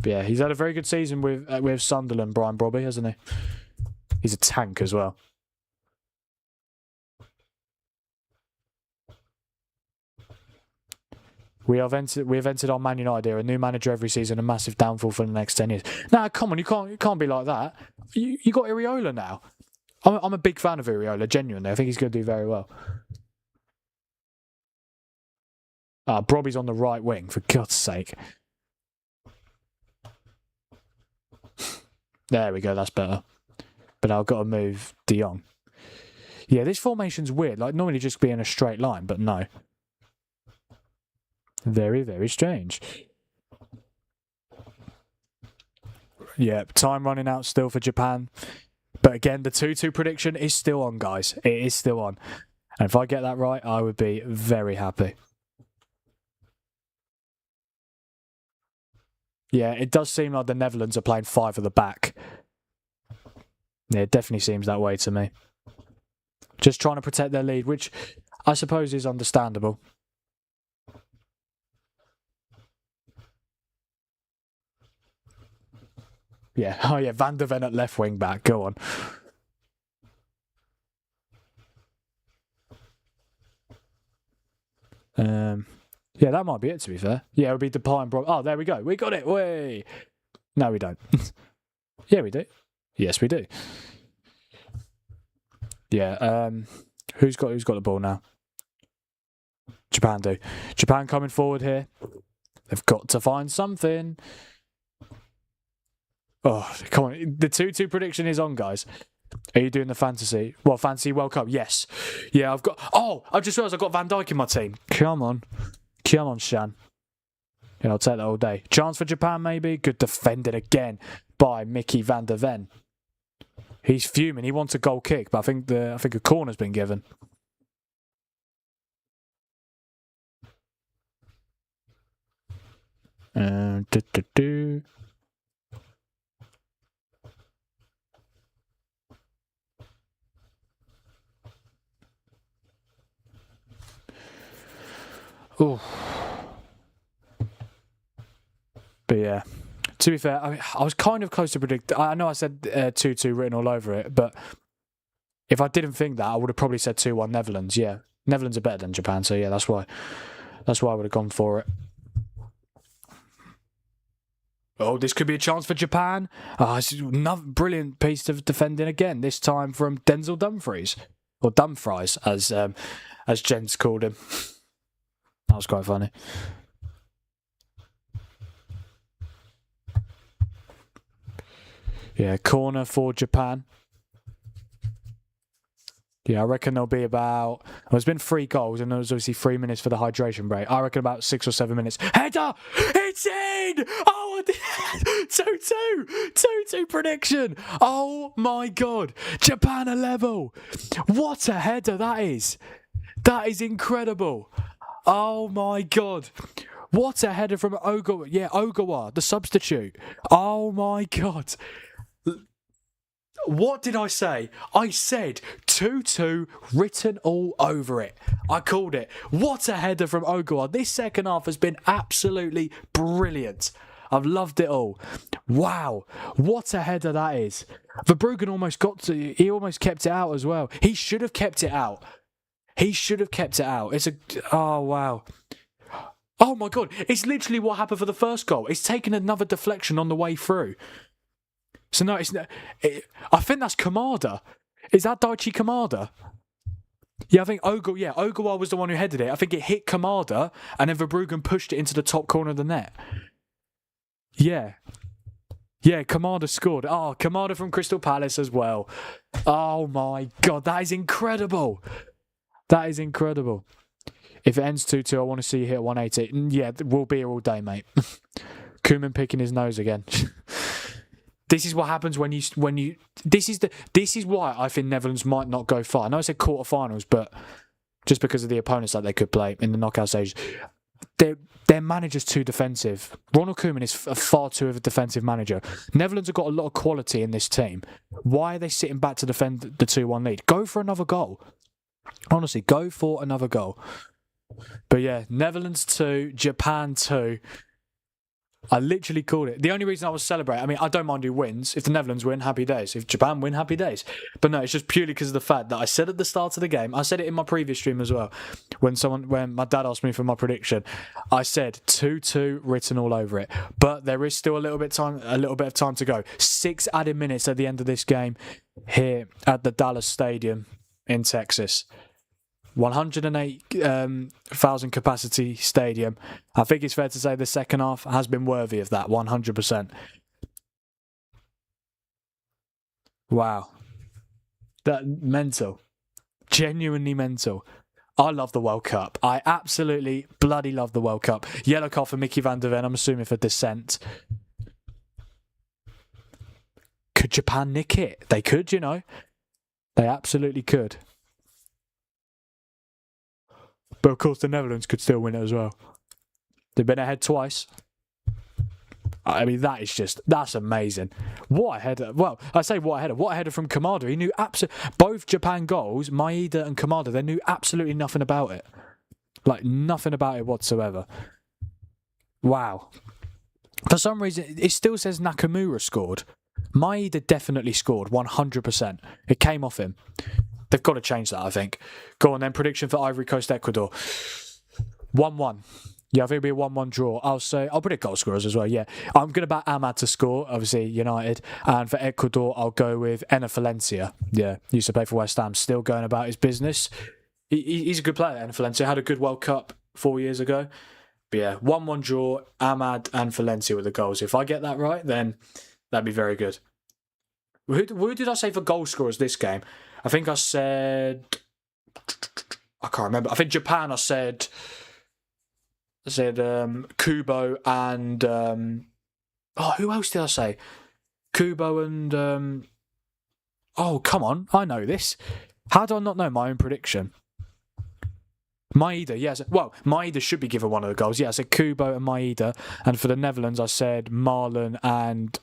Yeah, he's had a very good season with Sunderland, Brian Brobby, hasn't he? He's a tank as well. We have entered our Man United era. A new manager every season, a massive downfall for the next 10 years. Nah, come on, you can't be like that. You got Iraola now. I'm a big fan of Iraola, genuinely. I think he's going to do very well. Brobby's on the right wing, for God's sake. There we go, that's better. But I've got to move De Jong. Yeah, this formation's weird. Like, normally just be in a straight line, but no. Very, very strange. Yeah, time running out still for Japan. But again, the 2-2 prediction is still on, guys. It is still on. And if I get that right, I would be very happy. Yeah, it does seem like the Netherlands are playing 5 at the back. Yeah, it definitely seems that way to me. Just trying to protect their lead, which I suppose is understandable. Yeah. Oh, yeah. Van der Ven at left wing back. Go on. Yeah, that might be it, to be fair. Yeah, it would be Depay and Brock. Oh, there we go. We got it. Way. No, we don't. Yeah, we do. Yes, we do. Yeah. Who's got the ball now? Japan do. Japan coming forward here. They've got to find something. Oh, come on. The 2-2 prediction is on, guys. Are you doing the fantasy? Well, fantasy World Cup, yes. Yeah, I've got... Oh, I just realised I've got Van Dijk in my team. Come on. Come on, Shan. Yeah, I'll take that all day. Chance for Japan, maybe. Good defended again by Mickey van der Ven. He's fuming. He wants a goal kick, but I think a corner's been given. Oh. But yeah, to be fair, I was kind of close to predict. I know I said 2-2 written all over it, but if I didn't think that, I would have probably said 2-1 Netherlands. Yeah, Netherlands are better than Japan, so yeah, that's why I would have gone for it. Oh, this could be a chance for Japan. It's another brilliant piece of defending again. This time from Denzel Dumfries, or Dumfries, as Jens called him. That was quite funny. Yeah, corner for Japan. Yeah, I reckon there'll be about... Well, there's been 3 goals, and there was obviously 3 minutes for the hydration break. I reckon about 6 or 7 minutes. Header! It's in! Oh, 2-2! 2-2 prediction! Oh, my God. Japan are level. What a header that is. That is incredible. Oh, my God. What a header from Ogawa. Yeah, Ogawa, the substitute. Oh, my God. What did I say? I said 2-2 written all over it. I called it. What a header from Ogawa. This second half has been absolutely brilliant. I've loved it all. Wow. What a header that is. Verbruggen almost kept it out as well. He should have kept it out. Oh, wow. Oh, my God. It's literally what happened for the first goal. It's taken another deflection on the way through. So no, I think that's Kamada. Is that Daichi Kamada? Yeah, I think Ogawa was the one who headed it. I think it hit Kamada, and then Verbruggen pushed it into the top corner of the net. Yeah, Kamada scored. Oh, Kamada from Crystal Palace as well. Oh my God, that is incredible. That is incredible. If it ends 2-2, I want to see you hit 180. Yeah, we'll be here all day, mate. Koeman picking his nose again. This is what happens when you. This is why I think Netherlands might not go far. I know I said quarterfinals, but just because of the opponents that they could play in the knockout stages, their manager's too defensive. Ronald Koeman is far too of a defensive manager. Netherlands have got a lot of quality in this team. Why are they sitting back to defend the 2-1 lead? Go for another goal. Honestly, go for another goal. But yeah, Netherlands 2, Japan 2. I literally called it. The only reason I was celebrating, I mean, I don't mind who wins. If the Netherlands win, happy days. If Japan win, happy days. But no, it's just purely because of the fact that I said at the start of the game, I said it in my previous stream as well, when my dad asked me for my prediction, I said 2-2 written all over it. But there is still a little bit of time to go. 6 added minutes at the end of this game here at the Dallas Stadium in Texas. 108,000 capacity stadium. I think it's fair to say the second half has been worthy of that, 100%. Wow. That mental. Genuinely mental. I love the World Cup. I absolutely bloody love the World Cup. Yellow card for Mickey van der Ven, I'm assuming for dissent. Could Japan nick it? They could, you know. They absolutely could. But of course, the Netherlands could still win it as well. They've been ahead twice. I mean, that's amazing. What a header. Well, I say what a header. What a header from Kamada. He knew both Japan goals, Maeda and Kamada, they knew absolutely nothing about it. Like, nothing about it whatsoever. Wow. For some reason, it still says Nakamura scored. Maeda definitely scored 100%. It came off him. They've got to change that, I think. Go on then. Prediction for Ivory Coast, Ecuador. 1-1. Yeah, I think it'll be a 1-1 draw. I'll predict goal scorers as well, yeah. I'm going to back Ahmad to score, obviously, United. And for Ecuador, I'll go with Enner Valencia. Yeah, used to play for West Ham, still going about his business. He's a good player, Enner Valencia. Had a good World Cup 4 years ago. But yeah, 1-1 draw, Ahmad and Valencia with the goals. If I get that right, then that'd be very good. Who did I say for goal scorers this game? I think I said... I can't remember. I think Japan, I said Kubo and... who else did I say? Kubo and... oh, come on. I know this. How do I not know my own prediction? Maeda, yes. Well, Maeda should be given one of the goals. Yeah, I said Kubo and Maeda. And for the Netherlands, I said Marlon and...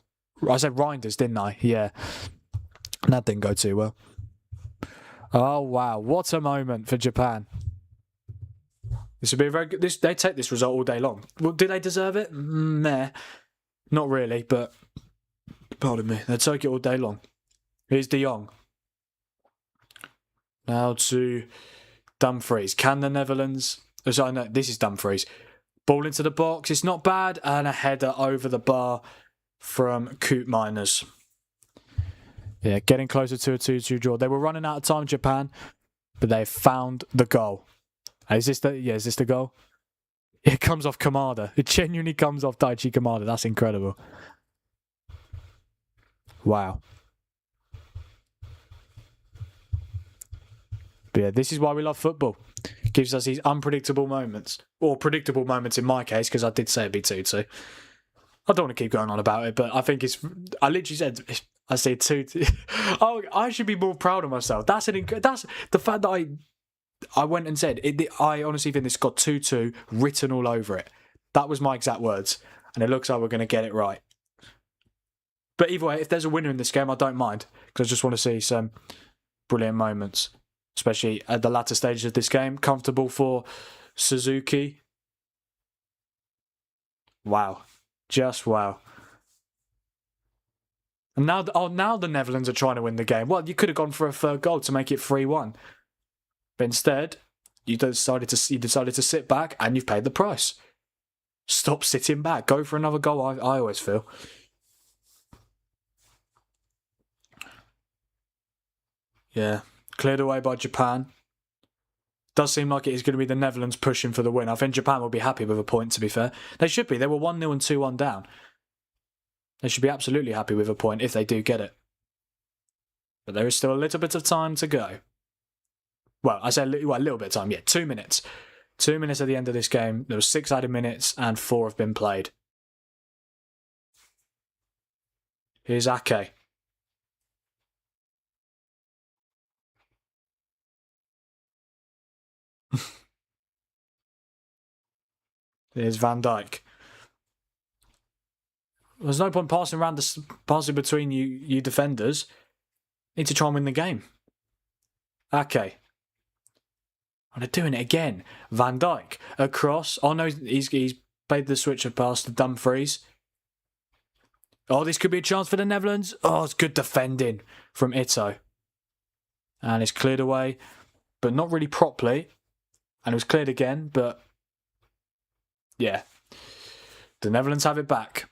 I said Reinders, didn't I? Yeah. And that didn't go too well. Oh, wow. What a moment for Japan. This would be a very good... They take this result all day long. Well, do they deserve it? Meh. Not really, but... Pardon me. They take it all day long. Here's De Jong. Now to Dumfries. Can the Netherlands... Oh, sorry, no, this is Dumfries. Ball into the box. It's not bad. And a header over the bar from Coop Miners. Yeah, getting closer to a 2-2 draw. They were running out of time, Japan, but they found the goal. Is this the goal? It comes off Kamada. It genuinely comes off Daichi Kamada. That's incredible. Wow. But yeah, this is why we love football. It gives us these unpredictable moments. Or predictable moments in my case, because I did say it'd be 2-2. I don't want to keep going on about it, but I think it's... I literally said... I say 2-2. Oh, I should be more proud of myself. That's the fact that I went and said it. I honestly think this got 2-2 written all over it. That was my exact words, and it looks like we're going to get it right. But either way, if there's a winner in this game, I don't mind, because I just want to see some brilliant moments, especially at the latter stages of this game. Comfortable for Suzuki. Wow, just wow. And now the Netherlands are trying to win the game. Well, you could have gone for a third goal to make it 3-1. But instead, you decided to sit back and you've paid the price. Stop sitting back. Go for another goal, I always feel. Yeah, cleared away by Japan. Does seem like it is going to be the Netherlands pushing for the win. I think Japan will be happy with a point, to be fair. They should be. They were 1-0 and 2-1 down. They should be absolutely happy with a point if they do get it. But there is still a little bit of time to go. Well, I say a little bit of time. Yeah, 2 minutes. 2 minutes at the end of this game. There were 6 added minutes and 4 have been played. Here's Ake. Here's Van Dijk. There's no point passing between you defenders. Need to try and win the game. Ake. Oh, they're doing it again. Van Dijk across. Oh no, he's played the switcher pass to Dumfries. Oh, this could be a chance for the Netherlands. Oh, it's good defending from Ito. And it's cleared away, but not really properly. And it was cleared again, but yeah. The Netherlands have it back.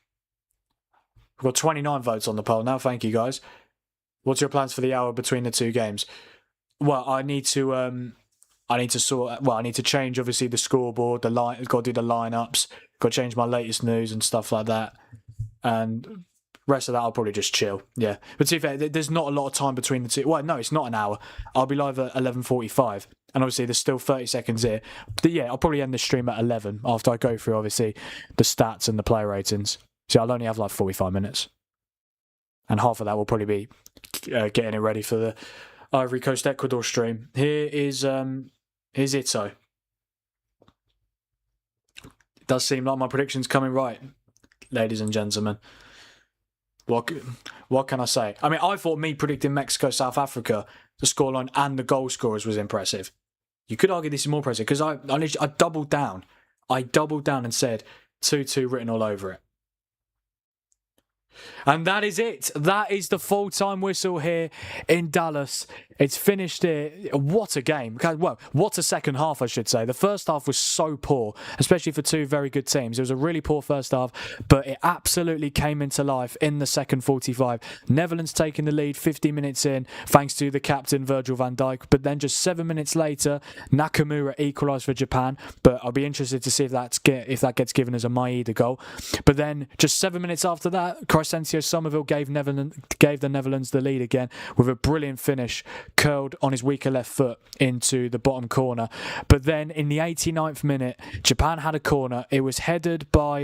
We've got 29 votes on the poll now. Thank you, guys. What's your plans for the hour between the two games? Well, I need to change obviously the scoreboard, the line. Got to do the lineups. Got to change my latest news and stuff like that. And rest of that, I'll probably just chill. Yeah, but to be fair, there's not a lot of time between the two. Well, no, it's not an hour. I'll be live at 11:45, and obviously there's still 30 seconds here. But yeah, I'll probably end the stream at 11 after I go through obviously the stats and the player ratings. So I'll only have like 45 minutes, and half of that will probably be getting it ready for the Ivory Coast Ecuador stream. Here's Ito. It does seem like my prediction's coming right, ladies and gentlemen. What can I say? I mean, I thought me predicting Mexico, South Africa, the scoreline and the goal scorers was impressive. You could argue this is more impressive because I doubled down. I doubled down and said 2-2 written all over it. And that is it. That is the full-time whistle here in Dallas. It's finished here. What a game. Well, what a second half, I should say. The first half was so poor, especially for two very good teams. It was a really poor first half, but it absolutely came into life in the second 45. Netherlands taking the lead 50 minutes in, thanks to the captain, Virgil van Dijk. But then just 7 minutes later, Nakamura equalised for Japan. But I'll be interested to see if that gets given as a Maeda goal. But then just 7 minutes after that, Crescencio Somerville gave the Netherlands the lead again with a brilliant finish, curled on his weaker left foot into the bottom corner. But then in the 89th minute, Japan had a corner. It was headed by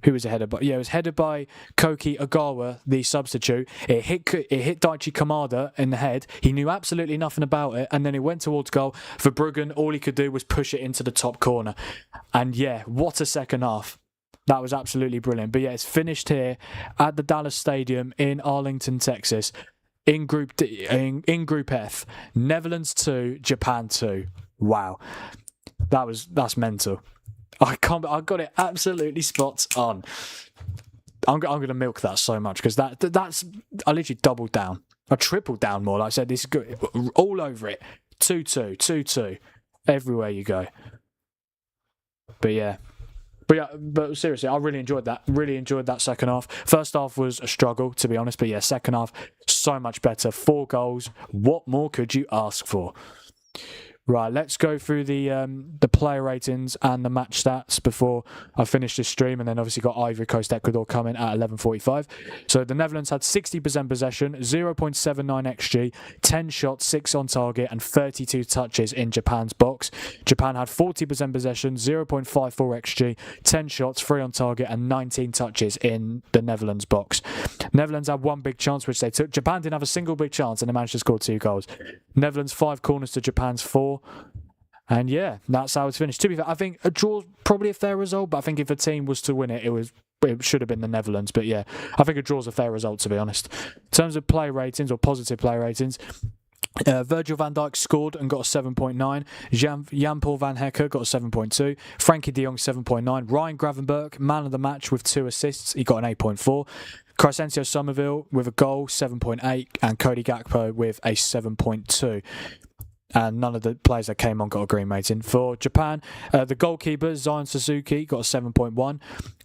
who was it headed by? Yeah, it was headed by Koki Ogawa, the substitute. It hit Daichi Kamada in the head. He knew absolutely nothing about it, and then it went towards goal. For Bruggen, all he could do was push it into the top corner. And yeah, what a second half. That was absolutely brilliant. But yeah, it's finished here at the Dallas Stadium in Arlington, Texas, in Group D, in Group F. Netherlands 2, Japan 2. Wow, that's mental. I got it absolutely spot on. I'm going to milk that so much because that's I literally doubled down. I tripled down more. Like I said, this is good. All over it. 2-2, 2-2, everywhere you go. But seriously, I really enjoyed that. Really enjoyed that second half. First half was a struggle, to be honest. But yeah, second half, so much better. 4 goals. What more could you ask for? Right, let's go through the player ratings and the match stats before I finish this stream, and then obviously got Ivory Coast Ecuador coming at 11:45. So the Netherlands had 60% possession, 0.79 XG, 10 shots, 6 on target, and 32 touches in Japan's box. Japan had 40% possession, 0.54 XG, 10 shots, 3 on target, and 19 touches in the Netherlands box. Netherlands had 1 big chance, which they took. Japan didn't have a single big chance, and they managed to score 2 goals. Netherlands 5 corners to Japan's 4. And yeah, that's how it's finished. To be fair, I think a draw probably a fair result, but I think if a team was to win it, it should have been the Netherlands. But yeah, I think a draw's a fair result, to be honest. In terms of player ratings or positive player ratings, Virgil van Dijk scored and got a 7.9. Jan-Paul van Hecker got a 7.2. Frankie de Jong 7.9. Ryan Gravenberch, man of the match with 2 assists. He got an 8.4. Crescencio Somerville with a goal, 7.8. And Cody Gakpo with a 7.2. And none of the players that came on got a green rating. For Japan, the goalkeeper, Zion Suzuki, got a 7.1.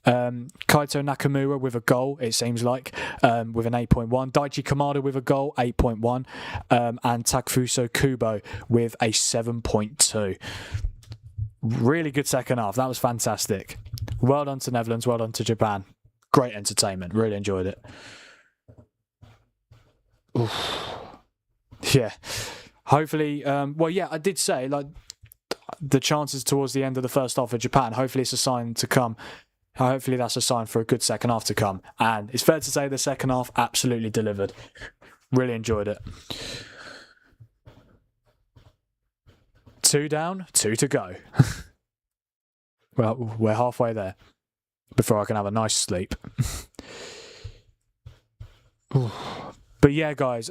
Kaito Nakamura with a goal, it seems like, with an 8.1. Daichi Kamada with a goal, 8.1. And Takufuso Kubo with a 7.2. Really good second half. That was fantastic. Well done to Netherlands, well done to Japan. Great entertainment. Really enjoyed it. Oof. Yeah. Hopefully, I did say, like, the chances towards the end of the first half of Japan, hopefully it's a sign to come. Hopefully that's a sign for a good second half to come. And it's fair to say the second half absolutely delivered. Really enjoyed it. 2 down, 2 to go. Well, we're halfway there before I can have a nice sleep. But yeah, guys,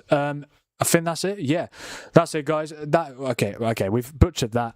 I think that's it. Yeah, that's it, guys. Okay, we've butchered that,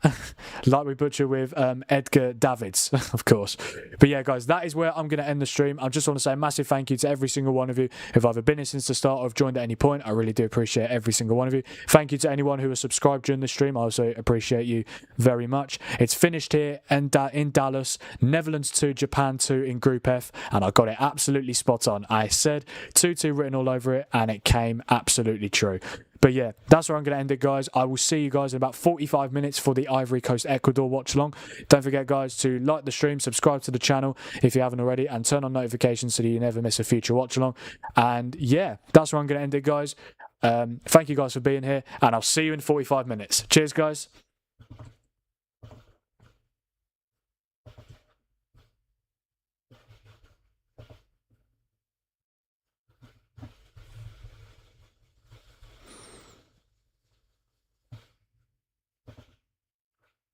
like we butchered with Edgar Davids, of course. But yeah, guys, that is where I'm going to end the stream. I just want to say a massive thank you to every single one of you who've either been here since the start or have joined at any point. I really do appreciate every single one of you. Thank you to anyone who has subscribed during the stream. I also appreciate you very much. It's finished here in Dallas. Netherlands 2, Japan 2 in Group F, and I got it absolutely spot on. I said 2-2 written all over it, and it came absolutely true. But yeah, that's where I'm going to end it, guys. I will see you guys in about 45 minutes for the Ivory Coast Ecuador watch along. Don't forget, guys, to like the stream, subscribe to the channel if you haven't already, and turn on notifications so that you never miss a future watch along. And yeah, that's where I'm going to end it, guys. Thank you guys for being here, and I'll see you in 45 minutes. Cheers, guys.